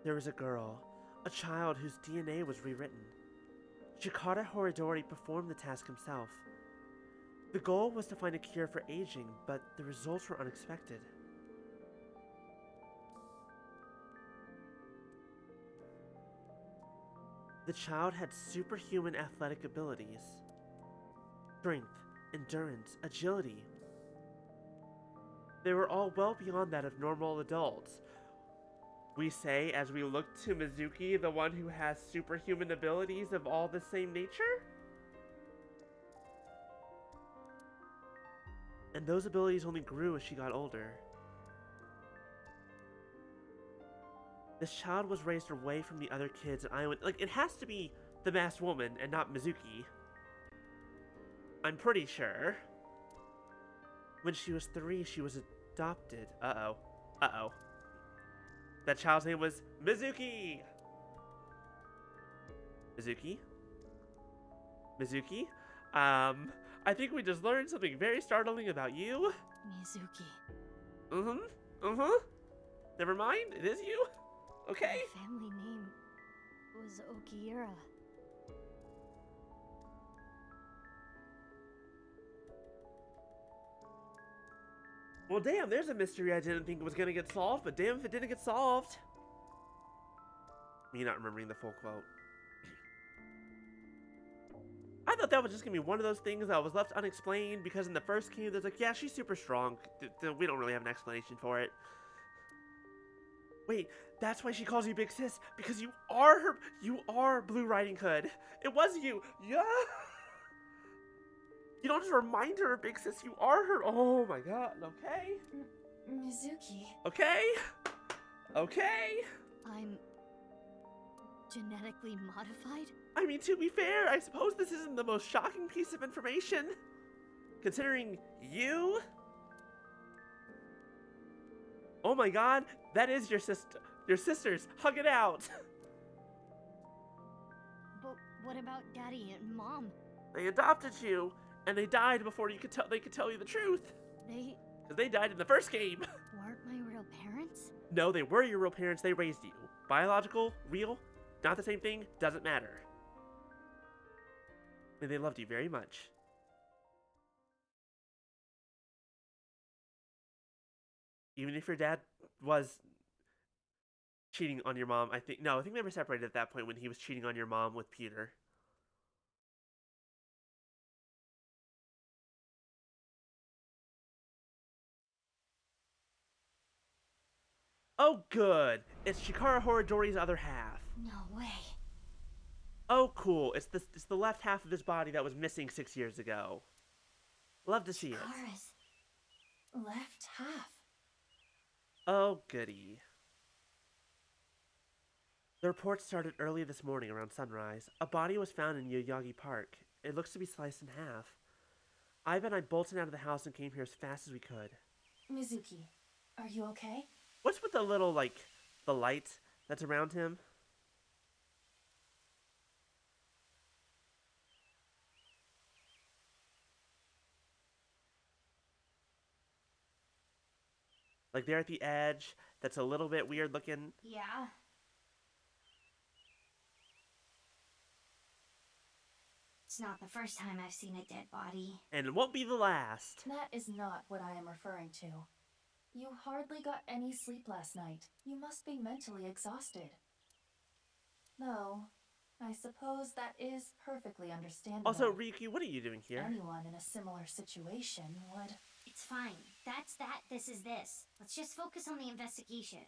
There was a girl, a child whose DNA was rewritten. Shikata Horidori performed the task himself. The goal was to find a cure for aging, but the results were unexpected. The child had superhuman athletic abilities. Strength, endurance, agility. They were all well beyond that of normal adults. We say as we look to Mizuki, the one who has superhuman abilities of all the same nature? And those abilities only grew as she got older. This child was raised away from the other kids, and it has to be the masked woman and not Mizuki. I'm pretty sure. When she was 3, she was adopted. Uh-oh. Uh-oh. That child's name was Mizuki! Mizuki? Mizuki? I think we just learned something very startling about you. Mizuki. Never mind, it is you? Okay. My family name was Okiura. Well, damn, there's a mystery I didn't think was gonna get solved, but damn if it didn't get solved. Me not remembering the full quote. I thought that was just gonna be one of those things that was left unexplained because in the first game, there's like, yeah, she's super strong. We don't really have an explanation for it. Wait, that's why she calls you Big Sis, because you are her. You are Blue Riding Hood. It was you. Yeah. You don't just remind her of Big Sis, you are her. Oh my god, okay. Mizuki. Okay. Okay. I'm genetically modified? I mean, to be fair, I suppose this isn't the most shocking piece of information. Considering you... Oh my god, that is your sister. Your sisters. Hug it out. But what about Daddy and Mom? They adopted you, and they died before they could tell you the truth. They... Because they died in the first game. weren't my real parents? No, they were your real parents. They raised you. Biological, real, not the same thing, doesn't matter. And they loved you very much. Even if your dad was cheating on your mom, I think they were separated at that point when he was cheating on your mom with Peter. Oh, good. It's Chikara Horadori's other half. No way. Oh, cool. It's the left half of his body that was missing 6 years ago. Love to see it. Chikara's Left half. Oh, goody. The report started early this morning around sunrise. A body was found in Yoyagi Park. It looks to be sliced in half. Iva and I bolted out of the house and came here as fast as we could. Mizuki, are you okay? What's with the little, like, the light that's around him? Like, there at the edge, that's a little bit weird looking. Yeah. It's not the first time I've seen a dead body. And it won't be the last. That is not what I am referring to. You hardly got any sleep last night. You must be mentally exhausted. Though, I suppose that is perfectly understandable. Also, Ryuki, what are you doing here? Anyone in a similar situation would... It's fine. That's that, this is this. Let's just focus on the investigation.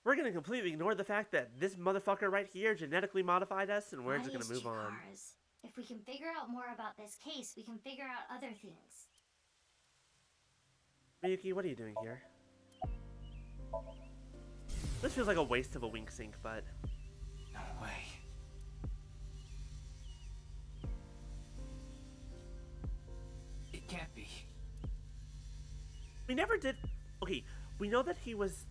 We're gonna completely ignore the fact that this motherfucker right here genetically modified us, and we're just Body gonna is move on. Chikara's. If we can figure out more about this case, we can figure out other things. Ryuki, what are you doing here? This feels like a waste of a wink sync, but... No way. It can't be. We never did... Okay, we know that he was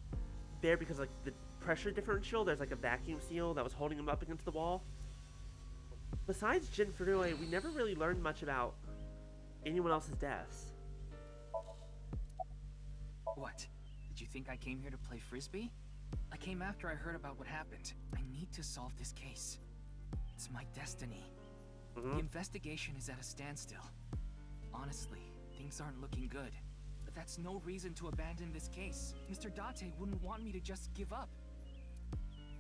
there because, like, the pressure differential, there's, like, a vacuum seal that was holding him up against the wall. Besides Jin Furue, we never really learned much about anyone else's deaths. What? Did you think I came here to play frisbee? I came after I heard about what happened. I need to solve this case. It's my destiny. The investigation is at a standstill. Honestly, things aren't looking good. But that's no reason to abandon this case. Mr. Date wouldn't want me to just give up.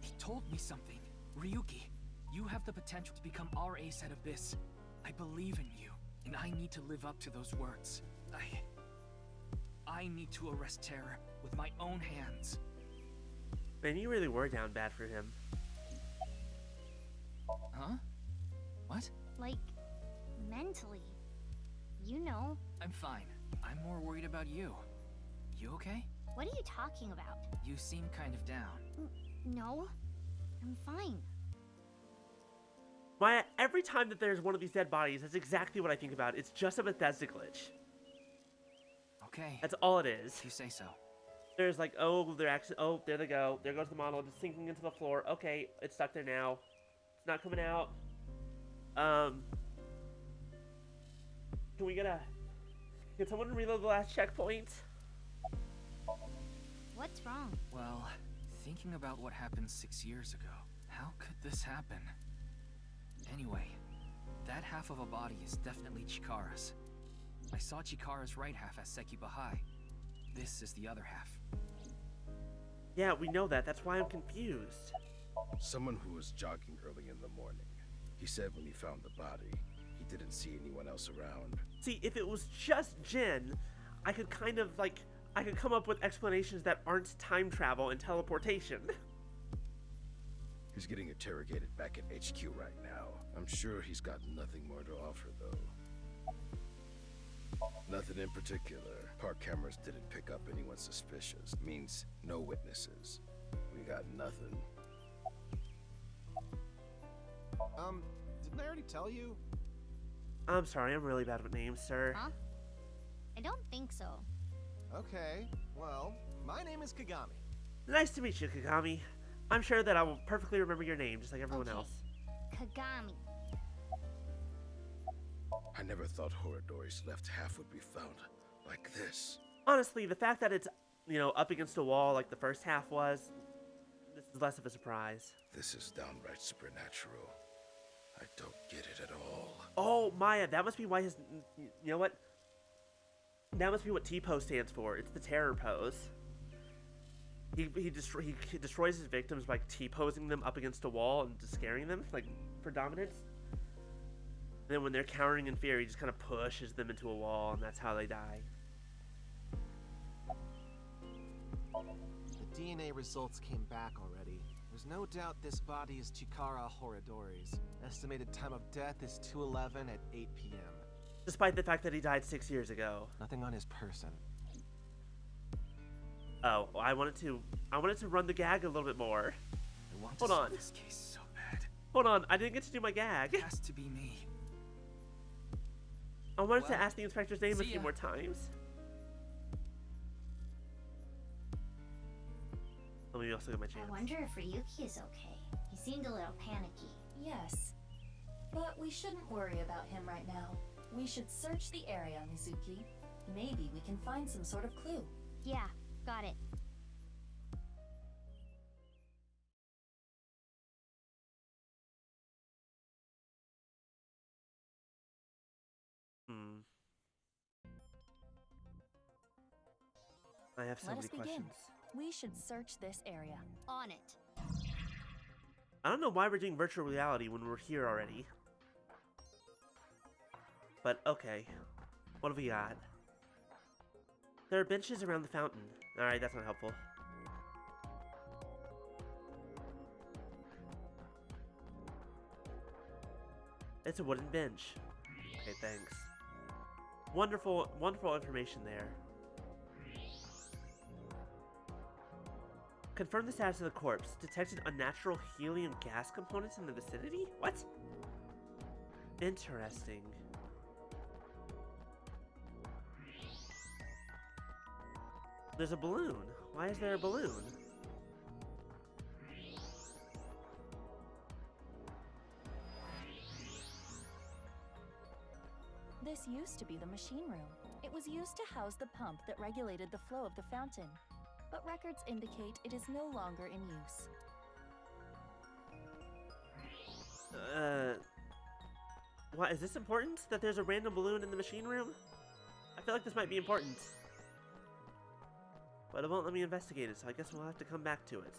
He told me something. Ryuki, you have the potential to become our ace at Abyss. I believe in you, and I need to live up to those words. I need to arrest terror with my own hands. Man, you really were down bad for him. Huh? What? Like, mentally. You know. I'm fine. I'm more worried about you. You okay? What are you talking about? You seem kind of down. No. I'm fine. Maya, every time that there's one of these dead bodies, that's exactly what I think about. It's just a Bethesda glitch. Okay. That's all it is. If you say so. There's like, oh, they're actually, oh, there they go. There goes the model, just sinking into the floor. Okay, it's stuck there now. It's not coming out. Can someone reload the last checkpoint? What's wrong? Well, thinking about what happened 6 years ago, how could this happen? Anyway, that half of a body is definitely Chikara's. I saw Chikara's right half as Sekiba High. This is the other half. Yeah, we know that. That's why I'm confused. Someone who was jogging early in the morning. He said when he found the body, he didn't see anyone else around. See, if it was just Jin, I could kind of, like, I could come up with explanations that aren't time travel and teleportation. He's getting interrogated back at HQ right now. I'm sure he's got nothing more to offer, though. Nothing in particular. Park cameras didn't pick up anyone suspicious. Means no witnesses. We got nothing. Didn't I already tell you? I'm sorry, I'm really bad with names, sir. Huh? I don't think so. Okay, well, my name is Kagami. Nice to meet you, Kagami. I'm sure that I will perfectly remember your name, just like everyone else. Kagami. I never thought Horadori's left half would be found like this. Honestly, the fact that it's, you know, up against a wall like the first half was, this is less of a surprise. This is downright supernatural. I don't get it at all. Oh, Maya, that must be why his, you know what? That must be what T-pose stands for. It's the terror pose. He destroys his victims by T-posing them up against a wall and just scaring them, like, for dominance. And then when they're cowering in fear, he just kind of pushes them into a wall, and that's how they die. The DNA results came back already. There's no doubt this body is Chikara Horadori's. Estimated time of death is 2:11 at 8 p.m. Despite the fact that he died 6 years ago. Nothing on his person. Oh, I wanted to run the gag a little bit more. I want Hold to on. solve this case so bad. Hold on, I didn't get to do my gag. It has to be me. I wanted to ask the inspector's name a few more times. Let me also get my chance. I wonder if Ryuki is okay. He seemed a little panicky. Yes. But we shouldn't worry about him right now. We should search the area, Mizuki. Maybe we can find some sort of clue. Yeah, got it. I have so Let many us begin. questions. We should search this area. On it. I don't know why we're doing virtual reality when we're here already. But okay. What have we got? There are benches around the fountain. Alright, that's not helpful. It's a wooden bench. Okay, thanks. Wonderful, wonderful information there. Confirm the status of the corpse. Detected unnatural helium gas components in the vicinity? What? Interesting. There's a balloon. Why is there a balloon? This used to be the machine room. It was used to house the pump that regulated the flow of the fountain, but records indicate it is no longer in use. What, is this important? That there's a random balloon in the machine room? I feel like this might be important. But it won't let me investigate it, so I guess we'll have to come back to it.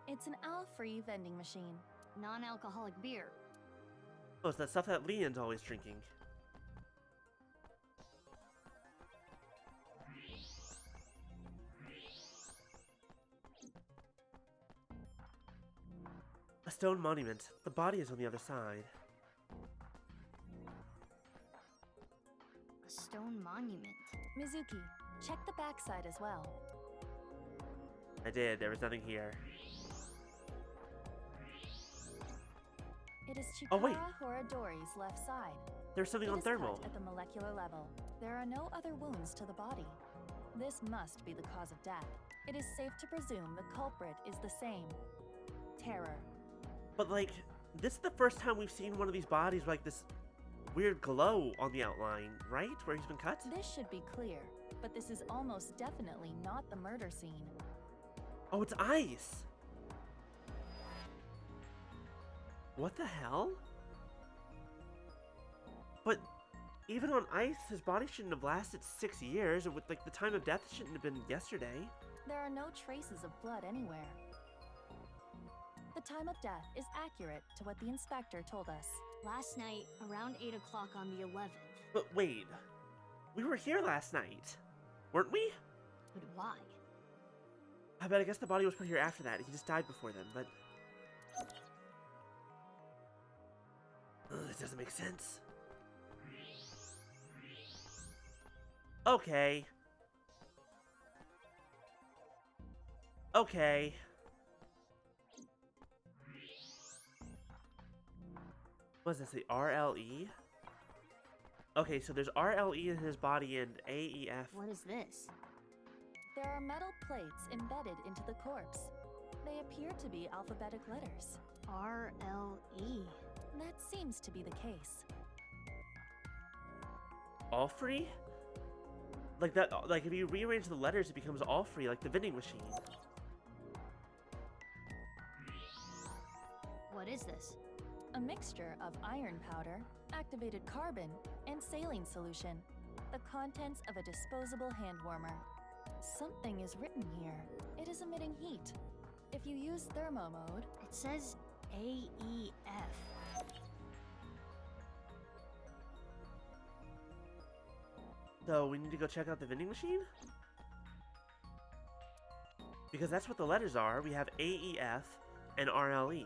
It's an alcohol-free vending machine. Non-alcoholic beer. Oh, it's that stuff that Leon's always drinking. A stone monument. The body is on the other side. A stone monument. Mizuki, check the backside as well. I did. There was nothing here. It is Oh, wait. Chikara Horadori's left side. There's something It on is thermal. cut at the molecular level. There are no other wounds to the body. This must be the cause of death. It is safe to presume the culprit is the same. Terror. But like, this is the first time we've seen one of these bodies with like this weird glow on the outline, right? Where he's been cut? This should be clear, but this is almost definitely not the murder scene. Oh, it's ice! What the hell? But even on ice, his body shouldn't have lasted 6 years. With like the time of death shouldn't have been yesterday. There are no traces of blood anywhere. The time of death is accurate to what the inspector told us. Last night, around 8 o'clock on the 11th. But wait, we were here last night, weren't we? But why? I bet I guess the body was put here after that. He just died before then, but... This doesn't make sense. Okay. Okay. What does this say? RLE? Okay, so there's RLE in his body and AEF. What is this? There are metal plates embedded into the corpse. They appear to be alphabetic letters. RLE. That seems to be the case. All free? Like that, like if you rearrange the letters, it becomes all free, like the vending machine. What is this? A mixture of iron powder, activated carbon, and saline solution. The contents of a disposable hand warmer. Something is written here. It is emitting heat. If you use thermo mode, it says AEF. So we need to go check out the vending machine? Because that's what the letters are. We have AEF and RLE.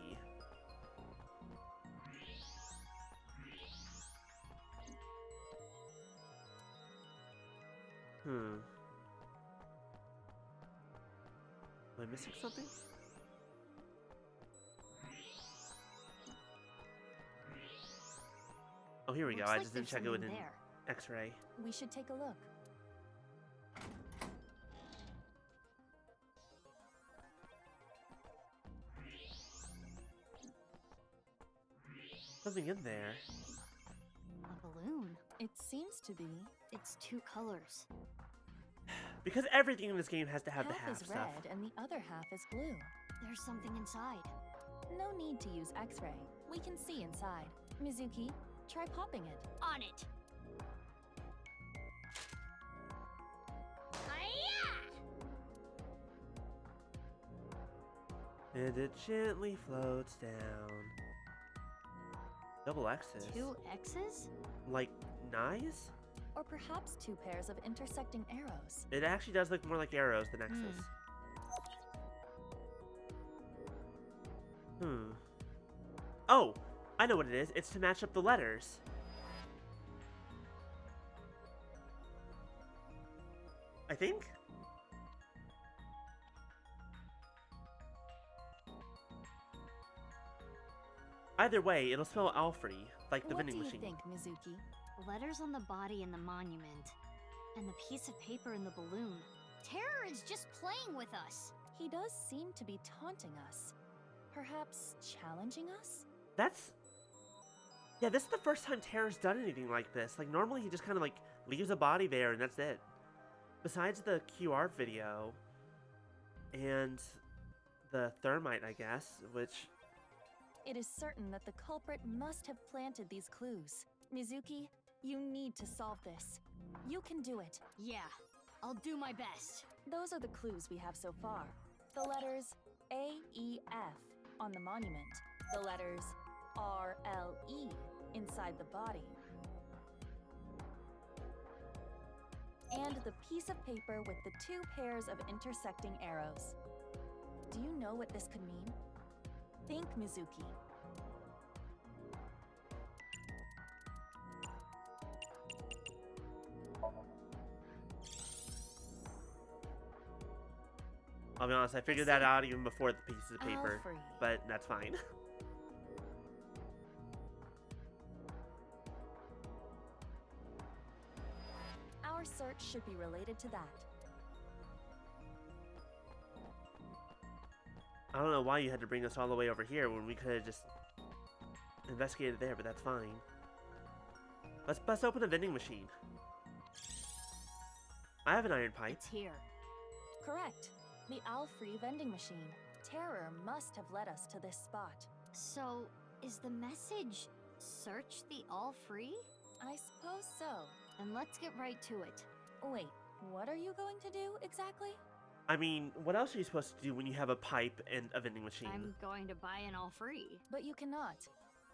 Am I missing something? Oh, here we go. I just didn't check it with an X-ray. We should take a look. Something in there. A balloon. It seems to be. It's 2 colors. Because everything in this game has to have the Half half is stuff. red and the other half is blue. There's something inside. No need to use X-ray. We can see inside. Mizuki, try popping it. On it. Hiya! And it gently floats down. Double X's. 2 X's? Like knives? Or perhaps 2 pairs of intersecting arrows. It actually does look more like arrows than X's. Oh! I know what it is. It's to match up the letters. I think? Either way, it'll spell Alfrey, like the vending machine. What do you think, Mizuki? Letters on the body in the monument. And the piece of paper in the balloon. Terror is just playing with us. He does seem to be taunting us. Perhaps challenging us? Yeah, this is the first time Terror's done anything like this. Like, normally he just kind of, like, leaves a body there and that's it. Besides the QR video and the thermite, I guess, which... It is certain that the culprit must have planted these clues. Mizuki, you need to solve this. You can do it. Yeah, I'll do my best. Those are the clues we have so far. The letters AEF on the monument. The letters RLE inside the body. And the piece of paper with the 2 pairs of intersecting arrows. Do you know what this could mean? Think, Mizuki. I'll be honest, I figured that out even before the pieces of paper, Alfrey. but that's fine. Our search should be related to that. I don't know why you had to bring us all the way over here when we could have just investigated there, but that's fine. Let's bust open the vending machine. I have an iron pipe. It's here. Correct. The Alfrey vending machine. Terror must have led us to this spot. So, is the message, search the all free? I suppose so. Then let's get right to it. Wait, what are you going to do exactly? I mean, what else are you supposed to do when you have a pipe and a vending machine? I'm going to buy an all free. But you cannot.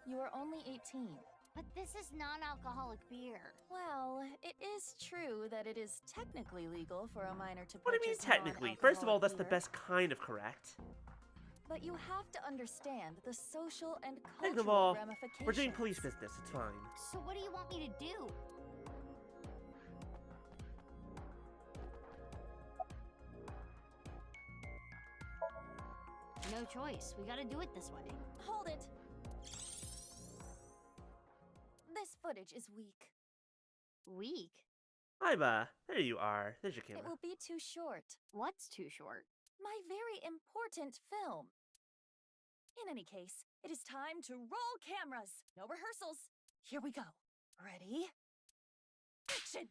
You are only 18. But this is non-alcoholic beer. Well, it is true that it is technically legal for a minor to purchase. What do you mean technically? First of all, that's the best kind of correct. But you have to understand the social and Second of cultural all, ramifications. we're doing police business, it's fine. So what do you want me to do? No choice. We gotta do it this way. Hold it! This footage is weak. Weak? Hi, there you are. There's your camera. It will be too short. What's too short? My very important film. In any case, it is time to roll cameras. No rehearsals. Here we go. Ready? Action!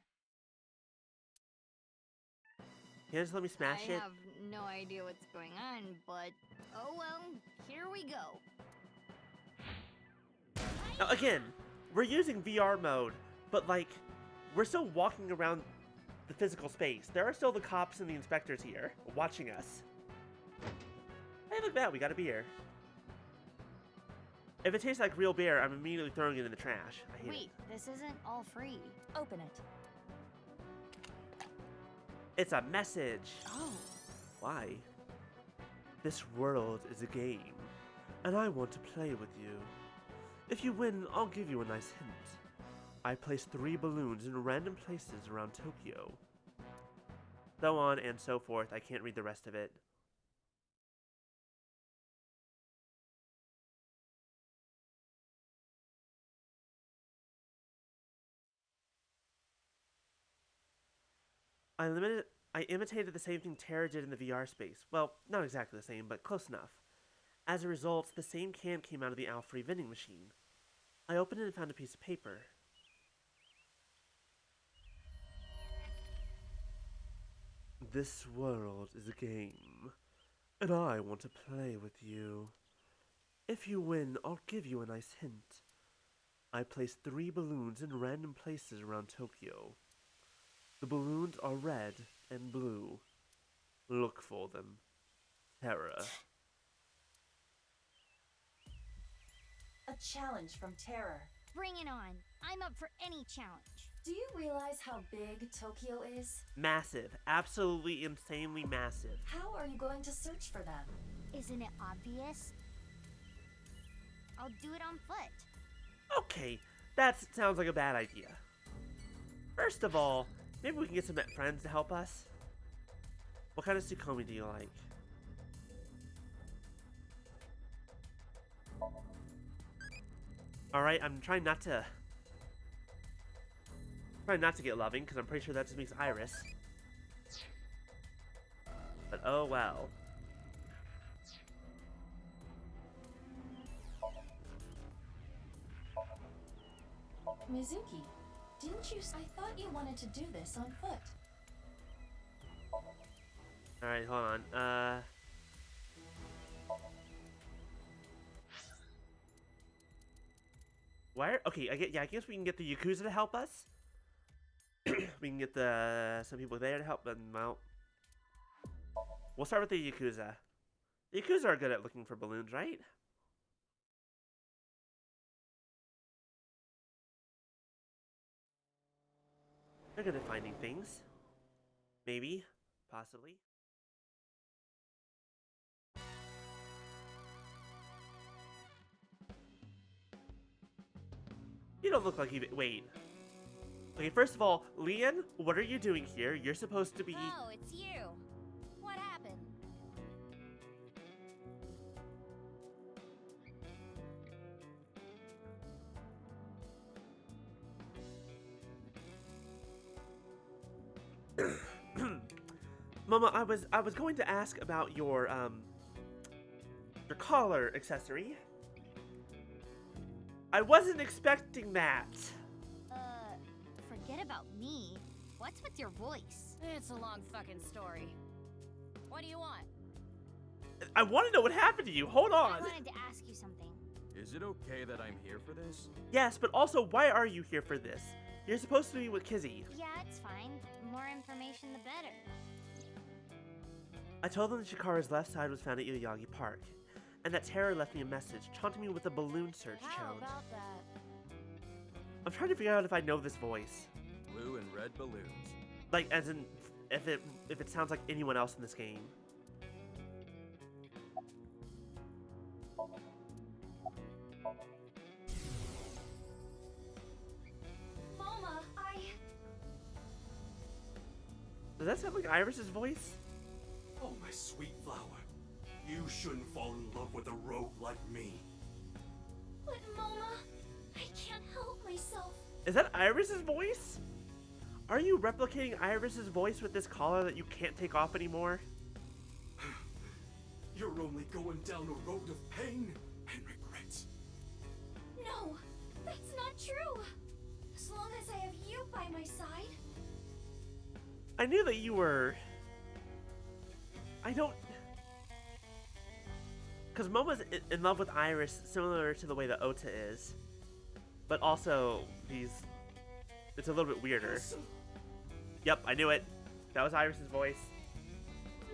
You just let me smash I it? have no idea what's going on, but oh well, here we go. Now, again, we're using VR mode, but like, we're still walking around the physical space. There are still the cops and the inspectors here, watching us. Hey, look at that, we got a beer. If it tastes like real beer, I'm immediately throwing it in the trash. I hate Wait, this isn't all free. Open it. It's a message. Oh. Why? This world is a game, and I want to play with you. If you win, I'll give you a nice hint. I place 3 balloons in random places around Tokyo. So on and so forth. I can't read the rest of it. I imitated the same thing Terra did in the VR space. Well, not exactly the same, but close enough. As a result, the same can came out of the owl-free vending machine. I opened it and found a piece of paper. This world is a game, and I want to play with you. If you win, I'll give you a nice hint. I placed 3 balloons in random places around Tokyo. The balloons are red and blue. Look for them. Terra. A challenge from Terror. Bring it on. I'm up for any challenge. Do you realize how big Tokyo is? Massive. Absolutely insanely massive. How are you going to search for them? Isn't it obvious? I'll do it on foot. Okay, that sounds like a bad idea. First of all, maybe we can get some friends to help us. What kind of Tsukomi do you like? Alright, I'm trying not to get loving, because I'm pretty sure that just makes Iris. But oh well. Mizuki, didn't you? I thought you wanted to do this on foot. Alright, hold on. Where? Okay, I guess we can get the Yakuza to help us. We can get some people there to help them out. We'll start with the Yakuza. The Yakuza are good at looking for balloons, right? They're good at finding things. Maybe. Possibly. You don't look like you... Wait. Okay, first of all, Leon, what are you doing here? You're supposed to be... Oh, it's you. What happened? Mama, I was going to ask about your collar accessory. I wasn't expecting that. Forget about me. What's with your voice? It's a long fucking story. What do you want? I want to know what happened to you. Hold on. I wanted to ask you something. Is it okay that I'm here for this? Yes, but also, why are you here for this? You're supposed to be with Kizzy. Yeah, it's fine. The more information, the better. I told them that Shikara's left side was found at Yoyagi Park, and that Terra left me a message taunting me with a balloon search challenge. How about that? I'm trying to figure out if I know this voice. Blue and red balloons. Like, as in, if it sounds like anyone else in this game. Mama, Does that sound like Iris's voice? Oh, my sweet flower. You shouldn't fall in love with a rogue like me. But Mama, I can't help myself. Is that Iris's voice? Are you replicating Iris's voice with this collar that you can't take off anymore? You're only going down a road of pain and regrets. No, that's not true. As long as I have you by my side. I knew that you were... I don't... Because Momo's in love with Iris, similar to the way that Ota is. But also, it's a little bit weirder. Yep, I knew it. That was Iris's voice.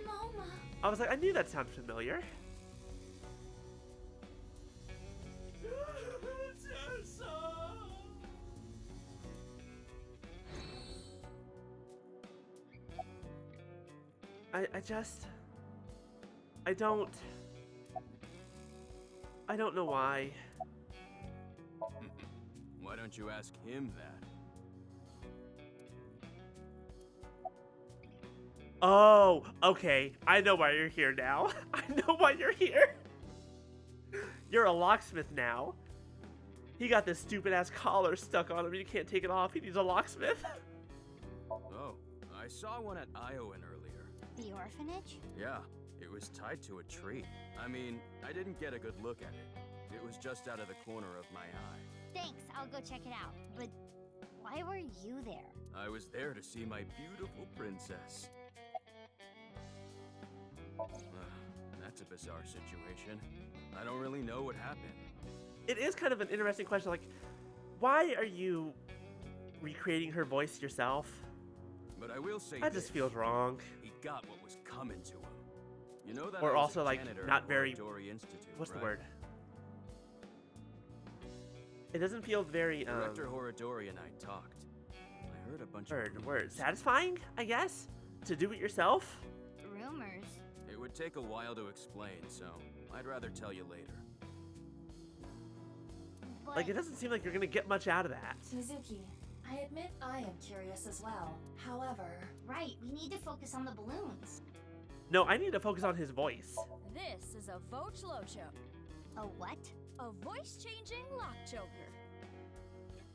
Mama. I was like, I knew that sounded familiar. I don't know why. Why don't you ask him that? Oh, okay. I know why you're here now. I know why you're here. You're a locksmith now. He got this stupid ass collar stuck on him. You can't take it off. He needs a locksmith. Oh, I saw one at Iowan earlier. The orphanage? Yeah, it was tied to a tree. I mean, I didn't get a good look at it. It was just out of the corner of my eye. Thanks, I'll go check it out. But why were you there? I was there to see my beautiful princess. That's a bizarre situation. I don't really know what happened. It is kind of an interesting question, like, why are you recreating her voice yourself? But I will say that just feels wrong. He got what was coming to him. You know that or I was also a like janitor not at very. Dory Institute, What's right? the word? It doesn't feel very. Director Horadori and I talked. I heard a bunch of word satisfying, I guess, to do it yourself. Rumors. It would take a while to explain, so I'd rather tell you later. But Like, it doesn't seem like you're gonna get much out of that. Mizuki, I admit I am curious as well. However... Right, we need to focus on the balloons. No, I need to focus on his voice. This is a Voch Locho. A what? A voice-changing lock choker.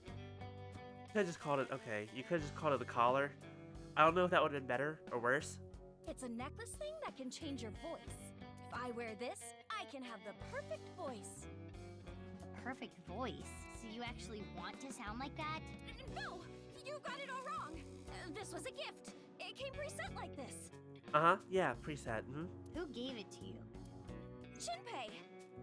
You could have just called it, okay, you could have just called it the collar. I don't know if that would have been better or worse. It's a necklace thing that can change your voice. If I wear this, I can have the perfect voice. A perfect voice? So you actually want to sound like that? No! You got it all wrong! This was a gift. It came preset like this. Uh-huh, yeah, preset. Who gave it to you? Shinpei!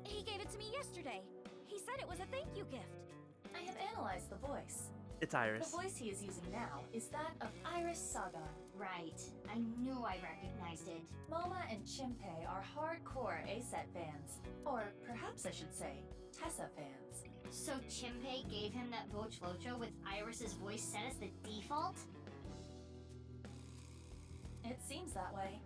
He gave it to me yesterday. He said it was a thank you gift. I have analyzed the voice. It's Iris. The voice he is using now is that of Iris Sagan. Right. I knew I recognized it. Moma and Shinpei are hardcore A-set fans. Or perhaps I should say, Tessa fans. So Shinpei gave him that Voch Locho with Iris's voice set as the default? It seems that way.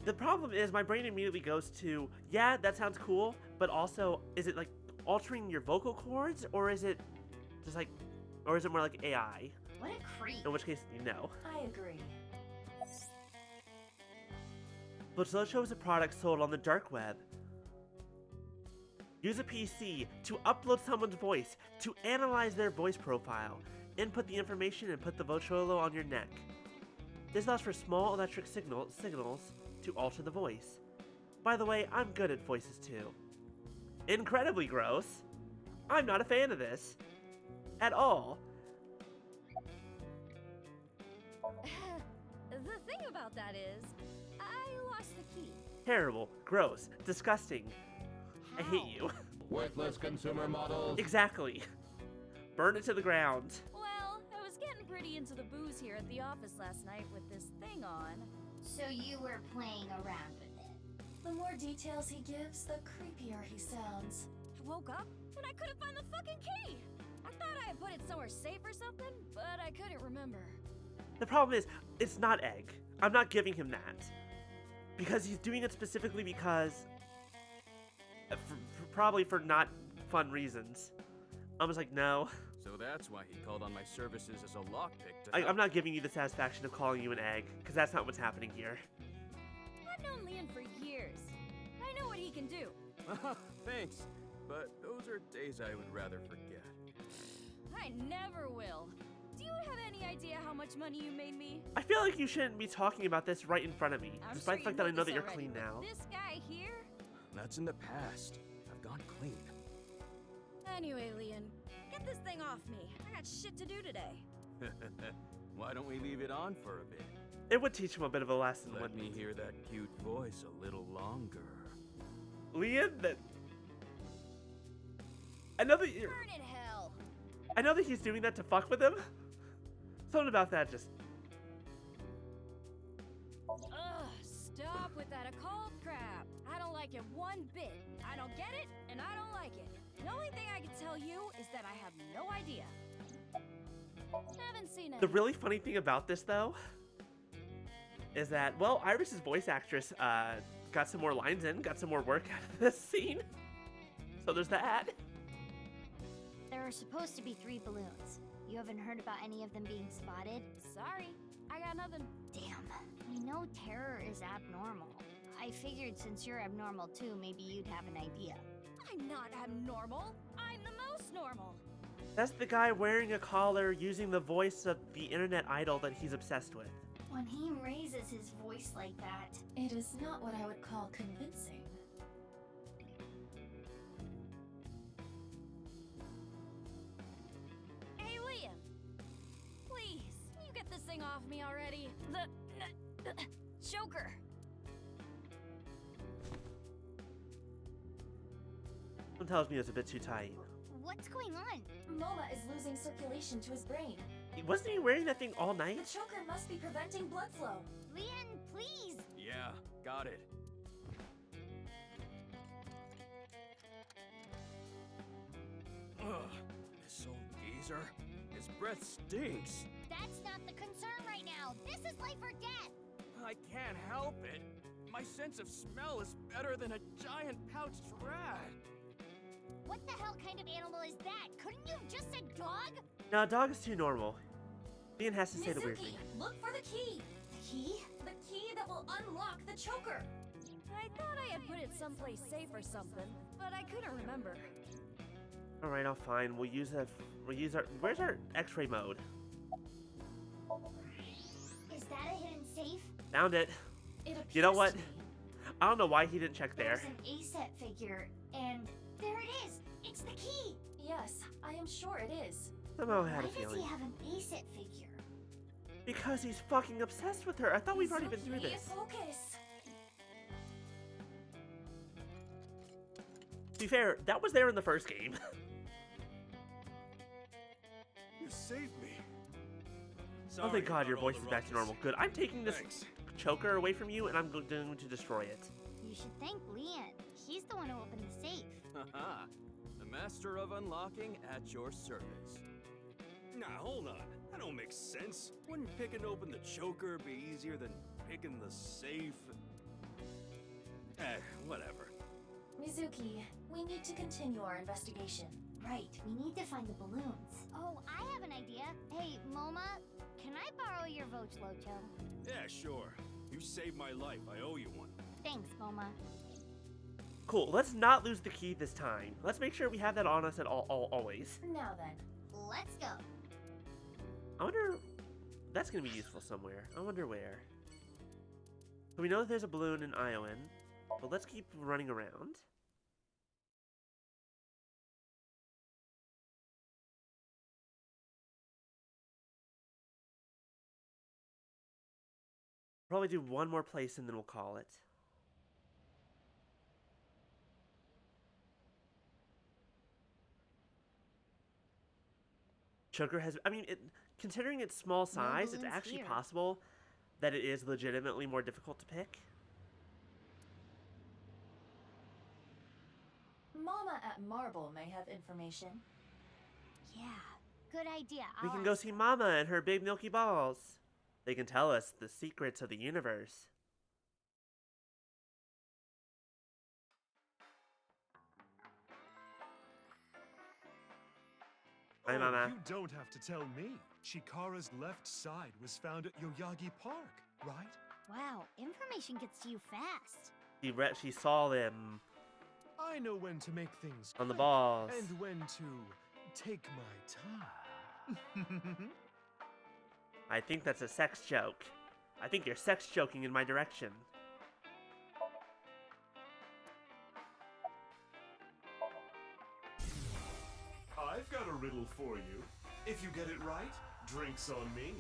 The problem is my brain immediately goes to, yeah, that sounds cool, but also, is it like altering your vocal cords, or is it just like, or is it more like AI? What a creep. In which case, you know. I agree. Vochlocho is a product sold on the dark web. Use a PC to upload someone's voice, to analyze their voice profile, input the information and put the Vocholo on your neck. This allows for small electric signals to alter the voice. By the way, I'm good at voices too. Incredibly gross. I'm not a fan of this. At all. The thing about that is, I lost the key. Terrible, gross, disgusting. I hate you. Worthless consumer models. Exactly. Burn it to the ground. Well, I was getting pretty into the booze here at the office last night with this thing on. So you were playing around with it. The more details he gives, the creepier he sounds. I woke up and I couldn't find the fucking key. I thought I had put it somewhere safe or something, but I couldn't remember. The problem is, it's not egg. I'm not giving him that. Because he's doing it specifically because... probably for not fun reasons. I was like, no. So that's why he called on my services as a lockpick to I'm not giving you the satisfaction of calling you an egg, because that's not what's happening here. I've known Leon for years. I know what he can do. Thanks, but those are days I would rather forget. I never will. Do you have any idea how much money you made me? I feel like you shouldn't be talking about this right in front of me, I'm despite sure the fact you that I know this that you're already, clean but now. This guy here? That's in the past. I've gone clean. Anyway, Leon, get this thing off me. I got shit to do today. Why don't we leave it on for a bit? It would teach him a bit of a lesson. Let me hear that cute voice a little longer. Leon, that... I know that you're... Burn in hell. I know that he's doing that to fuck with him. Something about that just... Ugh, stop with that occult crap. I don't like it one bit. I don't get it, and I don't like it. The only thing I can tell you is that I have no idea. Haven't seen it. The really funny thing about this, though, is that, well, Iris's voice actress got some more lines in, got some more work out of this scene. So there's that. There are supposed to be 3 balloons. You haven't heard about any of them being spotted? Sorry, I got nothing. Damn. We know terror is abnormal. I figured since you're abnormal too, maybe you'd have an idea. I'm not abnormal. I'm the most normal. That's the guy wearing a collar using the voice of the internet idol that he's obsessed with. When he raises his voice like that... It is not what I would call convincing. Hey, Liam. Please, you get this thing off me already. The choker. Someone tells me it's a bit too tight. What's going on? Moma is losing circulation to his brain. Wasn't he wearing that thing all night? The choker must be preventing blood flow. Leon, please! Yeah, got it. Ugh, this old geezer. His breath stinks. That's not the concern right now. This is life or death. I can't help it. My sense of smell is better than a giant pouched rat. What the hell kind of animal is that? Couldn't you have just said dog? No, dog is too normal. Leon has to say the weird thing. Mizuki, look for the key. The key? The key that will unlock the choker. I thought I had put it someplace safe or something, but I couldn't remember. All right, I'll fine. We'll use our. Where's our X-ray mode? Is that a hidden safe? Found it. It You know appears what? to be. I don't know why he didn't check there. There's an A-set figure, and there it is. It's the key. Yes, I am sure it is. Somehow I had Why a does feeling. he have an A-set figure? Because he's fucking obsessed with her. I thought we've already been through this. Focus. To be fair, that was there in the first game. You saved me. Oh thank God, your about all voice the is back to ruckus. normal. Good. I'm taking this Thanks. choker away from you, and I'm going to destroy it. You should thank Leon. He's the one who opened the safe. Haha. The master of unlocking at your service. Nah, hold on. That don't make sense. Wouldn't picking open the choker be easier than picking the safe? Whatever. Mizuki, we need to continue our investigation. Right, we need to find the balloons. Oh, I have an idea. Hey, Moma, can I borrow your Vochlocho? Yeah, sure. You saved my life. I owe you one. Thanks, Moma. Cool. Let's not lose the key this time. Let's make sure we have that on us at always. Now then. Let's go. I wonder. That's gonna be useful somewhere. I wonder where. So we know that there's a balloon in Iowan, but let's keep running around. Probably do one more place and then we'll call it. Choker has, I mean, considering its small size, it's balloons actually here. possible that it is legitimately more difficult to pick. Mama at Marble may have information. Yeah, good idea. We I'll can go ask see her. Mama and her big milky balls. They can tell us the secrets of the universe. Hi, Mama. You don't have to tell me. Chikara's left side was found at Yoyagi Park, right? Wow, information gets to you fast. She saw them I know when to make things on the quick balls. and when to take my time. I think that's a sex joke. I think you're sex joking in my direction. I've got a riddle for you. If you get it right, drinks on me.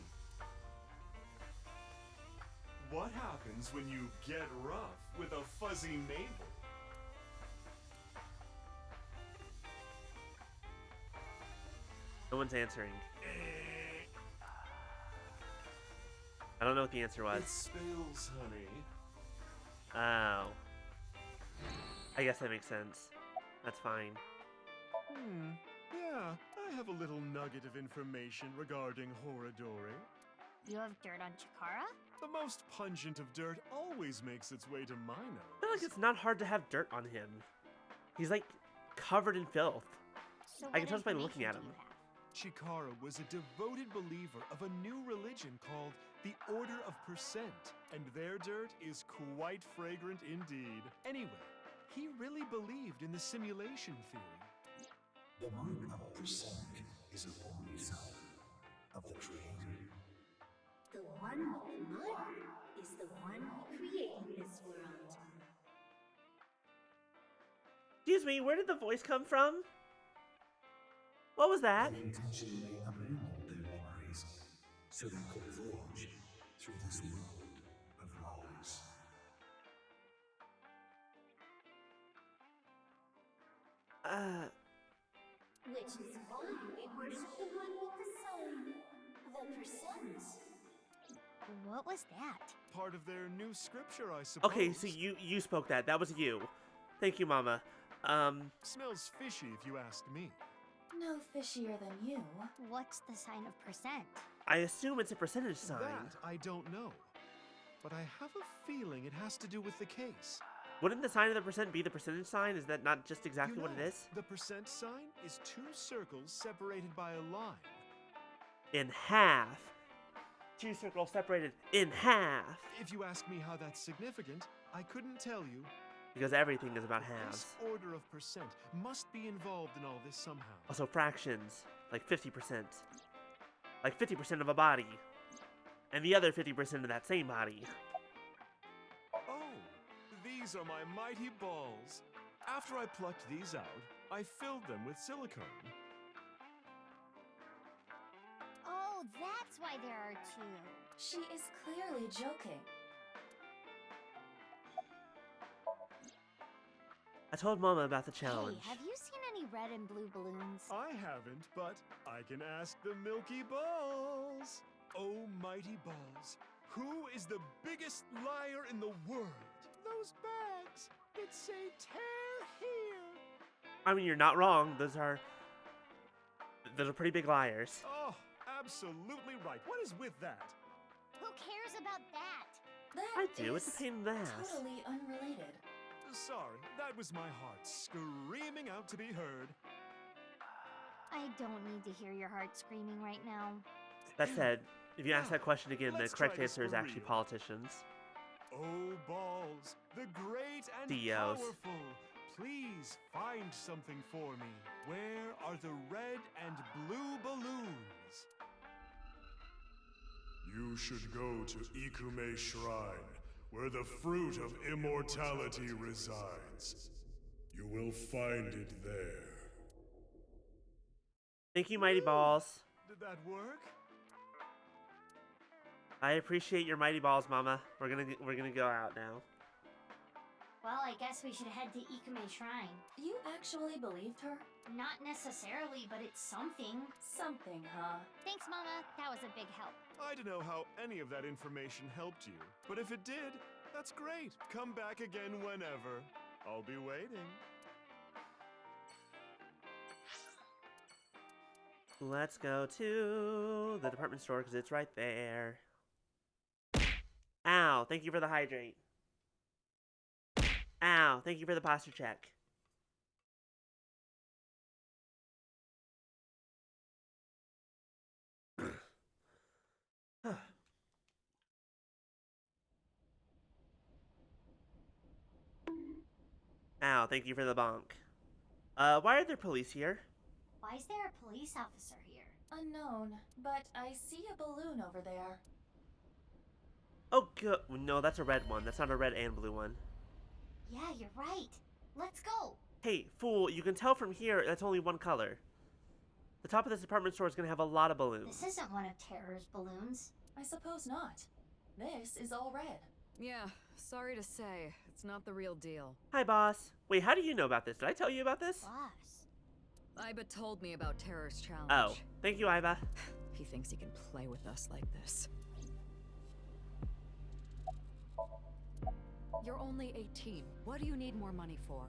What happens when you get rough with a fuzzy navel? No one's answering. I don't know what the answer It was. spills, honey. Oh. I guess that makes sense. That's fine. Yeah, I have a little nugget of information regarding Horadori. You have dirt on Chikara? The most pungent of dirt always makes its way to my nose. I feel like it's not hard to have dirt on him. He's like covered in filth. So I can tell just by looking at him. Chikara was a devoted believer of a new religion called the Order of Percent, and their dirt is quite fragrant indeed. Anyway, he really believed in the simulation theory. The Order of Percent is a voice of the Creator. The one with the mud is the one who created this world. Excuse me, where did the voice come from? What was that? They intentionally abandoned their memories so they could forge through this world of lies. Which is why we worship the one with the sign, the percent. What was that? Part of their new scripture, I suppose. Okay, so you spoke that. That was you. Thank you, Mama. Smells fishy if you ask me. No fishier than you. What's the sign of percent? I assume it's a percentage sign. That I don't know. But I have a feeling it has to do with the case. Wouldn't the sign of the percent be the percentage sign? Is that not just exactly what it is? The percent sign is two circles separated by a line. In half. Two circles separated in half. If you ask me how that's significant, I couldn't tell you. Because everything is about halves. This order of percent must be involved in all this somehow. Also fractions, like 50%. Like 50% of a body. And the other 50% of that same body. Oh, these are my mighty balls. After I plucked these out, I filled them with silicone. Oh, that's why there are two. She is clearly joking. I told Mama about the challenge. Hey, have you seen any red and blue balloons? I haven't, but I can ask the Milky Balls. Oh, mighty balls, who is the biggest liar in the world? Those bags that say tear here. I mean, you're not wrong. Those are pretty big liars. Oh, absolutely right. What is with that? Who cares about that? I do. It's a pain in the ass. Totally unrelated. Sorry, that was my heart screaming out to be heard. I don't need to hear your heart screaming right now. That said, if you ask that question again, the Let's correct try this answer is for actually real. politicians. Oh, balls, the great and CEOs. powerful. Please find something for me. Where are the red and blue balloons? You should go to Ikume Shrine, where the fruit of immortality resides. You will find it there. Thank you, Mighty Balls. Did that work? I appreciate your Mighty Balls, Mama. We're gonna go out now. Well, I guess we should head to Ikume Shrine. You actually believed her? Not necessarily, but it's something. Something, huh? Thanks, Mama. That was a big help. I don't know how any of that information helped you, but if it did, that's great. Come back again whenever. I'll be waiting. Let's go to the department store because it's right there. Ow, thank you for the hydrate. Ow, thank you for the posture check. Ow, thank you for the bonk. Why are there police here? Why is there a police officer here? Unknown, but I see a balloon over there. Oh, good. No, that's a red one. That's not a red and blue one. Yeah, you're right. Let's go. Hey, fool, you can tell from here that's only one color. The top of this department store is going to have a lot of balloons. This isn't one of Terror's balloons. I suppose not. This is all red. Yeah, sorry to say, it's not the real deal. Hi, boss. Wait, how do you know about this? Did I tell you about this? Boss. Iba told me about Terror's challenge. Oh, thank you, Iva. He thinks he can play with us like this. You're only 18. What do you need more money for?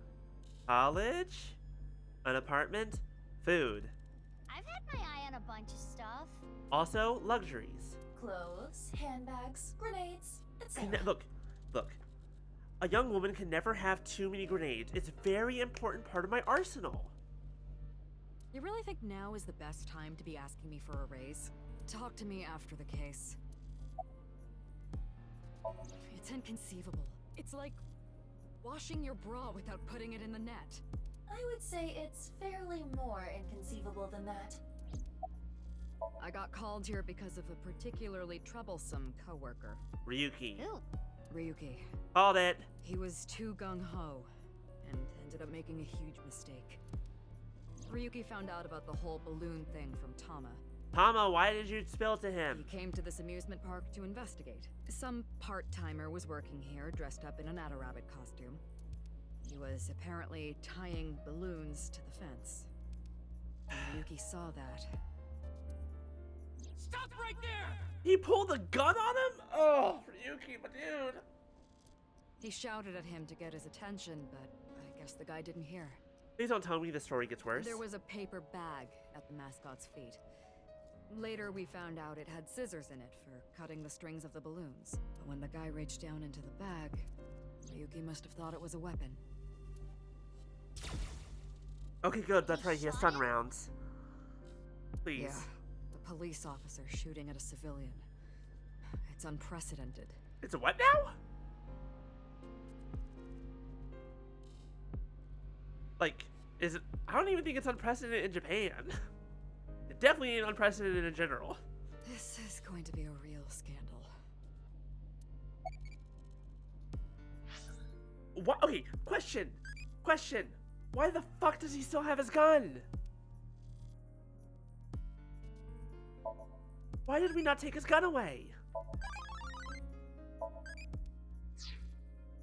College? An apartment? Food. I've had my eye on a bunch of stuff. Also, luxuries. clothes, handbags, grenades, etc. Look. A young woman can never have too many grenades. It's a very important part of my arsenal. You really think now is the best time to be asking me for a raise? Talk to me after the case. It's inconceivable. It's like washing your bra without putting it in the net. I would say it's fairly more inconceivable than that. I got called here because of a particularly troublesome coworker. Ryuki. Who? Ryuki. Called it. He was too gung-ho and ended up making a huge mistake. Ryuki found out about the whole balloon thing from Tama. Tama, why did you spill to him? He came to this amusement park to investigate. Some part-timer was working here, dressed up in an Rabbit costume. He was apparently tying balloons to the fence. When Ryuki saw that... Stop right there! He pulled a gun on him? Oh, Ryuki, my dude. He shouted at him to get his attention, but I guess the guy didn't hear. Please don't tell me the story gets worse. There was a paper bag at the mascot's feet. Later, we found out it had scissors in it for cutting the strings of the balloons. But when the guy reached down into the bag, Ryuki must have thought it was a weapon. Okay, good. That's right. He has stun rounds. Please. Yeah, a police officer shooting at a civilian. It's unprecedented. It's a what now? Like, is it... I don't even think it's unprecedented in Japan. It definitely ain't unprecedented in general. This is going to be a real scandal. What? Okay, question. Why the fuck does he still have his gun? Why did we not take his gun away?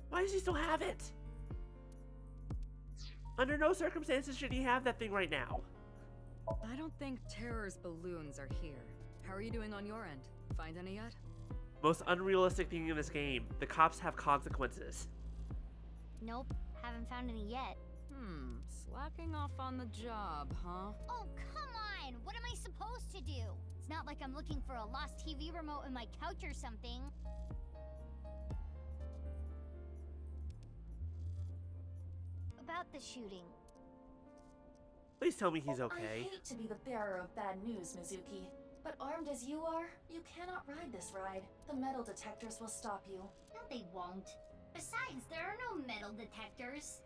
Why does he still have it? Under no circumstances should he have that thing right now. I don't think Terror's balloons are here. How are you doing on your end? Find any yet? Most unrealistic thing in this game. The cops have consequences. Nope, haven't found any yet. Slacking off on the job, huh? Oh, come on! What am I supposed to do? It's not like I'm looking for a lost TV remote in my couch or something. About the shooting. Please tell me he's okay. I hate to be the bearer of bad news, Mizuki, but armed as you are, you cannot ride this ride. The metal detectors will stop you. No, they won't. Besides, there are no metal detectors.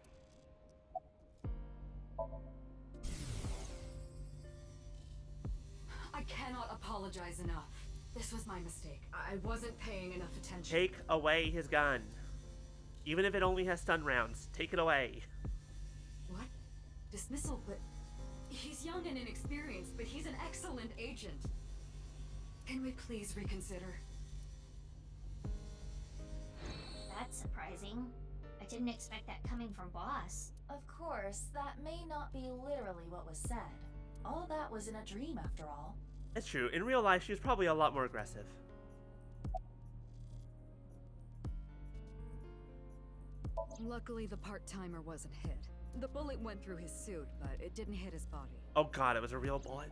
I cannot apologize enough. This was my mistake. I wasn't paying enough attention. Take away his gun. Even if it only has stun rounds, take it away. What? Dismissal? But he's young and inexperienced, but he's an excellent agent. Can we please reconsider? That's surprising. I didn't expect that coming from Boss. Of course, that may not be literally what was said. All that was in a dream, after all. It's true. In real life, she was probably a lot more aggressive. Luckily, the part-timer wasn't hit. The bullet went through his suit, but it didn't hit his body. Oh god, it was a real bullet.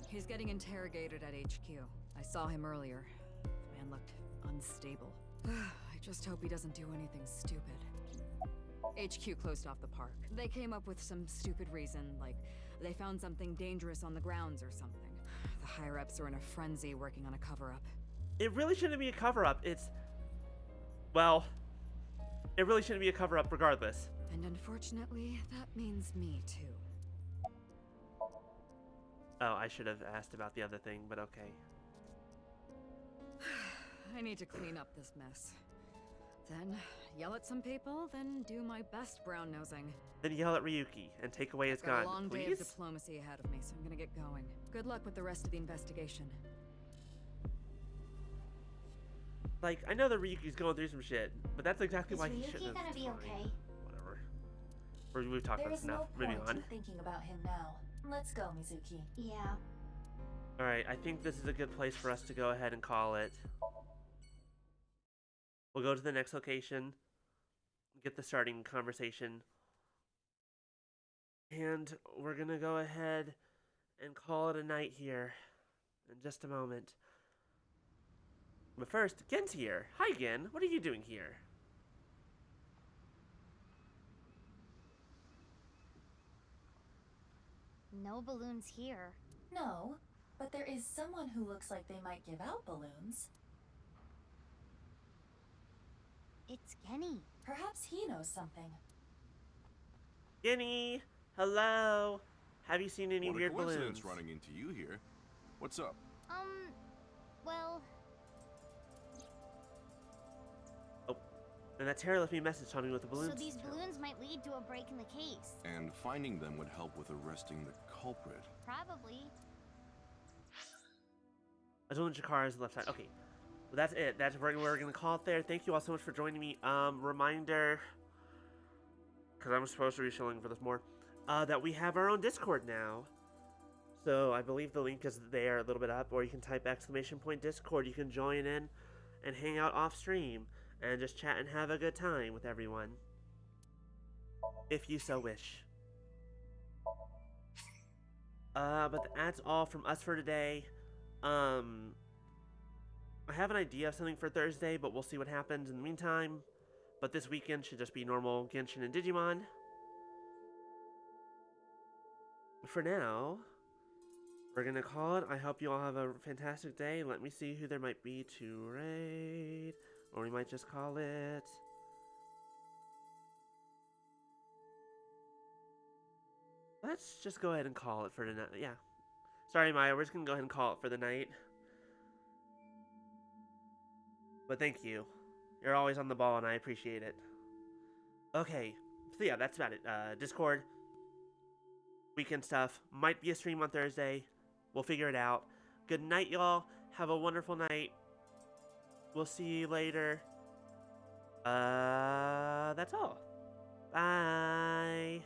He's getting interrogated at HQ. I saw him earlier. The man looked unstable. I just hope he doesn't do anything stupid. HQ closed off the park. They came up with some stupid reason, like they found something dangerous on the grounds or something. The higher-ups are in a frenzy working on a cover-up. It really shouldn't be a cover-up. It's... well... it really shouldn't be a cover-up regardless. And unfortunately, that means me too. Oh, I should have asked about the other thing, but okay. I need to clean up this mess. Then yell at some people, then do my best brown-nosing. Then yell at Ryuki and take away his I've got gun, a long day of please? diplomacy ahead of me, so I'm gonna get going. Good luck with the rest of the investigation. Like, I know that Ryuki's going through some shit, but that's exactly why he Is shouldn't Ryuki have... gonna be okay? Whatever. We've talked about There's this enough. no Moving point on. in thinking about him now. Let's go, Mizuki. Yeah. Alright, I think this is a good place for us to go ahead and call it. We'll go to the next location, get the starting conversation, and we're gonna go ahead and call it a night here in just a moment. But first, Gen's here. Hi, Gen. What are you doing here? No balloons here. No, but there is someone who looks like they might give out balloons. It's Kenny. Perhaps he knows something. Genny! Hello! Have you seen any What a weird coincidence balloons? running into you here. What's up? Well... Oh, and that Tara left me a message telling me what the balloons... So these balloons might lead to a break in the case. And finding them would help with arresting the culprit. Probably. I told Jakara is the left side. Okay. Well, that's it. That's where we're going to call it there. Thank you all so much for joining me. Reminder... because I'm supposed to be showing for this more, that we have our own Discord now. So I believe the link is there a little bit up, or you can type !Discord. You can join in and hang out off stream and just chat and have a good time with everyone, if you so wish. But that's all from us for today. I have an idea of something for Thursday, but we'll see what happens in the meantime. But this weekend should just be normal Genshin and Digimon. For now, we're gonna call it. I hope you all have a fantastic day. Let me see who there might be to raid. Or we might just call it... let's just go ahead and call it for tonight. Yeah. Sorry, Maya. We're just gonna go ahead and call it for the night. But thank you. You're always on the ball, and I appreciate it. Okay, so yeah, that's about it. Discord, weekend stuff. Might be a stream on Thursday. We'll figure it out. Good night, y'all. Have a wonderful night. We'll see you later. That's all. Bye.